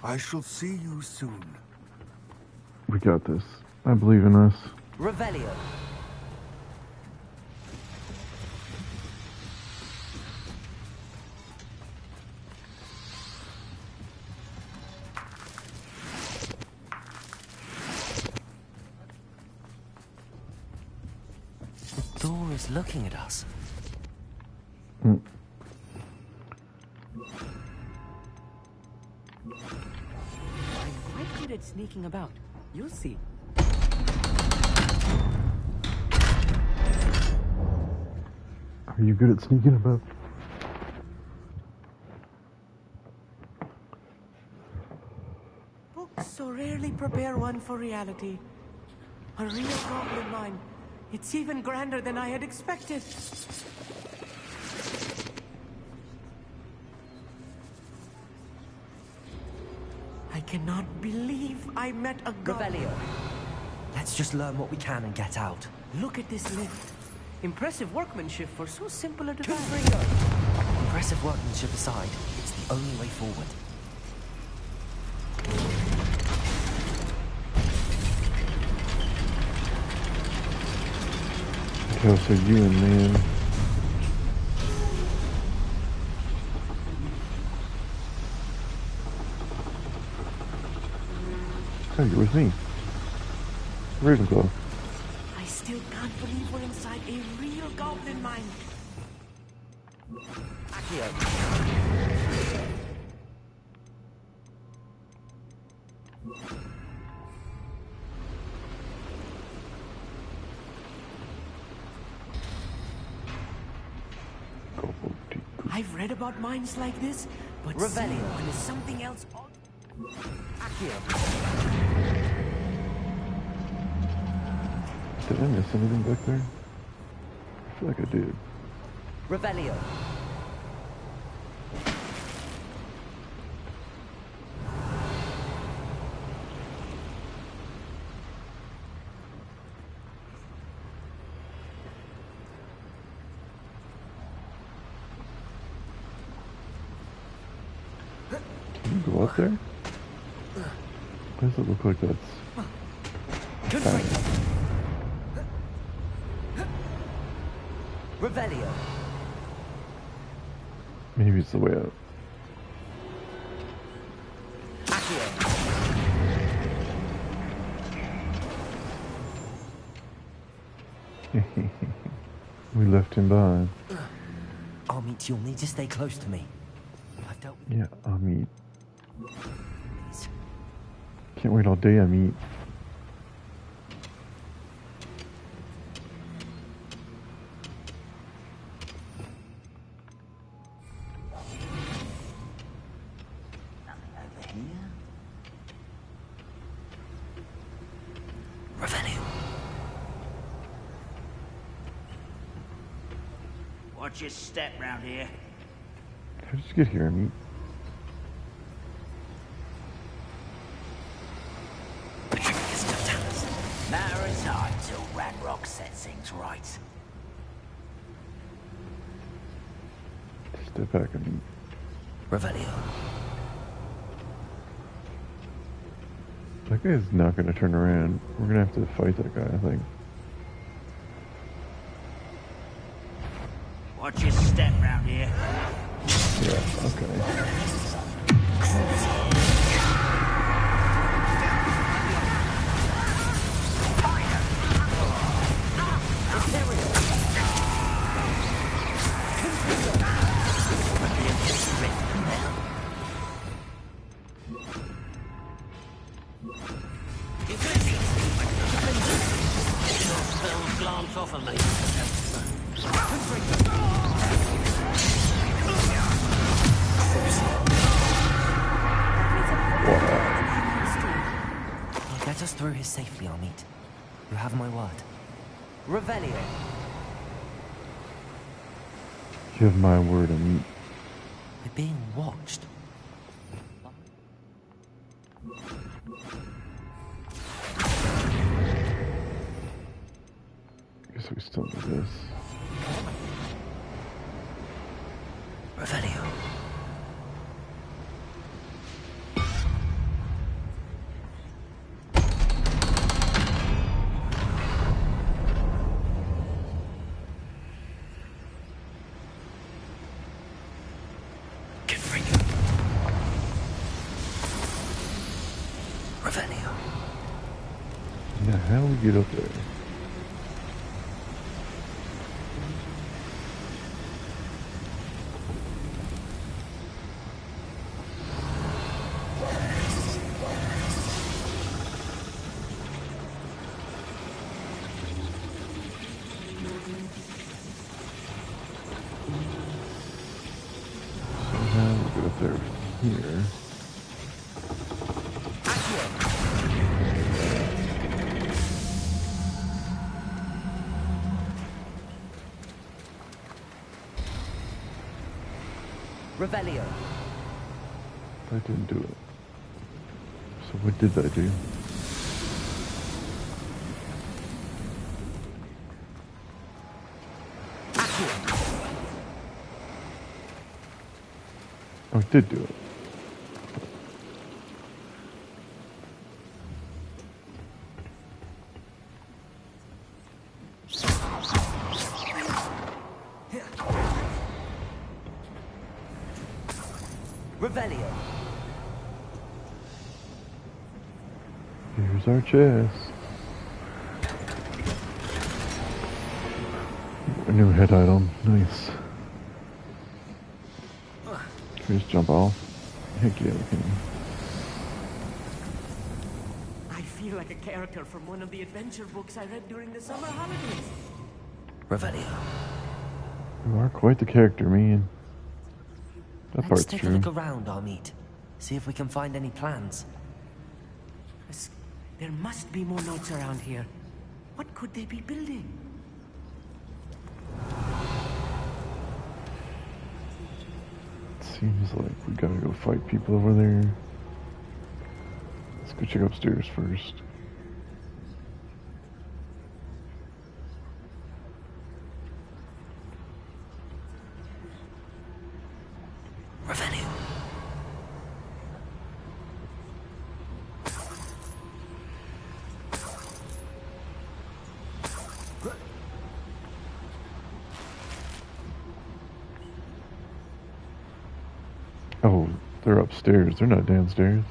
I shall see you soon. We got this. I believe in us. Revelio. The door is looking at us. Mm. I'm quite good at sneaking about. You'll see. Are you good at sneaking about? Books so rarely prepare one for reality. A real goblin mine. It's even grander than I had expected. I cannot believe I met a goblin. Revelio. Let's just learn what we can and get out. Look at this lift. Impressive workmanship for so simple a device. Impressive workmanship aside, it's the only way forward. Okay, so you and man. Oh, you're with me. Ravenclaw. I still can't believe we're inside a real goblin mine. Accio. I've read about mines like this, but Revelio. one is something else. Accio. Did I miss anything back there? I feel like I did. Revelio. Can you go up there? Why does it look like that's bad? Revelio. Maybe it's the way out. We left him behind. Amit, you'll need to stay close to me. I've dealt with... Yeah, Amit. Can't wait all day, Amit. Watch your step round here. How did you get here, Amit? Matter is hard till Ranrock sets things right. Step back, Amit. Revelio. That guy's not going to turn around. We're going to have to fight that guy, I think. Watch your step round here. Yeah, okay. Glance off of me. I'll get us through here safely, Amit. You have my word. Revelio. You have my word, Amit. We're being watched. Guess we still do this. Revelio. Revelio. Now, how do we get up there? Here. Revelio. I didn't do it. So what did I do? Oh, I did do it. Revelio. Here's our chest. A new head item. Nice. Can we just jump off? Heck yeah, we can. I feel like a character from one of the adventure books I read during the summer holidays. Revelio. You are quite the character, man. That Let's part's take true. a look around, Amit. See if we can find any plans. There must be more notes around here. What could they be building? Seems like we gotta go fight people over there. Let's go check upstairs first. Revelio. Oh, they're upstairs. They're not downstairs.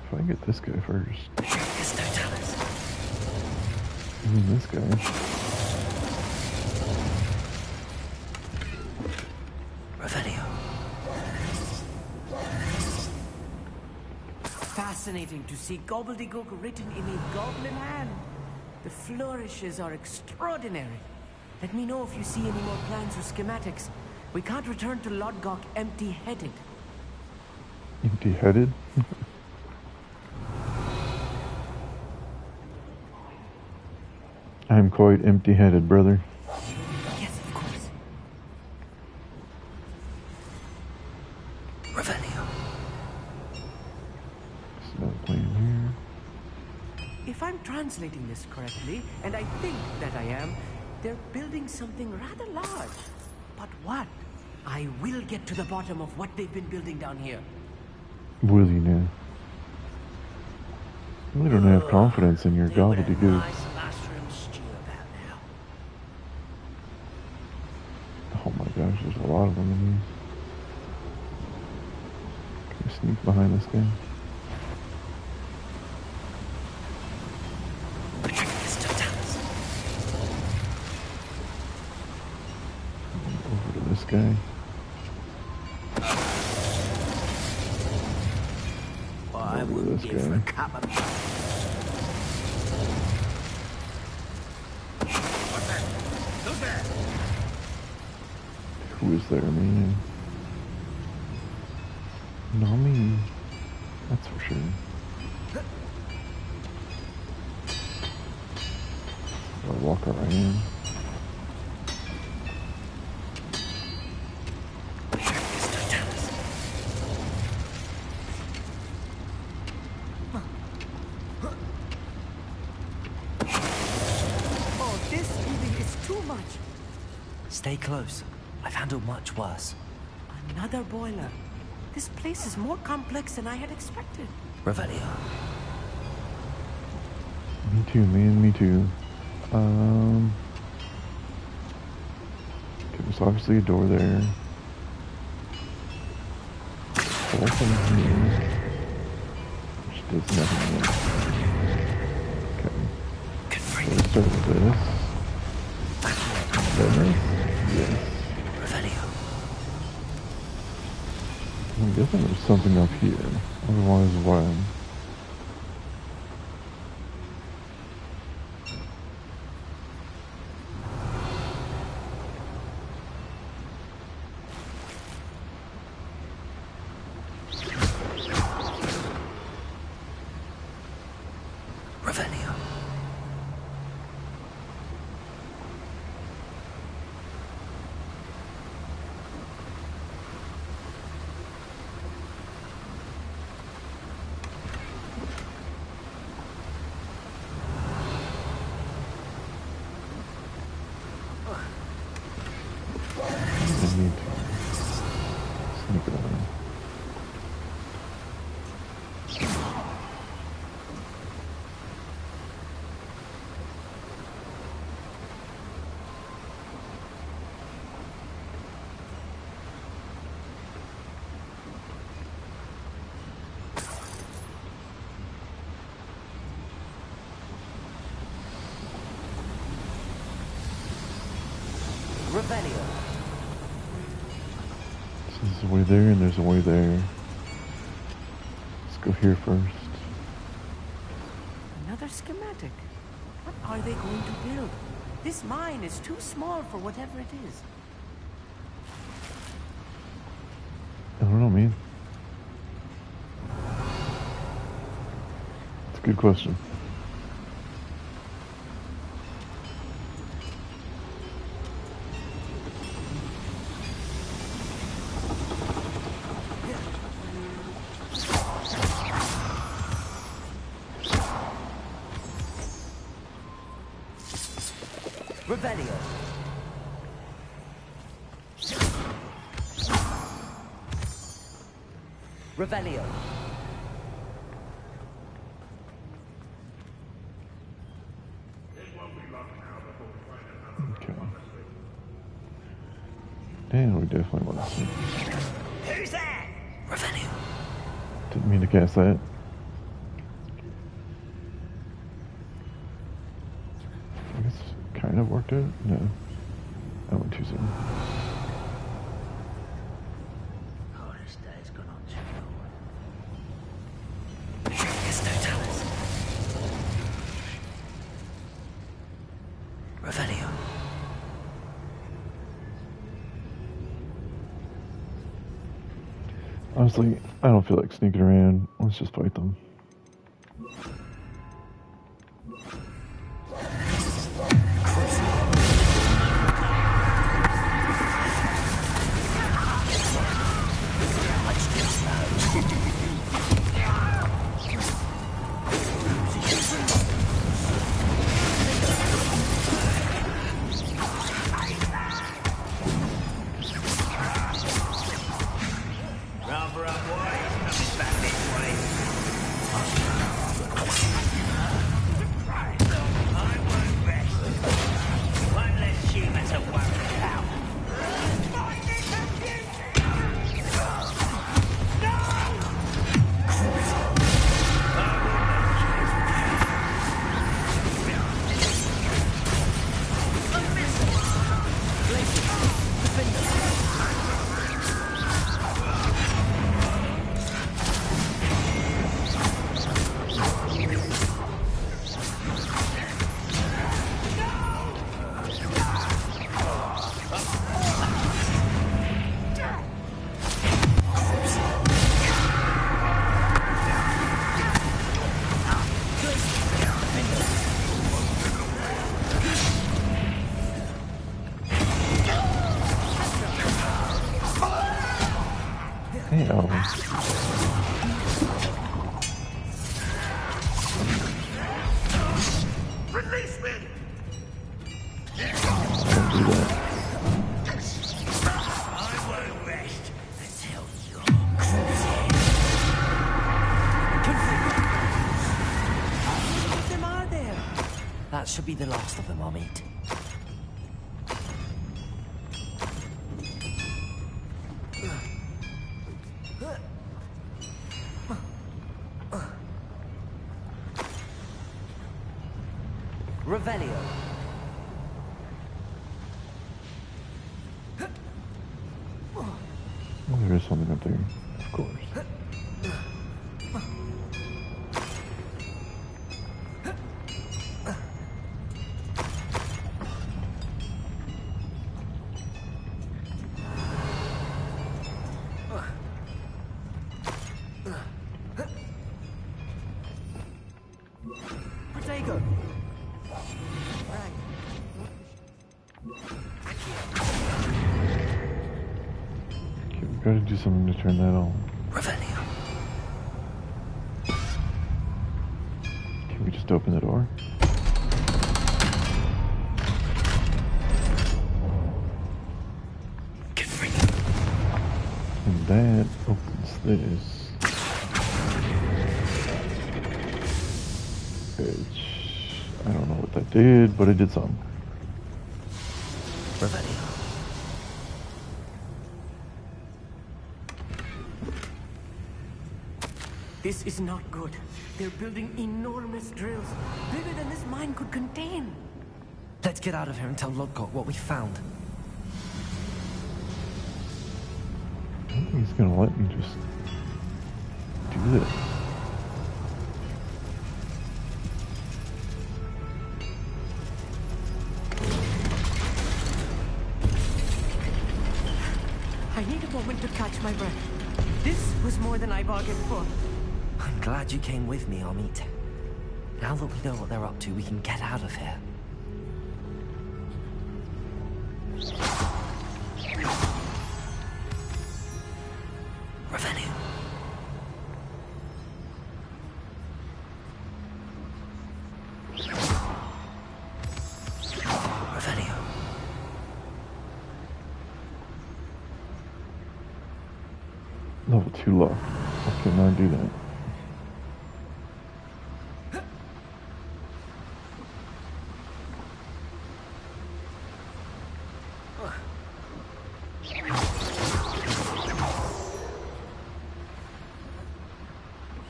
If I can get this guy first. This guy. Revelio. Fascinating to see gobbledygook written in a goblin hand. The flourishes are extraordinary. Let me know if you see any more plans or schematics. We can't return to Lodgok empty-headed. Empty-headed? I'm quite empty-headed, brother. Yes, of course. Revelio. There's no plan here. If I'm translating this correctly, and I think that I am, they're building something rather large. But what? I will get to the bottom of what they've been building down here. Will you now? I really don't have confidence in your gobbledygook. Oh my gosh, there's a lot of them in these. Can I sneak behind this guy? Over to this guy. I Over to wouldn't this give for a guy. cup of... Who's there? Who is there, man? Not me. That's for sure. I'll walk around. Oh, this even is too much. Stay close. I've handled much worse. Another boiler. This place is more complex than I had expected. Revelio. Me too, man, me too. There's obviously a door there. Open here. Which does nothing yet. Okay. So let's start with this. Then yes. Revelio. I'm guessing there's something up here. Otherwise, why? Revelio. I need to sneak around. Revelio. So there's a way there and there's a way there. Let's go here first. Another schematic. What are they going to build? This mine is too small for whatever it is. I don't know, man. It's a good question. Revelio. Revelio. And we definitely want to see. Who's that? Revenue. Didn't mean to cast that. I guess it kind of worked out. No. I went too soon. Oh, this day's gone on too Yes, no talents. Revelio. Honestly, I don't feel like sneaking around. Let's just fight them. Release me! Don't do that. I won't rest until you're How many of them are there? That should be the last of them I'll meet. Revelio. Oh, there is something up there, of course. Protego. Okay, we've got to do something to turn that on. Revelio. Can we just open the door? And that opens this. Which, I don't know what that did, but it did something. Revelio. This is not good. They're building enormous drills, bigger than this mine could contain. Let's get out of here and tell Lodgok what we found. I don't think he's gonna let me just do this. I need a moment to catch my breath. This was more than I bargained for. I'm glad you came with me, Amit. Now that we know what they're up to, we can get out of here. Revelio. Revelio. Level 2 lock. I cannot do that.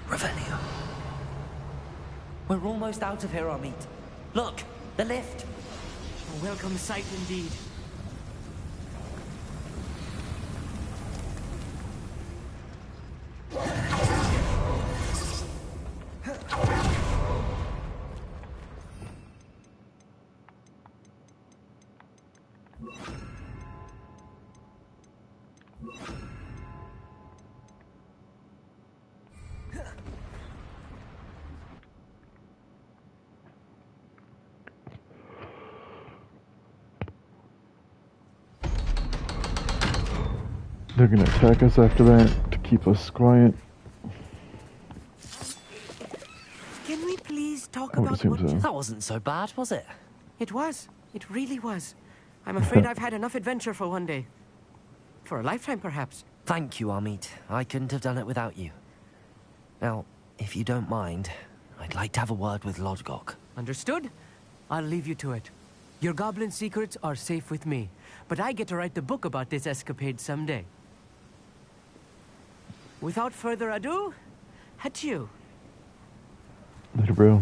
Revelio. We're almost out of here, Amit. Look, the lift. A welcome sight indeed. They're gonna attack us after that to keep us quiet. Can we please talk I would about assume what... so. That wasn't so bad, was it? It was. It really was. I'm afraid I've had enough adventure for one day. For a lifetime, perhaps. Thank you, Amit. I couldn't have done it without you. Now, if you don't mind, I'd like to have a word with Lodgok. Understood? I'll leave you to it. Your goblin secrets are safe with me, but I get to write the book about this escapade someday. Without further ado, adieu. Later, bro.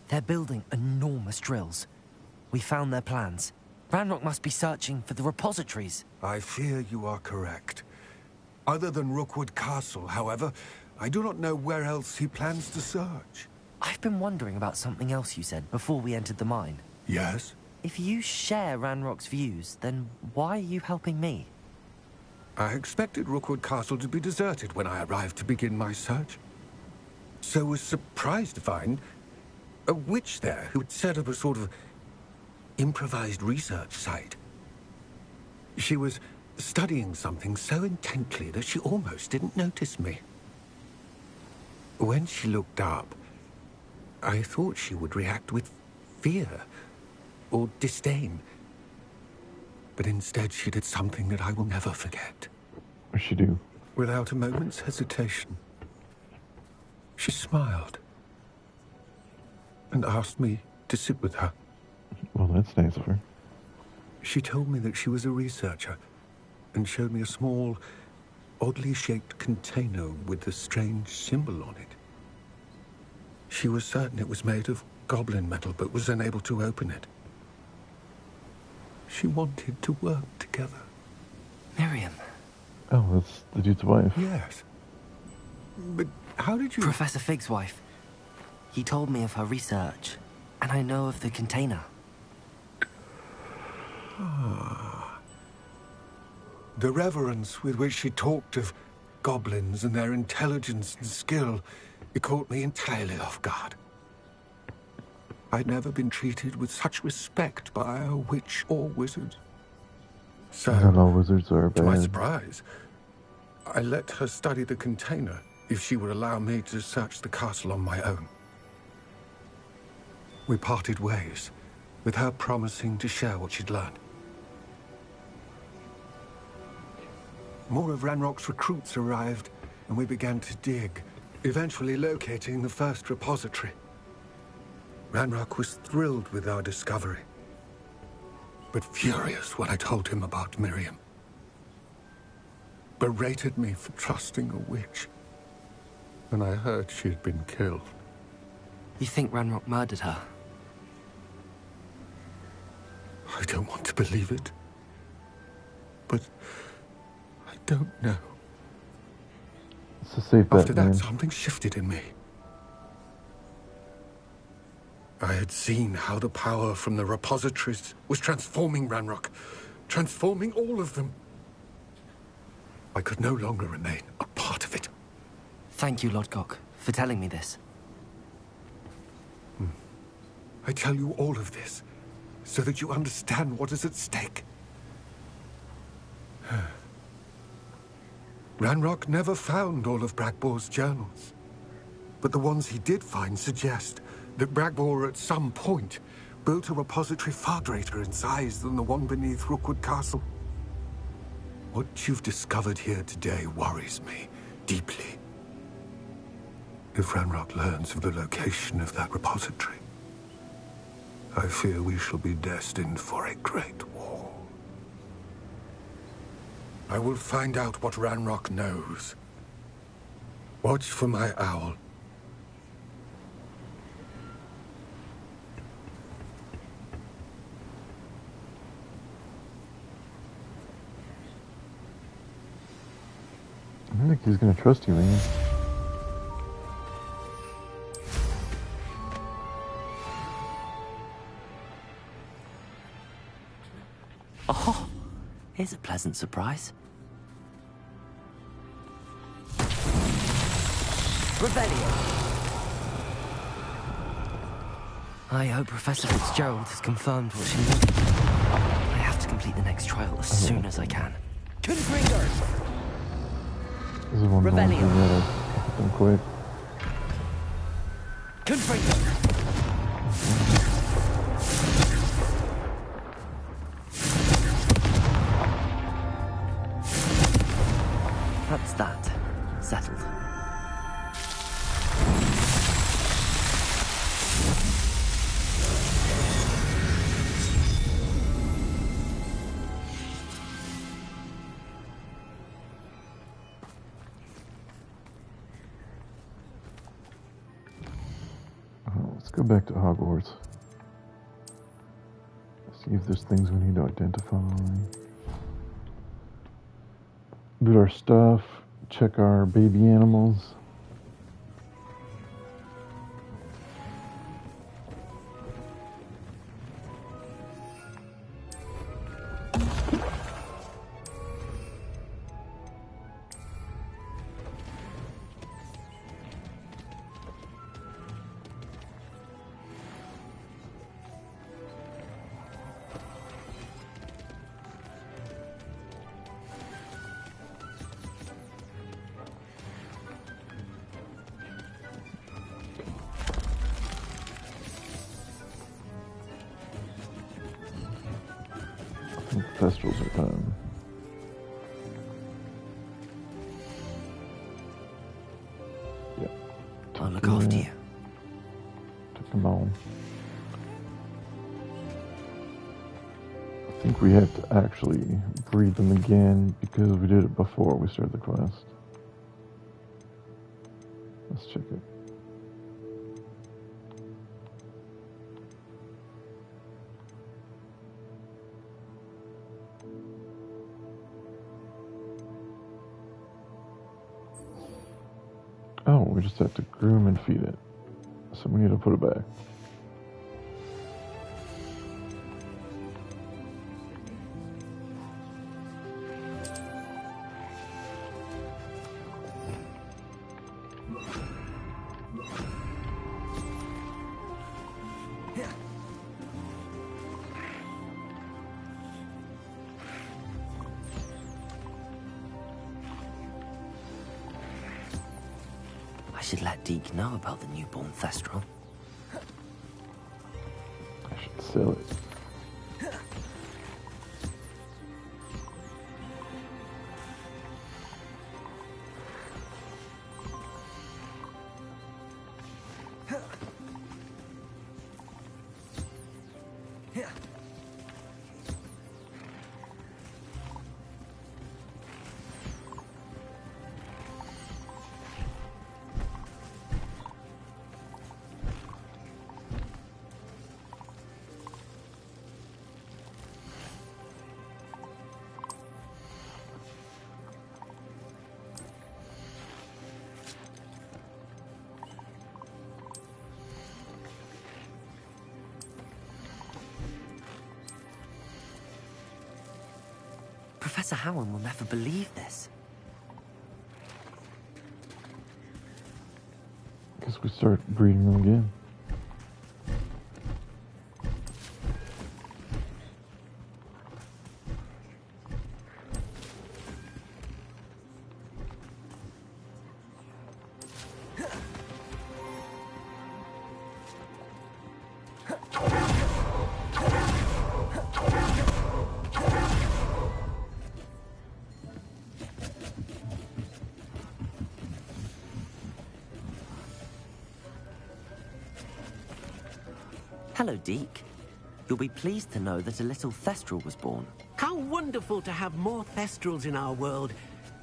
They're building enormous drills. We found their plans. Ranrock must be searching for the repositories. I fear you are correct. Other than Rookwood Castle, however, I do not know where else he plans to search. I've been wondering about something else you said before we entered the mine. Yes? If you share Ranrock's views, then why are you helping me? I expected Rookwood Castle to be deserted when I arrived to begin my search. So was surprised to find a witch there who had set up a sort of improvised research site. She was studying something so intently that she almost didn't notice me. When she looked up, I thought she would react with fear or disdain. But instead she did something that I will never forget. What'd she do? Without a moment's hesitation, she smiled and asked me to sit with her. Well, that's nice of her. She told me that she was a researcher and showed me a small, oddly shaped container with a strange symbol on it. She was certain it was made of goblin metal, but was unable to open it. She wanted to work together. Miriam. Oh, that's the dude's wife. Yes. But how did you... Professor Fig's wife. He told me of her research, and I know of the container. Ah. The reverence with which she talked of goblins and their intelligence and skill, it caught me entirely off guard. I'd never been treated with such respect by a witch or wizard. So, Not all wizards are to my bad. surprise, I let her study the container if she would allow me to search the castle on my own. We parted ways, with her promising to share what she'd learned. More of Ranrock's recruits arrived, and we began to dig, eventually locating the first repository. Ranrock was thrilled with our discovery, but furious when I told him about Miriam. Berated me for trusting a witch when I heard she had been killed. You think Ranrock murdered her? I don't want to believe it, but I don't know. It's a safe bet, After that, man. something shifted in me. I had seen how the power from the repositories was transforming Ranrock, transforming all of them. I could no longer remain a part of it. Thank you, Lodgok, for telling me this. I tell you all of this so that you understand what is at stake. Ranrock never found all of Bragbor's journals, but the ones he did find suggest that Bragbor at some point built a repository far greater in size than the one beneath Rookwood Castle. What you've discovered here today worries me deeply. If Ranrock learns of the location of that repository, I fear we shall be destined for a great war. I will find out what Ranrock knows. Watch for my owl. I don't think he's gonna trust you, man. Oh, here's a pleasant surprise. Revelio. I hope Professor Fitzgerald has confirmed what she wanted. I have to complete the next trial as soon as I can. Confringo! This is one going to get them quick. Confringo! That's that. Settled. Let's go back to Hogwarts. See if there's things we need to identify. Loot our stuff. Check our baby animals. Festivals are done. Yep. I'll look after you. Took them all. I think we have to actually breed them again because we did it before we started the quest. Let's check it. Oh, we just have to groom and feed it. So we need to put it back. I should let Deke know about the newborn Thestral. I should sell it. Professor Howard will never believe this. Guess we start breeding them again. Hello, Deke. You'll be pleased to know that a little Thestral was born. How wonderful to have more Thestrals in our world.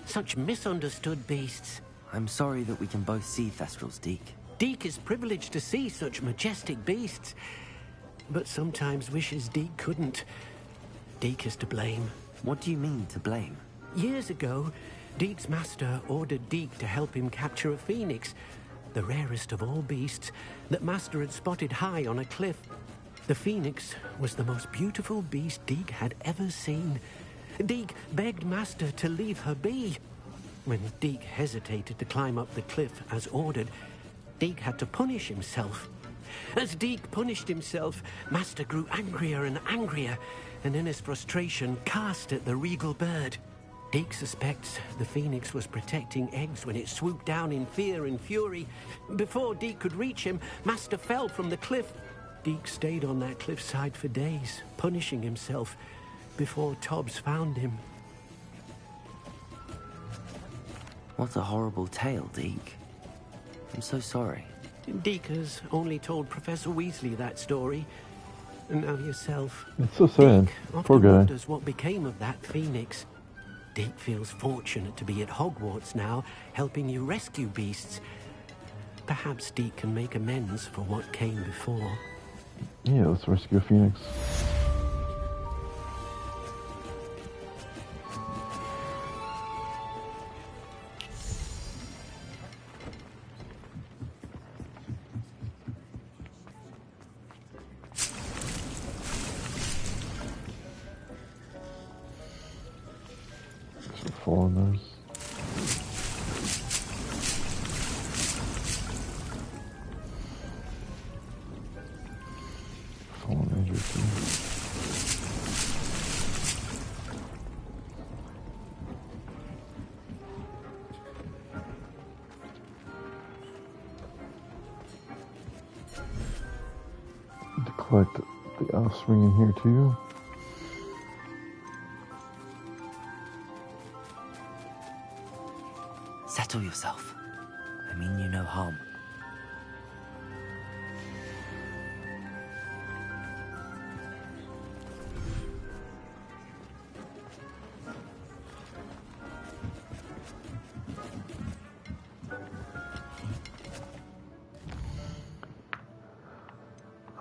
Such misunderstood beasts. I'm sorry that we can both see Thestrals, Deke. Deke is privileged to see such majestic beasts, but sometimes wishes Deke couldn't. Deke is to blame. What do you mean, to blame? Years ago, Deke's master ordered Deke to help him capture a phoenix, the rarest of all beasts, that master had spotted high on a cliff. The phoenix was the most beautiful beast Deke had ever seen. Deke begged master to leave her be. When Deke hesitated to climb up the cliff as ordered, Deke had to punish himself. As Deke punished himself, master grew angrier and angrier, and in his frustration cast at the regal bird. Deke suspects the phoenix was protecting eggs when it swooped down in fear and fury. Before Deke could reach him, master fell from the cliff. Deke stayed on that cliffside for days, punishing himself, before Tobbs found him. What a horrible tale, Deke. I'm so sorry. Deke has only told Professor Weasley that story. And now yourself. It's so sad. Deke Poor often guy. wonders what became of that phoenix. Deke feels fortunate to be at Hogwarts now, helping you rescue beasts. Perhaps Deke can make amends for what came before. Yeah, let's rescue a phoenix. Fallen those. Fallen Ranger too. To collect the offspring in here too. Settle yourself. I mean you no harm.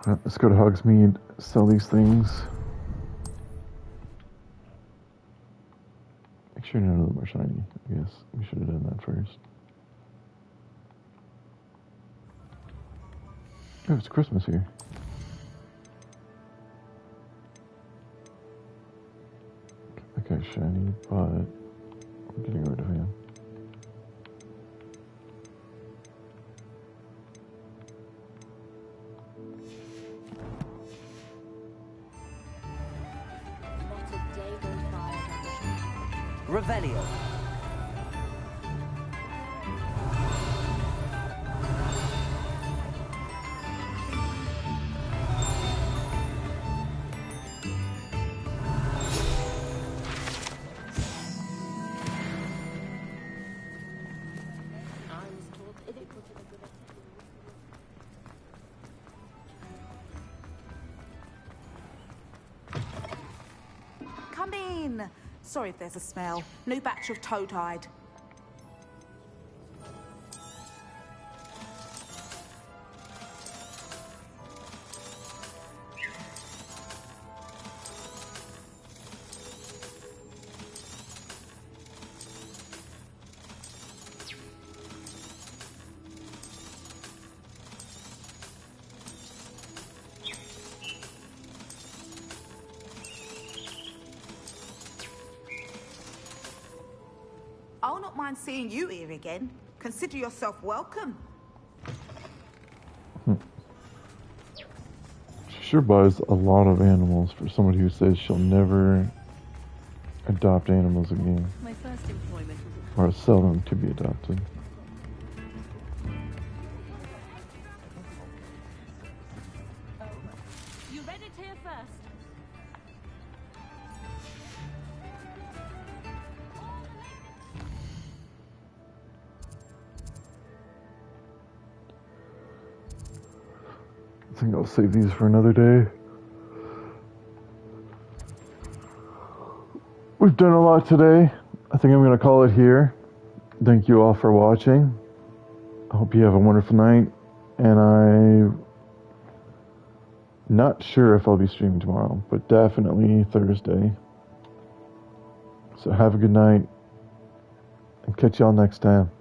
Let's go to Hogsmeade, sell these things. Make sure none of them are shiny, I guess. We should have done that first. Oh, it's Christmas here. That guy's shiny, but I'm getting rid of him. Revelio. Come in. Sorry if there's a smell. New batch of toad-hide. I'll not mind seeing you here again. Consider yourself welcome. She sure buys a lot of animals for somebody who says she'll never adopt animals again. My first employment Or sell them to be adopted. You read it here first. I think I'll save these for another day. we've done a lot today. I think I'm going to call it here. Thank you all for watching. I hope you have a wonderful night. And I'm not sure if I'll be streaming tomorrow, but definitely Thursday. So have a good night. And catch y'all next time.